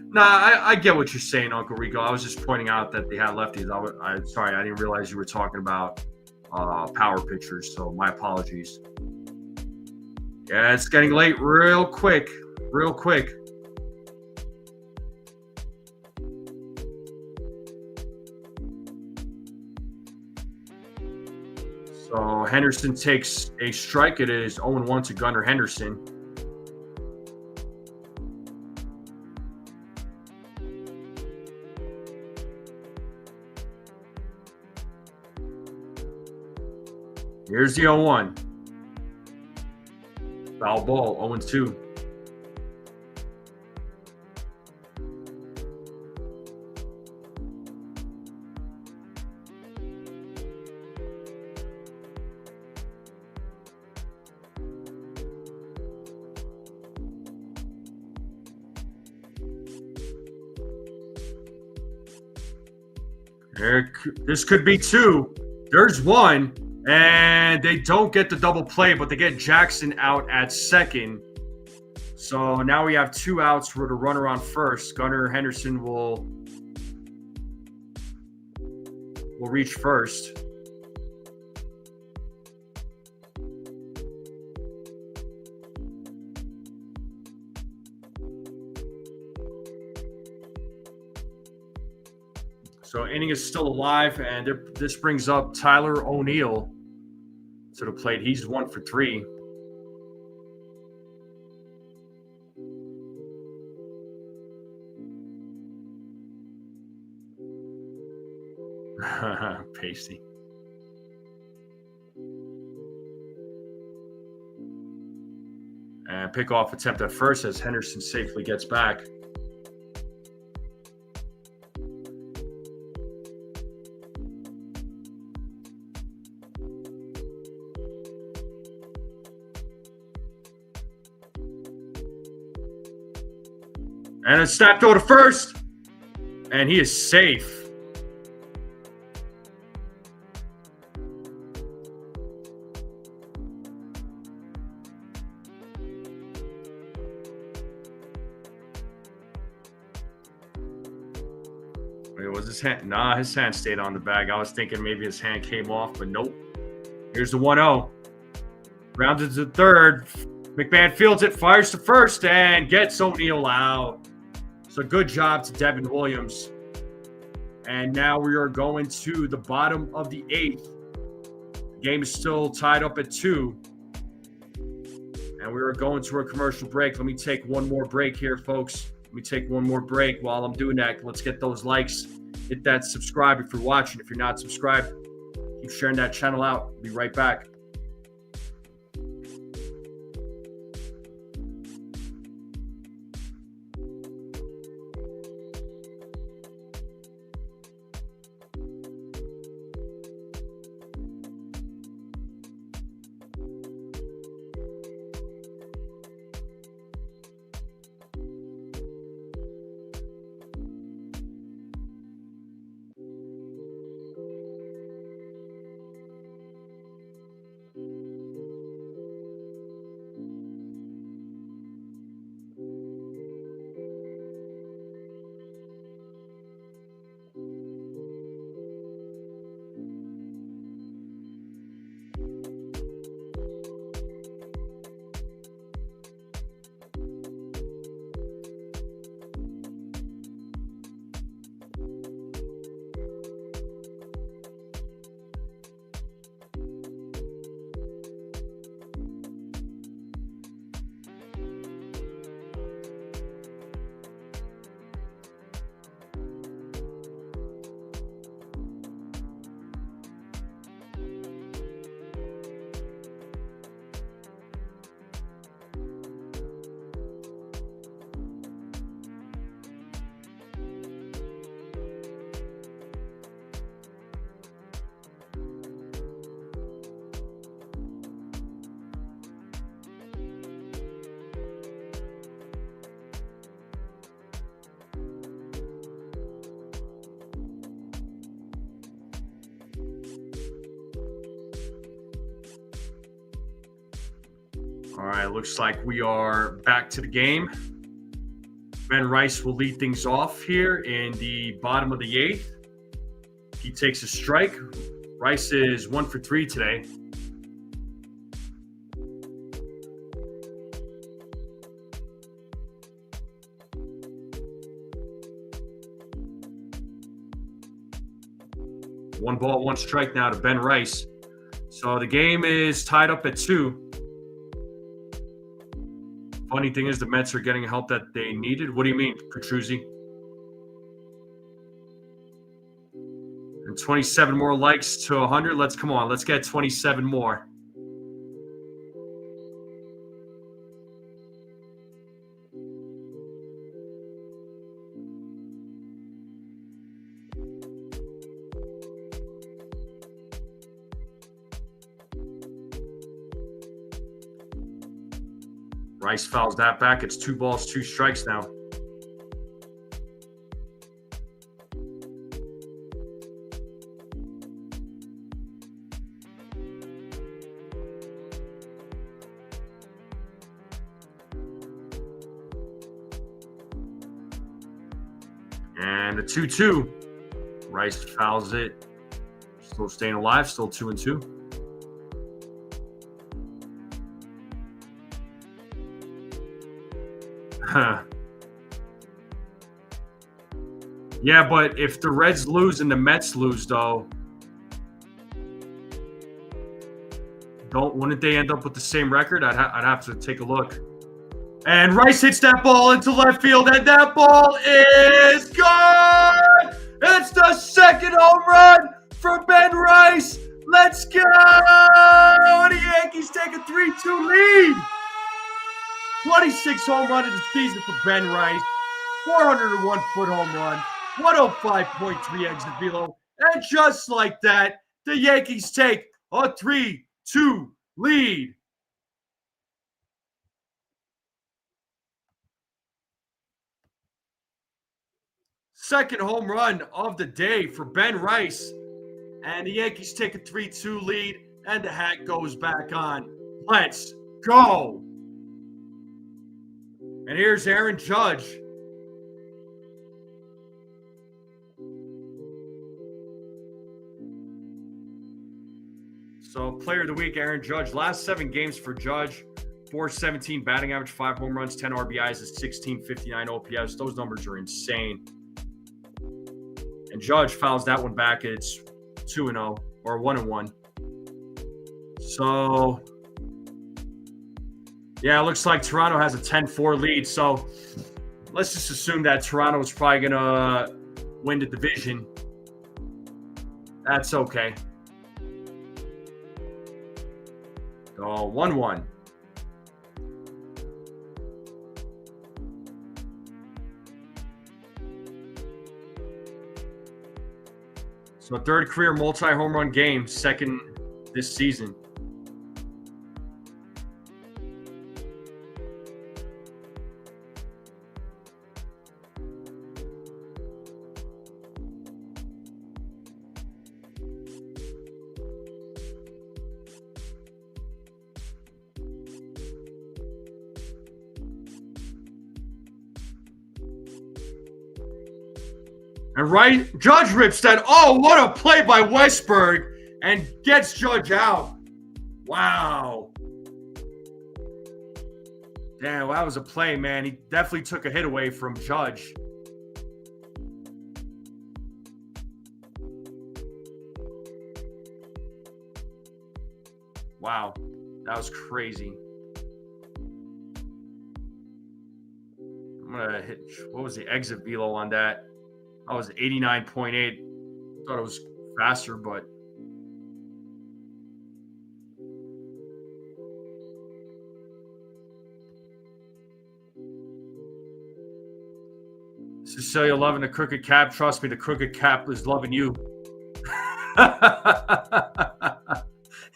Nah, I get what you're saying, Uncle Rico. I was just pointing out that they had lefties. I'm sorry, I didn't realize you were talking about power pitchers, so my apologies. Yeah, it's getting late real quick. So Henderson takes a strike. It is 0-1 to Gunnar Henderson. Here's the 0-1. Foul ball, 0-2. This could be 2. There's 1. And they don't get the double play, but they get Jackson out at second. So now we have 2 outs with a runner on first. Gunnar Henderson will reach first. So inning is still alive, and this brings up Tyler O'Neill to the plate. He's 1 for 3. Pasty. And pickoff attempt at first as Henderson safely gets back. And a snap throw to first. And he is safe. Wait, was his hand? Nah, his hand stayed on the bag. I was thinking maybe his hand came off, but nope. Here's the 1-0. Rounded to third. McMahon fields it, fires to first, and gets O'Neill out. So good job to Devin Williams. And now we are going to the bottom of the 8th. The game is still tied up at 2. And we are going to a commercial break. Let me take one more break here, folks. Let me take one more break. While I'm doing that, let's get those likes. Hit that subscribe if you're watching. If you're not subscribed, keep sharing that channel out. Be right back. All right, looks like we are back to the game. Ben Rice will lead things off here in the bottom of the 8th. He takes a strike. Rice is 1 for 3 today. One ball, one strike now to Ben Rice. So the game is tied up at 2. Funny thing is the Mets are getting help that they needed. What do you mean, Petruzzi? And 27 more likes to 100. Let's get 27 more. Rice fouls that back. It's 2 balls, 2 strikes now. And the 2-2. Rice fouls it. Still staying alive, still 2-2. Yeah, but if the Reds lose and the Mets lose, though, wouldn't they end up with the same record? I'd have to take a look. And Rice hits that ball into left field, and that ball is gone! It's the second home run for Ben Rice! Let's go! And the Yankees take a 3-2 lead! 26 home run in the season for Ben Rice. 401-foot home run. 105.3 exit velo. And just like that, the Yankees take a 3-2 lead. Second home run of the day for Ben Rice. And the Yankees take a 3-2 lead, and the hat goes back on. Let's go. And here's Aaron Judge. So, player of the week, Aaron Judge. Last 7 games for Judge. 417 batting average, 5 home runs, 10 RBIs, is 1659 OPS. Those numbers are insane. And Judge fouls that one back. It's 2-0 or 1-1. So, yeah, it looks like Toronto has a 10-4 lead. So, let's just assume that Toronto is probably going to win the division. That's okay. So, 1-1. So, third career multi-home run game, second this season. And Judge rips that. Oh, what a play by Westberg, and gets Judge out. Wow. Damn, that was a play, man. He definitely took a hit away from Judge. Wow, that was crazy. I'm going to hit, what was the exit velo on that? I was 89.8. Thought it was faster, but Cecilia loving the crooked cap. Trust me, the crooked cap is loving you.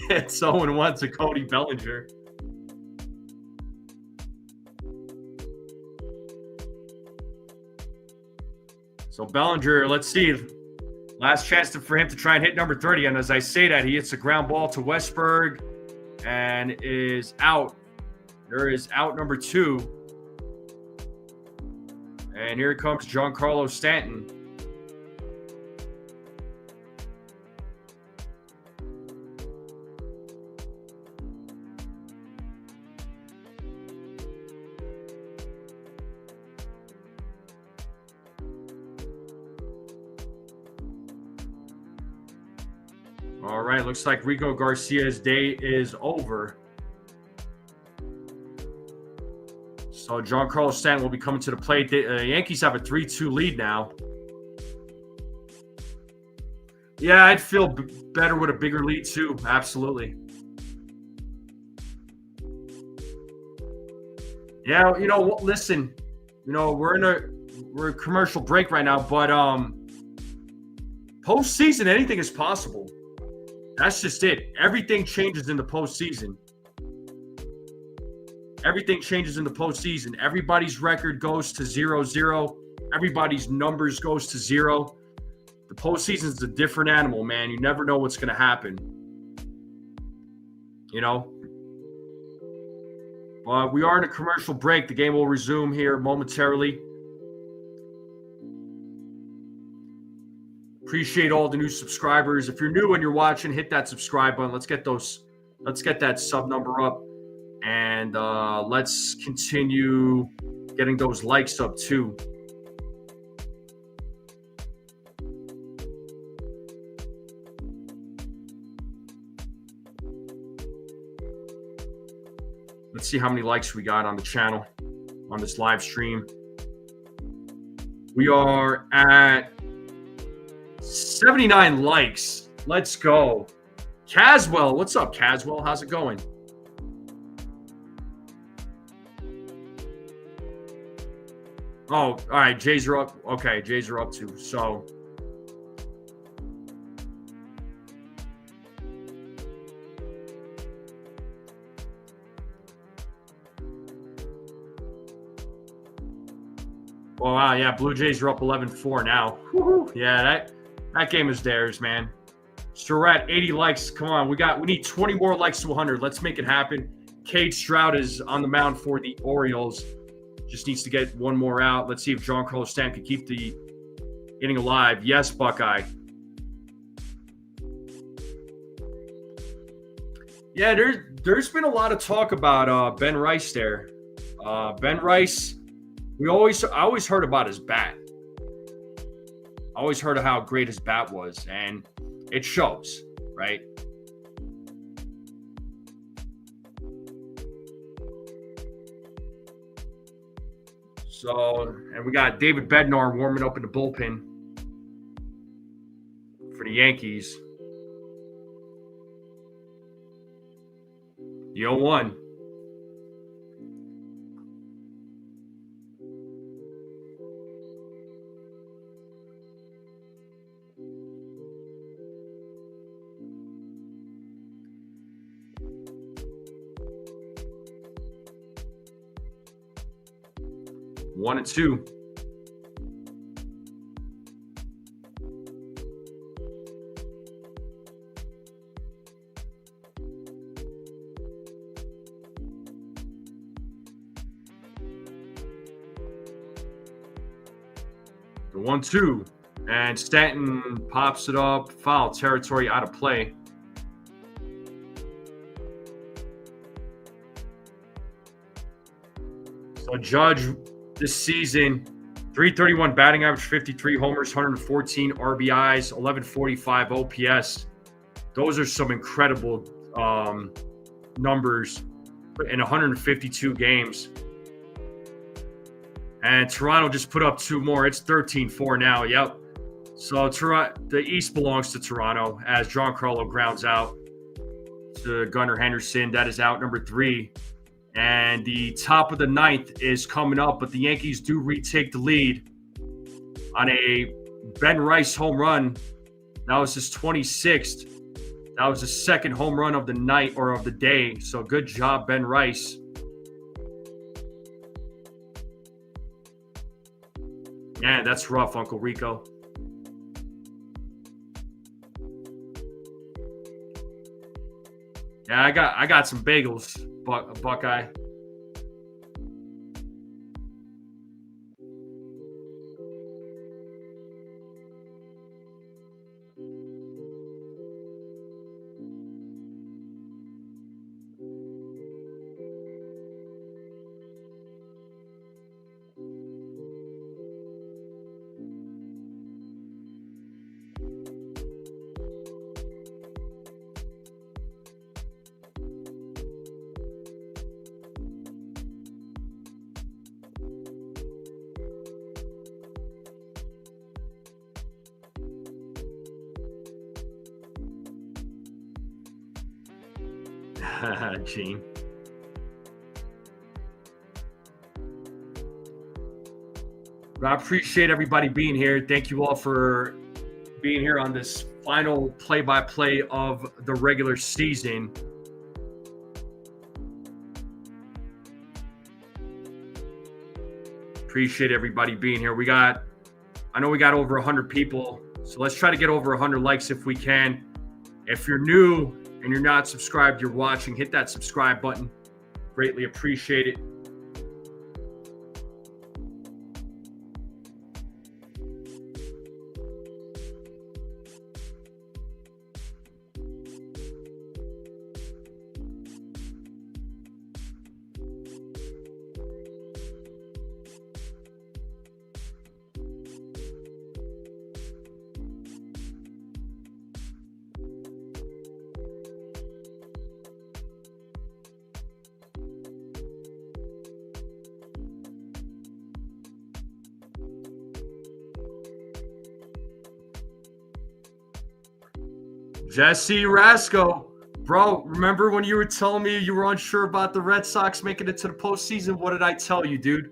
It's 0-1 to Cody Bellinger. So Bellinger, let's see. Last chance for him to try and hit number 30. And as I say that, he hits a ground ball to Westberg and is out. There is out number 2. And here comes Giancarlo Stanton. All right, looks like Rico Garcia's day is over. So Giancarlo Stanton will be coming to the plate. The Yankees have a 3-2 lead now. Yeah, I'd feel better with a bigger lead too. Absolutely. Yeah, you know, listen, you know, we're in a commercial break right now, but postseason, anything is possible. That's just it. Everything changes in the postseason. Everything changes in the postseason. Everybody's record goes to 0-0. Everybody's numbers goes to 0. The postseason is a different animal, man. You never know what's going to happen. You know? We are in a commercial break. The game will resume here momentarily. Appreciate all the new subscribers. If you're new and you're watching, hit that subscribe button. Let's get that sub number up. And let's continue getting those likes up too. Let's see how many likes we got on the channel, on this live stream. We are at 79 likes. Let's go. Caswell, what's up, Caswell? How's it going? Oh, all right. Jays are up. Okay, Jays are up too. So, oh wow, yeah. Blue Jays are up 11-4 now. Woo-hoo. Yeah, that game is theirs, man. So we're at 80 likes. Come on, we need 20 more likes to 100. Let's make it happen. Cade Stroud is on the mound for the Orioles. Just needs to get one more out. Let's see if Giancarlo Stanton can keep the inning alive. Yes, Buckeye. Yeah, there's been a lot of talk about Ben Rice there. Ben Rice, I always heard about his bat. I always heard of how great his bat was, and it shows, right? So, and we got David Bednar warming up in the bullpen for the Yankees. The 0-1. One and two. The 1-2. And Stanton pops it up. Foul territory, out of play. So Judge this season, 331 batting average, 53 homers, 114 RBIs, 1145 OPS. Those are some incredible numbers in 152 games. And Toronto just put up two more. It's 13-4 now. Yep. So the East belongs to Toronto as Giancarlo grounds out to Gunnar Henderson. That is out number 3. And the top of the 9th is coming up, but the Yankees do retake the lead on a Ben Rice home run. That was his 26th. That was the second home run of the night or of the day. So good job, Ben Rice. Man, that's rough, Uncle Rico. Yeah, I got some bagels, Buckeye. Gene. I appreciate everybody being here. Thank you all for being here on this final play-by-play of the regular season. Appreciate everybody being here. I know we got over 100 people, so let's try to get over 100 likes if we can. If you're new and you're not subscribed, you're watching, hit that subscribe button. Greatly appreciate it. Jesse Rasco, bro, remember when you were telling me you were unsure about the Red Sox making it to the postseason? What did I tell you, dude?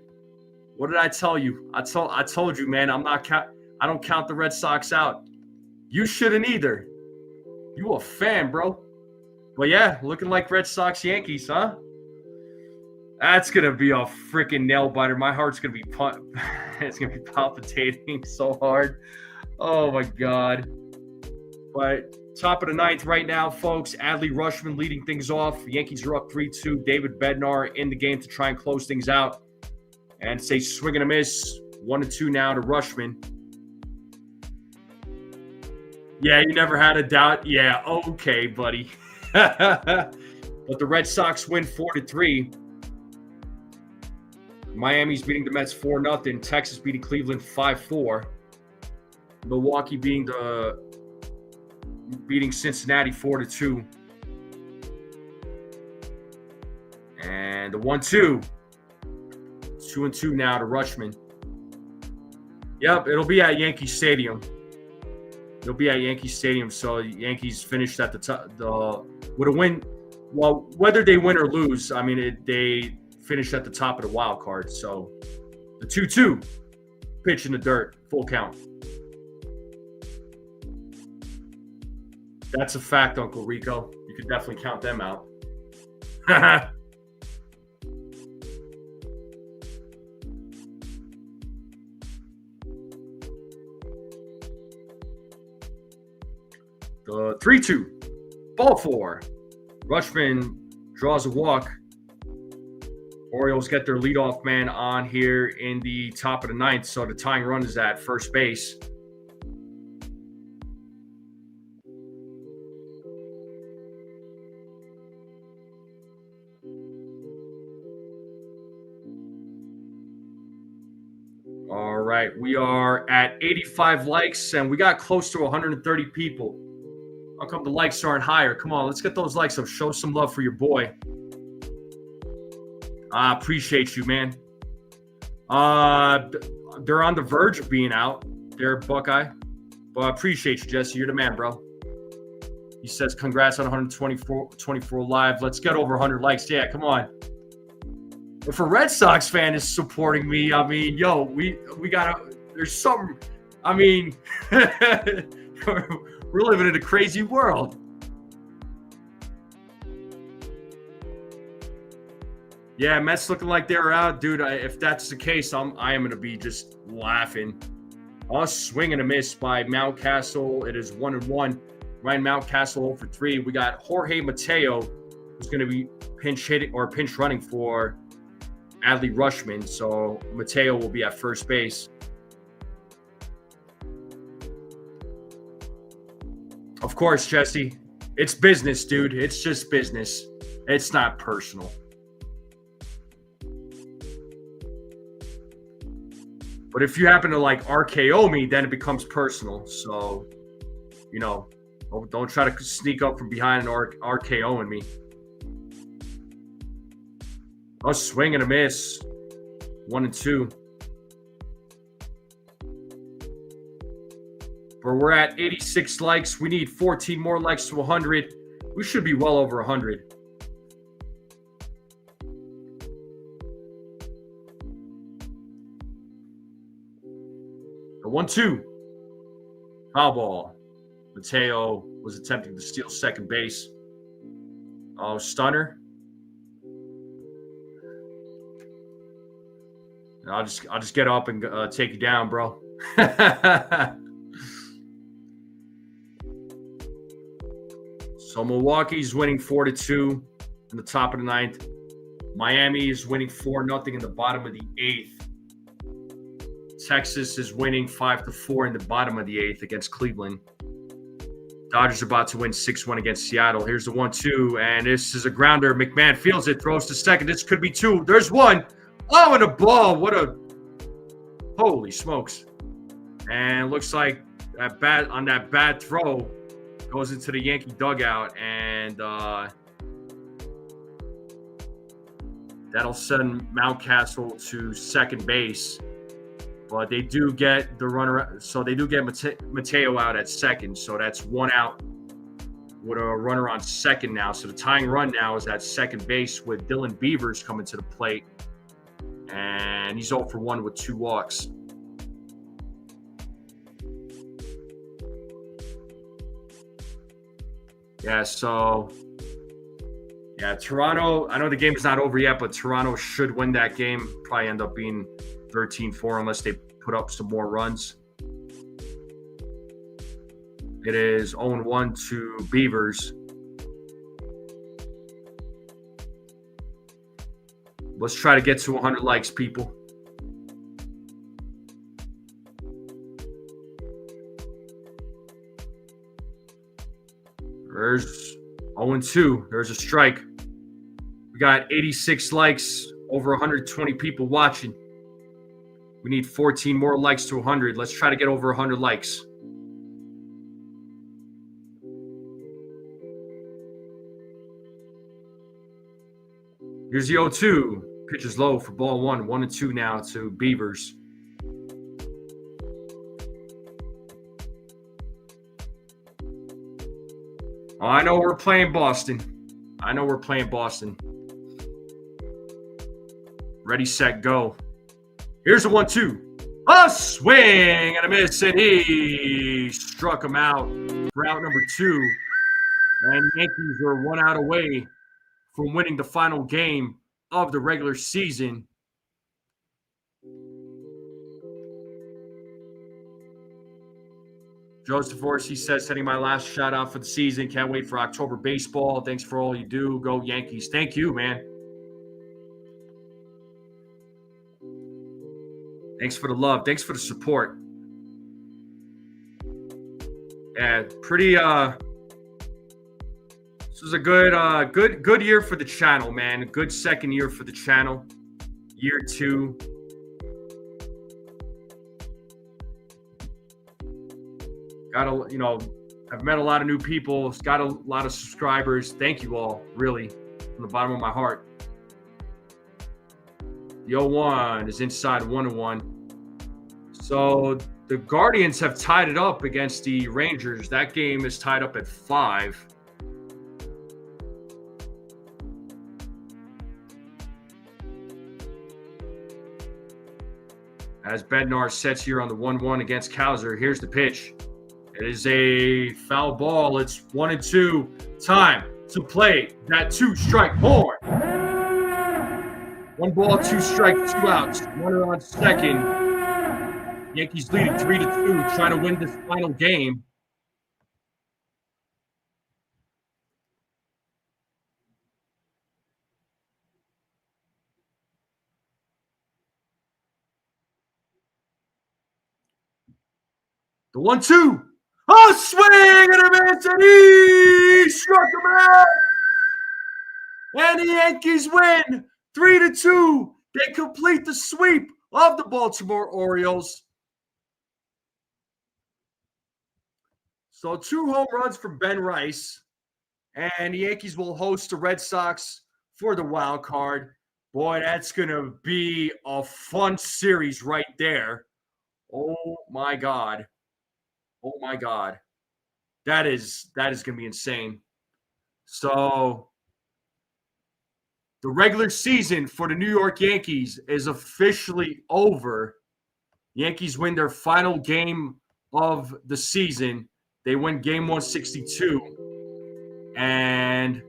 What did I tell you? I told you, man. I don't count the Red Sox out. You shouldn't either. You a fan, bro. But yeah, looking like Red Sox Yankees, huh? That's gonna be a freaking nail biter. My heart's gonna be it's gonna be palpitating so hard. Oh my god. But top of the 9th right now, folks. Adley Rutschman leading things off. The Yankees are up 3-2. David Bednar in the game to try and close things out. And say swing and a miss. 1-2 now to Rutschman. Yeah, you never had a doubt. Yeah, okay, buddy. But the Red Sox win 4-3. Miami's beating the Mets 4-0. Texas beating Cleveland 5-4. Milwaukee beating Cincinnati 4-2. And the 1-2. 2-2 now to Rutschman. Yep, it'll be at Yankee Stadium. It'll be at Yankee Stadium, so the Yankees finished at the top. With a win, well, whether they win or lose, I mean, they finished at the top of the wild card. So the 2-2 pitch in the dirt, full count. That's a fact, Uncle Rico. You could definitely count them out. The 3-2. Ball 4. Rutschman draws a walk. Orioles get their leadoff man on here in the top of the ninth, so the tying run is at first base. All right, we are at 85 likes, and we got close to 130 people. How come the likes aren't higher? Come on, let's get those likes up. Show some love for your boy. I appreciate you, man. They're on the verge of being out. They're Buckeye. But I appreciate you, Jesse. You're the man, bro. He says, congrats on 124 live. Let's get over 100 likes. Yeah, come on. If a Red Sox fan is supporting me, I mean, yo, we gotta. There's some. I mean, we're living in a crazy world. Yeah, Mets looking like they're out, dude. If that's the case, I am gonna be just laughing. A swing and a miss by Mountcastle. It is 1-1. Ryan Mountcastle 0 for 3. We got Jorge Mateo, who's gonna be pinch hitting or pinch running for Adley Rutschman. So Mateo will be at first base. Of course, Jesse. It's business, dude. It's just business. It's not personal. But if you happen to like RKO me, then it becomes personal. So, don't try to sneak up from behind and RKOing me. A swing and a miss. 1-2. But we're at 86 likes. We need 14 more likes to 100. We should be well over 100. The 1-2. Foul ball. Mateo was attempting to steal second base. Oh, stunner. I'll just get up and take you down, bro. So Milwaukee's winning 4-2 in the top of the ninth. Miami is winning 4-0 in the bottom of the eighth. Texas is winning 5-4 in the bottom of the eighth against Cleveland. Dodgers about to win 6-1 against Seattle. Here's the 1-2, and this is a grounder. McMahon fields it, throws to second. This could be two. There's one. Oh, and a ball. What a – holy smokes. And it looks like that bad throw goes into the Yankee dugout, and that'll send Mountcastle to second base. But they do get the runner, so they do get Mateo out at second. So that's one out with a runner on second now. So the tying run now is at second base with Dylan Beavers coming to the plate. And he's 0 for 1 with 2 walks. Yeah, so Toronto, I know the game is not over yet, but Toronto should win that game. Probably end up being 13-4 unless they put up some more runs. It is 0-1 to Beavers. Let's try to get to 100 likes, people. There's 0-2. There's a strike. We got 86 likes, over 120 people watching. We need 14 more likes to 100. Let's try to get over 100 likes. Here's the 0-2. Pitch is low for ball one. 1-2 now to Beavers. Oh, I know we're playing Boston. Ready, set, go. Here's a 1-2. A swing and a miss, and he struck him out for out number 2. And Yankees are 1 out away from winning the final game of the regular season. Joseph Orsi says, sending my last shout out for the season. Can't wait for October baseball. Thanks for all you do. Go Yankees. Thank you, man. Thanks for the love. Thanks for the support. Yeah, pretty this was a good year for the channel, man. A good second year for the channel. Year 2. I've met a lot of new people. Got a lot of subscribers. Thank you all, really, from the bottom of my heart. The 0-1 is inside 1-1. So the Guardians have tied it up against the Rangers. That game is tied up at 5. As Bednar sets here on the 1-1 against Kauser, here's the pitch. It is a foul ball. It's 1-2. Time to play that 2-strike horn. 1 ball, 2 strike, 2 outs. Runner on second. Yankees leading 3-2, trying to win this final game. The 1-2. A swing and a miss, and he struck him out. And the Yankees win 3-2. They complete the sweep of the Baltimore Orioles. So 2 home runs from Ben Rice. And the Yankees will host the Red Sox for the wild card. Boy, that's going to be a fun series right there. Oh, my God. Oh, my God. That is going to be insane. So the regular season for the New York Yankees is officially over. Yankees win their final game of the season. They win game 162. And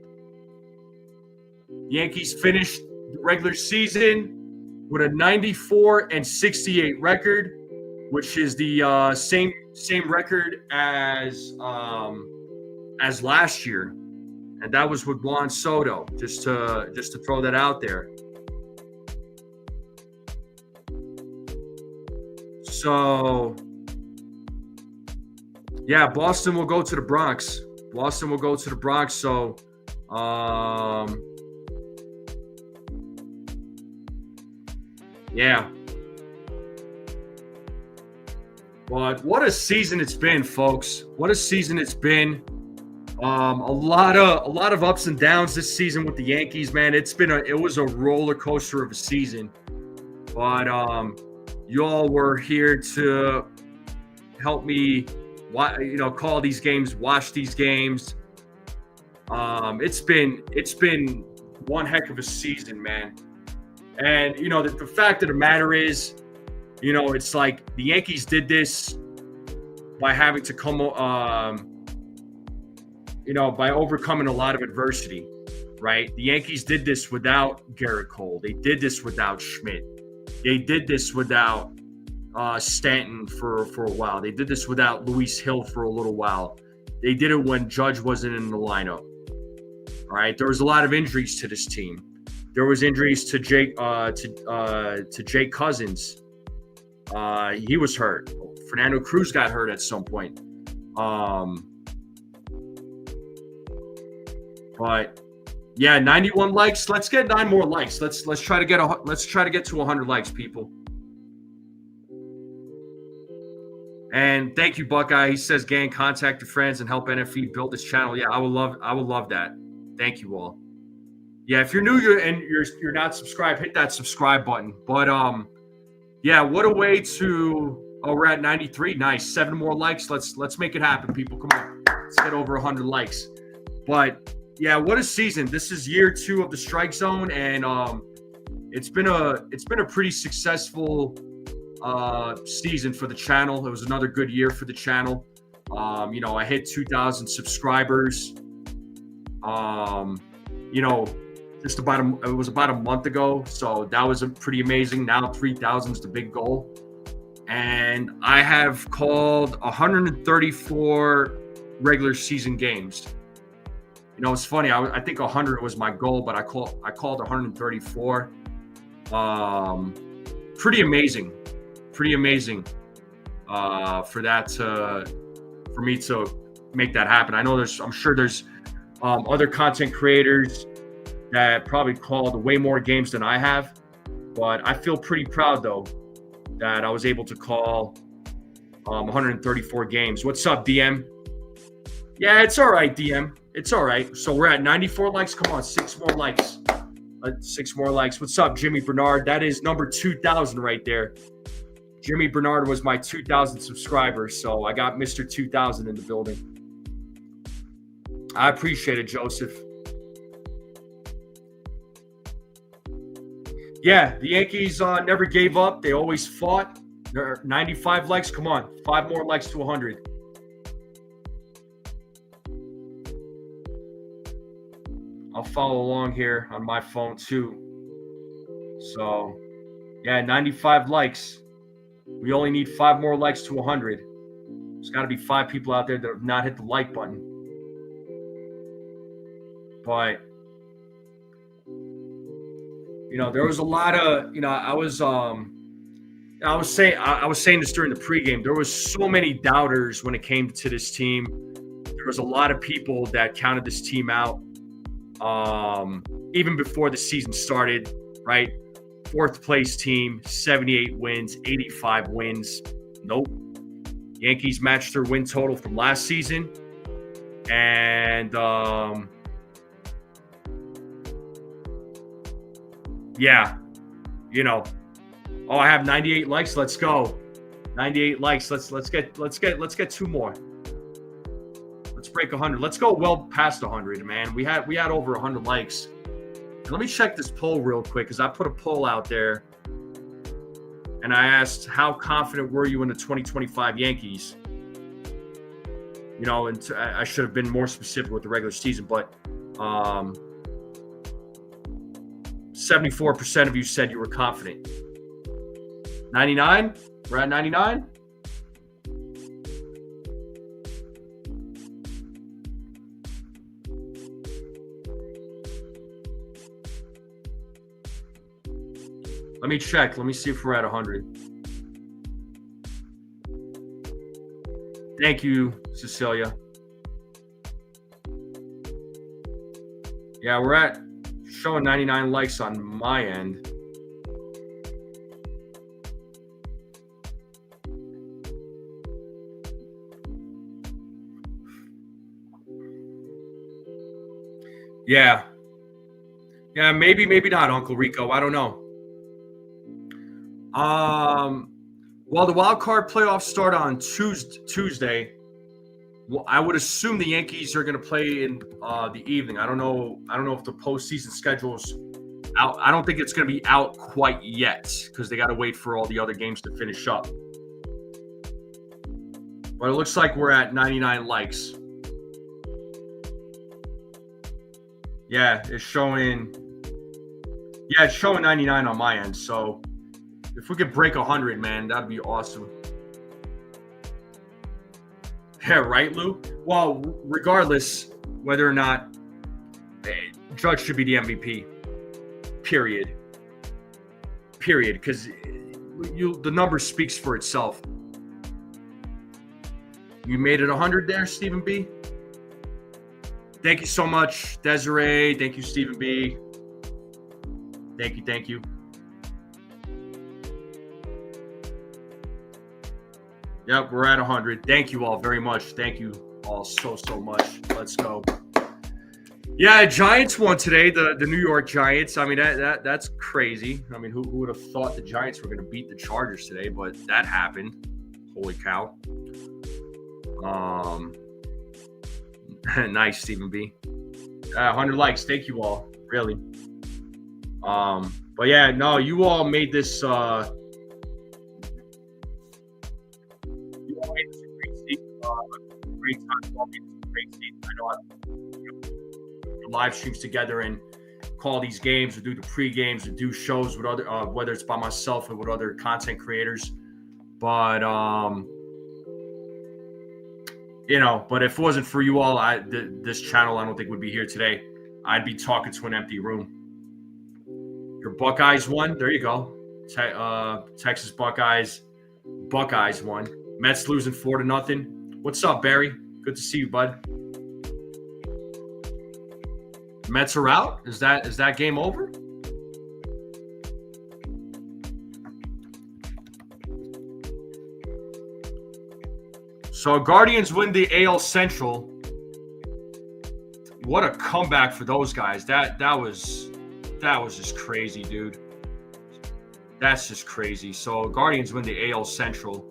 Yankees finished the regular seation with a 94-68 record, which is the same record as last year, and that was with Juan Soto. Just to throw that out there. So, yeah, Boston will go to the Bronx. So, yeah. But what a season it's been, folks. What a season it's been. A lot of ups and downs this season with the Yankees, man. It was a roller coaster of a season. But you all were here to help me call these games, watch these games. It's been one heck of a season, man. And the fact of the matter is, it's like the Yankees did this by having to come, by overcoming a lot of adversity, right? The Yankees did this without Garrett Cole. They did this without Schmidt. They did this without Stanton for a while. They did this without Luis Hill for a little while. They did it when Judge wasn't in the lineup. All right, there was a lot of injuries to this team. There was injuries to Jake Cousins. He was hurt. Fernando Cruz got hurt at some point. But Yeah, 91 likes. Let's get 9 more likes. Let's try to get to 100 likes, people. And thank you, Buckeye. He says, "Gang, contact your friends and help NFE build this channel." Yeah, I would love that. Thank you all. Yeah, if you're new you're not subscribed, hit that subscribe button. But yeah, what a way to. Oh, we're at 93. Nice. 7 more likes. Let's make it happen, people. Come on, let's get over 100 likes. But yeah, what a season! This is year 2 of the strike zone, and it's been a pretty successful season for the channel. It was another good year for the channel. I hit 2,000 subscribers. It was about a month ago, so that was pretty amazing. Now 3,000 is the big goal, and I have called 134 regular season games. It's funny. I think 100 was my goal, but I called 134. Pretty amazing. Pretty amazing for me to make that happen. I'm sure there's other content creators that probably called way more games than I have, but I feel pretty proud though that I was able to call 134 games. What's up, DM? Yeah, it's all right, DM. It's all right. So we're at 94 likes. Come on, 6 more likes. 6 more likes. What's up, Jimmy Bernard? That is number 2,000 right there. Jimmy Bernard was my 2,000 subscribers, so I got Mr. 2,000 in the building. I appreciate it, Joseph. Yeah, the Yankees never gave up. They always fought. They're 95 likes. Come on, 5 more likes to 100. I'll follow along here on my phone too. So, yeah, 95 likes. We only need 5 more likes to 100. There's got to be 5 people out there that have not hit the like button. But, there was a lot of, I was saying this during the pregame. There was so many doubters when it came to this team. There was a lot of people that counted this team out. Even before the season started, right? 4th place team, 78 wins, 85 wins. Nope. Yankees matched their win total from last season. And, yeah, I have 98 likes. Let's go. 98 likes. Let's get 2 more. Let's break 100. Let's go well past 100, man. We had over 100 likes. Let me check this poll real quick because I put a poll out there and I asked, how confident were you in the 2025 Yankees? And I should have been more specific with the regular season, but 74% of you said you were confident. 99? We're at 99? Let me check. Let me see if we're at 100. Thank you, Cecilia. Yeah, we're at showing 99 likes on my end. Yeah. Yeah, maybe not, Uncle Rico. I don't know. Well, the wild card playoffs start on Tuesday. Well, I would assume the Yankees are going to play in the evening. I don't know if the postseason schedule's out. I don't think it's going to be out quite yet because they got to wait for all the other games to finish up. But it looks like we're at 99 likes. Yeah, it's showing 99 on my end. So if we could break 100, man, that'd be awesome. Yeah, right, Lou? Well, regardless whether or not Judge should be the MVP, period. Because the number speaks for itself. You made it 100 there, Stephen B? Thank you so much, Desiree. Thank you, Stephen B. Thank you. Yep, we're at 100. Thank you all very much. Thank you all so much. Let's go. Yeah, Giants won today. The New York Giants. I mean, that's crazy. I mean, who would have thought the Giants were going to beat the Chargers today? But that happened. Holy cow. Nice, Stephen B. 100 likes. Thank you all. Really. But yeah, no, you all made this. You all made this a great season. Great time. You all made this a great season. I know live streams together and call these games or do the pre-games or do shows with other whether it's by myself or with other content creators, but but if it wasn't for you all, this channel I don't think would be here today. I'd be talking to an empty room. Your Buckeyes won. There you go. Texas Buckeyes won. Mets losing 4-0. What's up, Barry? Good to see you, bud. Mets are out? Is that game over? So Guardians win the AL Central. What a comeback for those guys. That was just crazy, dude. That's just crazy. So Guardians win the AL Central.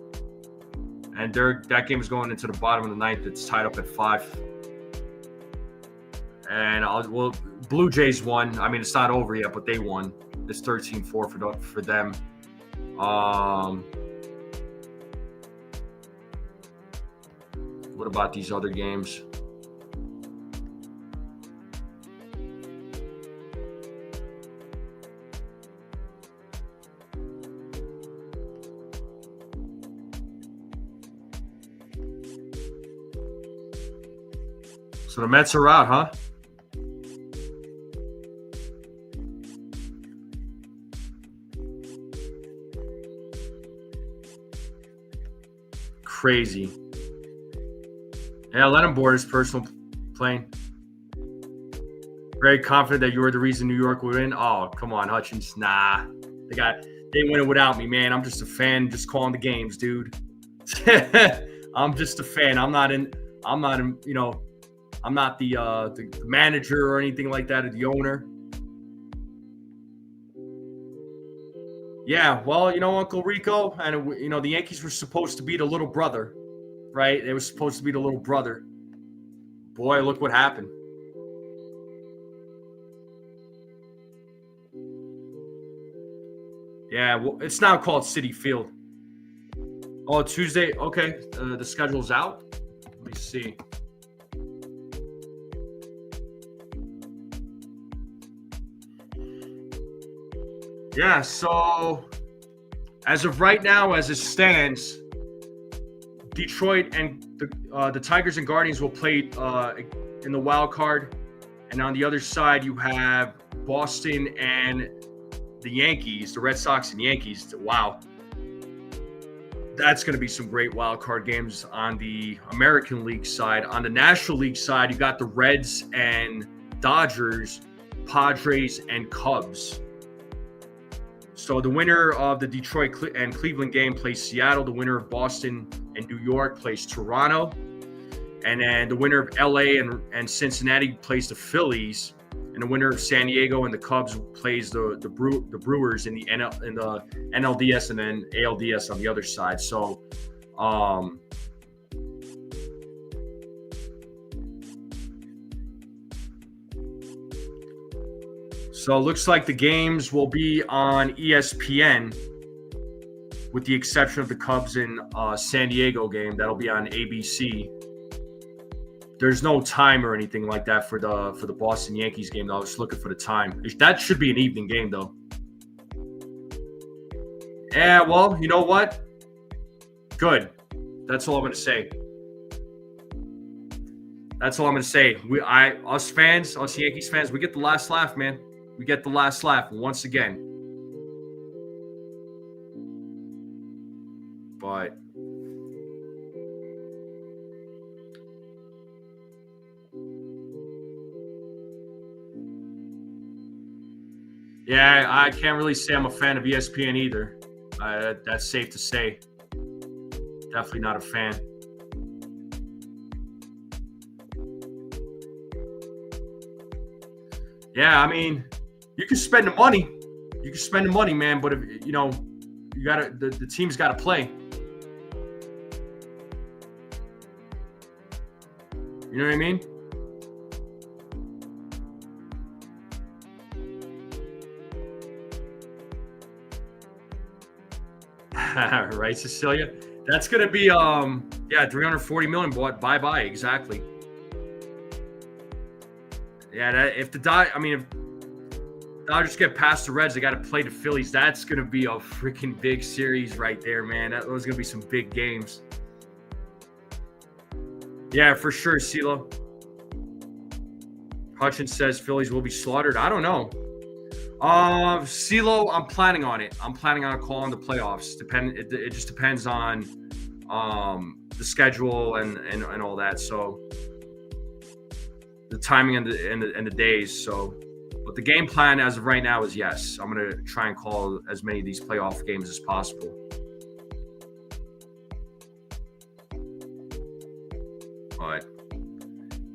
And that game is going into the bottom of the ninth. It's tied up at 5. And Blue Jays won. I mean, it's not over yet, but they won. It's 13-4 for them. What about these other games? So the Mets are out, huh? Crazy. Yeah, let him board his personal plane. Very confident that you were the reason New York would win. Oh, come on, Hutchins. Nah. They win it without me, man. I'm just a fan, just calling the games, dude. I'm just a fan. I'm not the manager or anything like that, or the owner. Yeah, well, Uncle Rico, and the Yankees were supposed to be the little brother, right? They were supposed to be the little brother. Boy, look what happened. Yeah, well, it's now called Citi Field. Oh, Tuesday. Okay, the schedule's out. Let me see. Yeah, so as of right now, as it stands, Detroit and the Tigers and Guardians will play in the wild card, and on the other side you have Boston and the Yankees, the Red Sox and Yankees. Wow, that's going to be some great wild card games on the American League side. On the National League side, you got the Reds and Dodgers, Padres and Cubs. So the winner of the Detroit and Cleveland game plays Seattle. The winner of Boston and New York plays Toronto. And then the winner of LA and Cincinnati plays the Phillies. And the winner of San Diego and the Cubs plays the Brewers in the NLDS and then ALDS on the other side. So So it looks like the games will be on ESPN, with the exception of the Cubs and San Diego game. That'll be on ABC. There's no time or anything like that for the Boston Yankees game, though. I was looking for the time. That should be an evening game, though. Yeah, well, you know what? Good. That's all I'm going to say. That's all I'm going to say. Us Yankees fans, we get the last laugh, man. We get the last laugh once again. But Yeah, I can't really say I'm a fan of ESPN either. That's safe to say. Definitely not a fan. Yeah, I mean, you can spend the money. You can spend the money, man. But if you gotta the team's got to play. You know what I mean? Right, Cecilia? That's gonna be 340 million. Bye exactly. Yeah, if Dodgers get past the Reds, they got to play the Phillies. That's gonna be a freaking big series right there, man. Those gonna be some big games. Yeah, for sure, CeeLo. Hutchins says Phillies will be slaughtered. I don't know. CeeLo, I'm planning on it. I'm planning on calling the playoffs. It just depends on the schedule and all that. So the timing and the days. So, but the game plan as of right now is yes. I'm gonna try and call as many of these playoff games as possible. But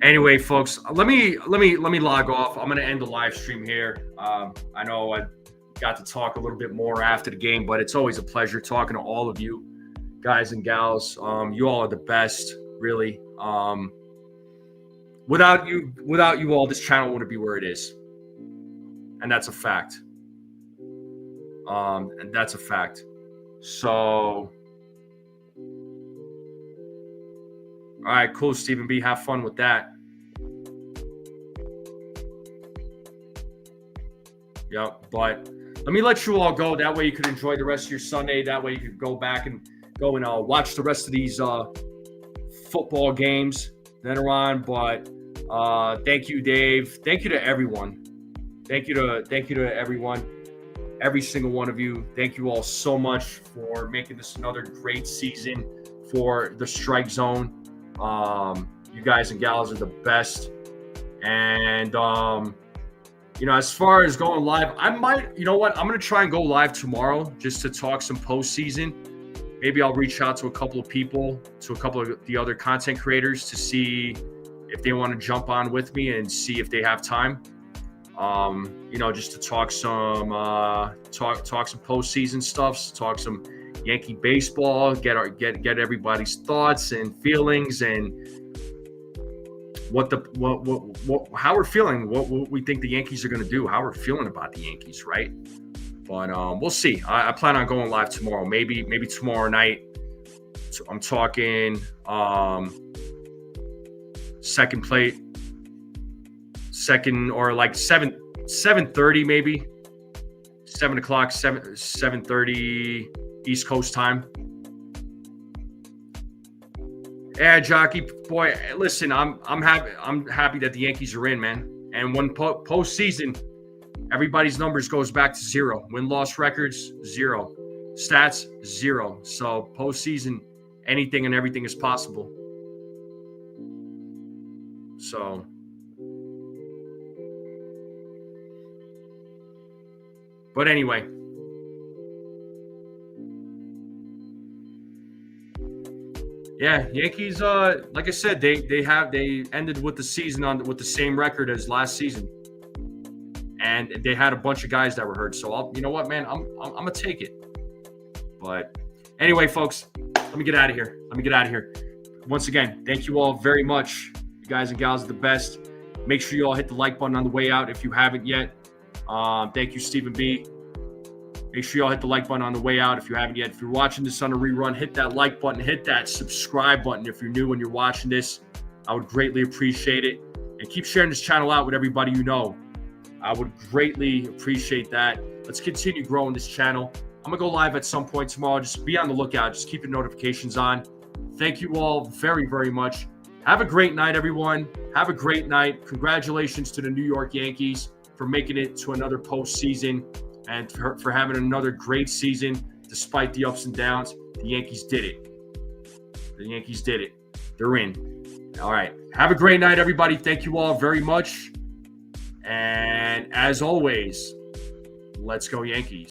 anyway, folks, let me log off. I'm gonna end the live stream here. I know I got to talk a little bit more after the game, but it's always a pleasure talking to all of you guys and gals. You all are the best, really. Without you all, this channel wouldn't be where it is, and that's a fact. And that's a fact. So. All right, cool, Stephen B. Have fun with that. Yep, but let me let you all go. That way you could enjoy the rest of your Sunday. That way you could go back and watch the rest of these football games that are on. But thank you, Dave. Thank you to everyone. Thank you to everyone, every single one of you. Thank you all so much for making this another great season for the Strike Zone. You guys and gals are the best. And, as far as going live, I might, I'm going to try and go live tomorrow just to talk some postseason. Maybe I'll reach out to a couple of people, to a couple of the other content creators to see if they want to jump on with me and see if they have time. Just to talk some postseason stuff, talk some Yankee baseball, get everybody's thoughts and feelings and how we're feeling, what we think the Yankees are going to do, how we're feeling about the Yankees, right? But we'll see. I plan on going live tomorrow, maybe tomorrow night. So I'm talking second or like 7:30 maybe, 7 o'clock, 7:30 East Coast time. Yeah, Jockey boy, listen, I'm happy that the Yankees are in, man. And when postseason, everybody's numbers goes back to zero. Win-loss records, zero. Stats, zero. So postseason, anything and everything is possible. So. But anyway. Yeah, Yankees. Like I said, they ended with the season with the same record as last season, and they had a bunch of guys that were hurt. So you know what, man, I'm gonna take it. But anyway, folks, let me get out of here. Once again, thank you all very much. You guys and gals are the best. Make sure you all hit the like button on the way out if you haven't yet. Thank you, Stephen B. Make sure you all hit the like button on the way out if you haven't yet. If you're watching this on a rerun, hit that like button, hit that subscribe button if you're new when you're watching this. I would greatly appreciate it. And keep sharing this channel out with everybody you know. I would greatly appreciate that. Let's continue growing this channel. I'm going to go live at some point tomorrow. Just be on the lookout. Just keep your notifications on. Thank you all very, very much. Have a great night, everyone. Have a great night. Congratulations to the New York Yankees for making it to another postseason. And for having another great season, despite the ups and downs. The Yankees did it. They're in. All right. Have a great night, everybody. Thank you all very much. And as always, let's go Yankees.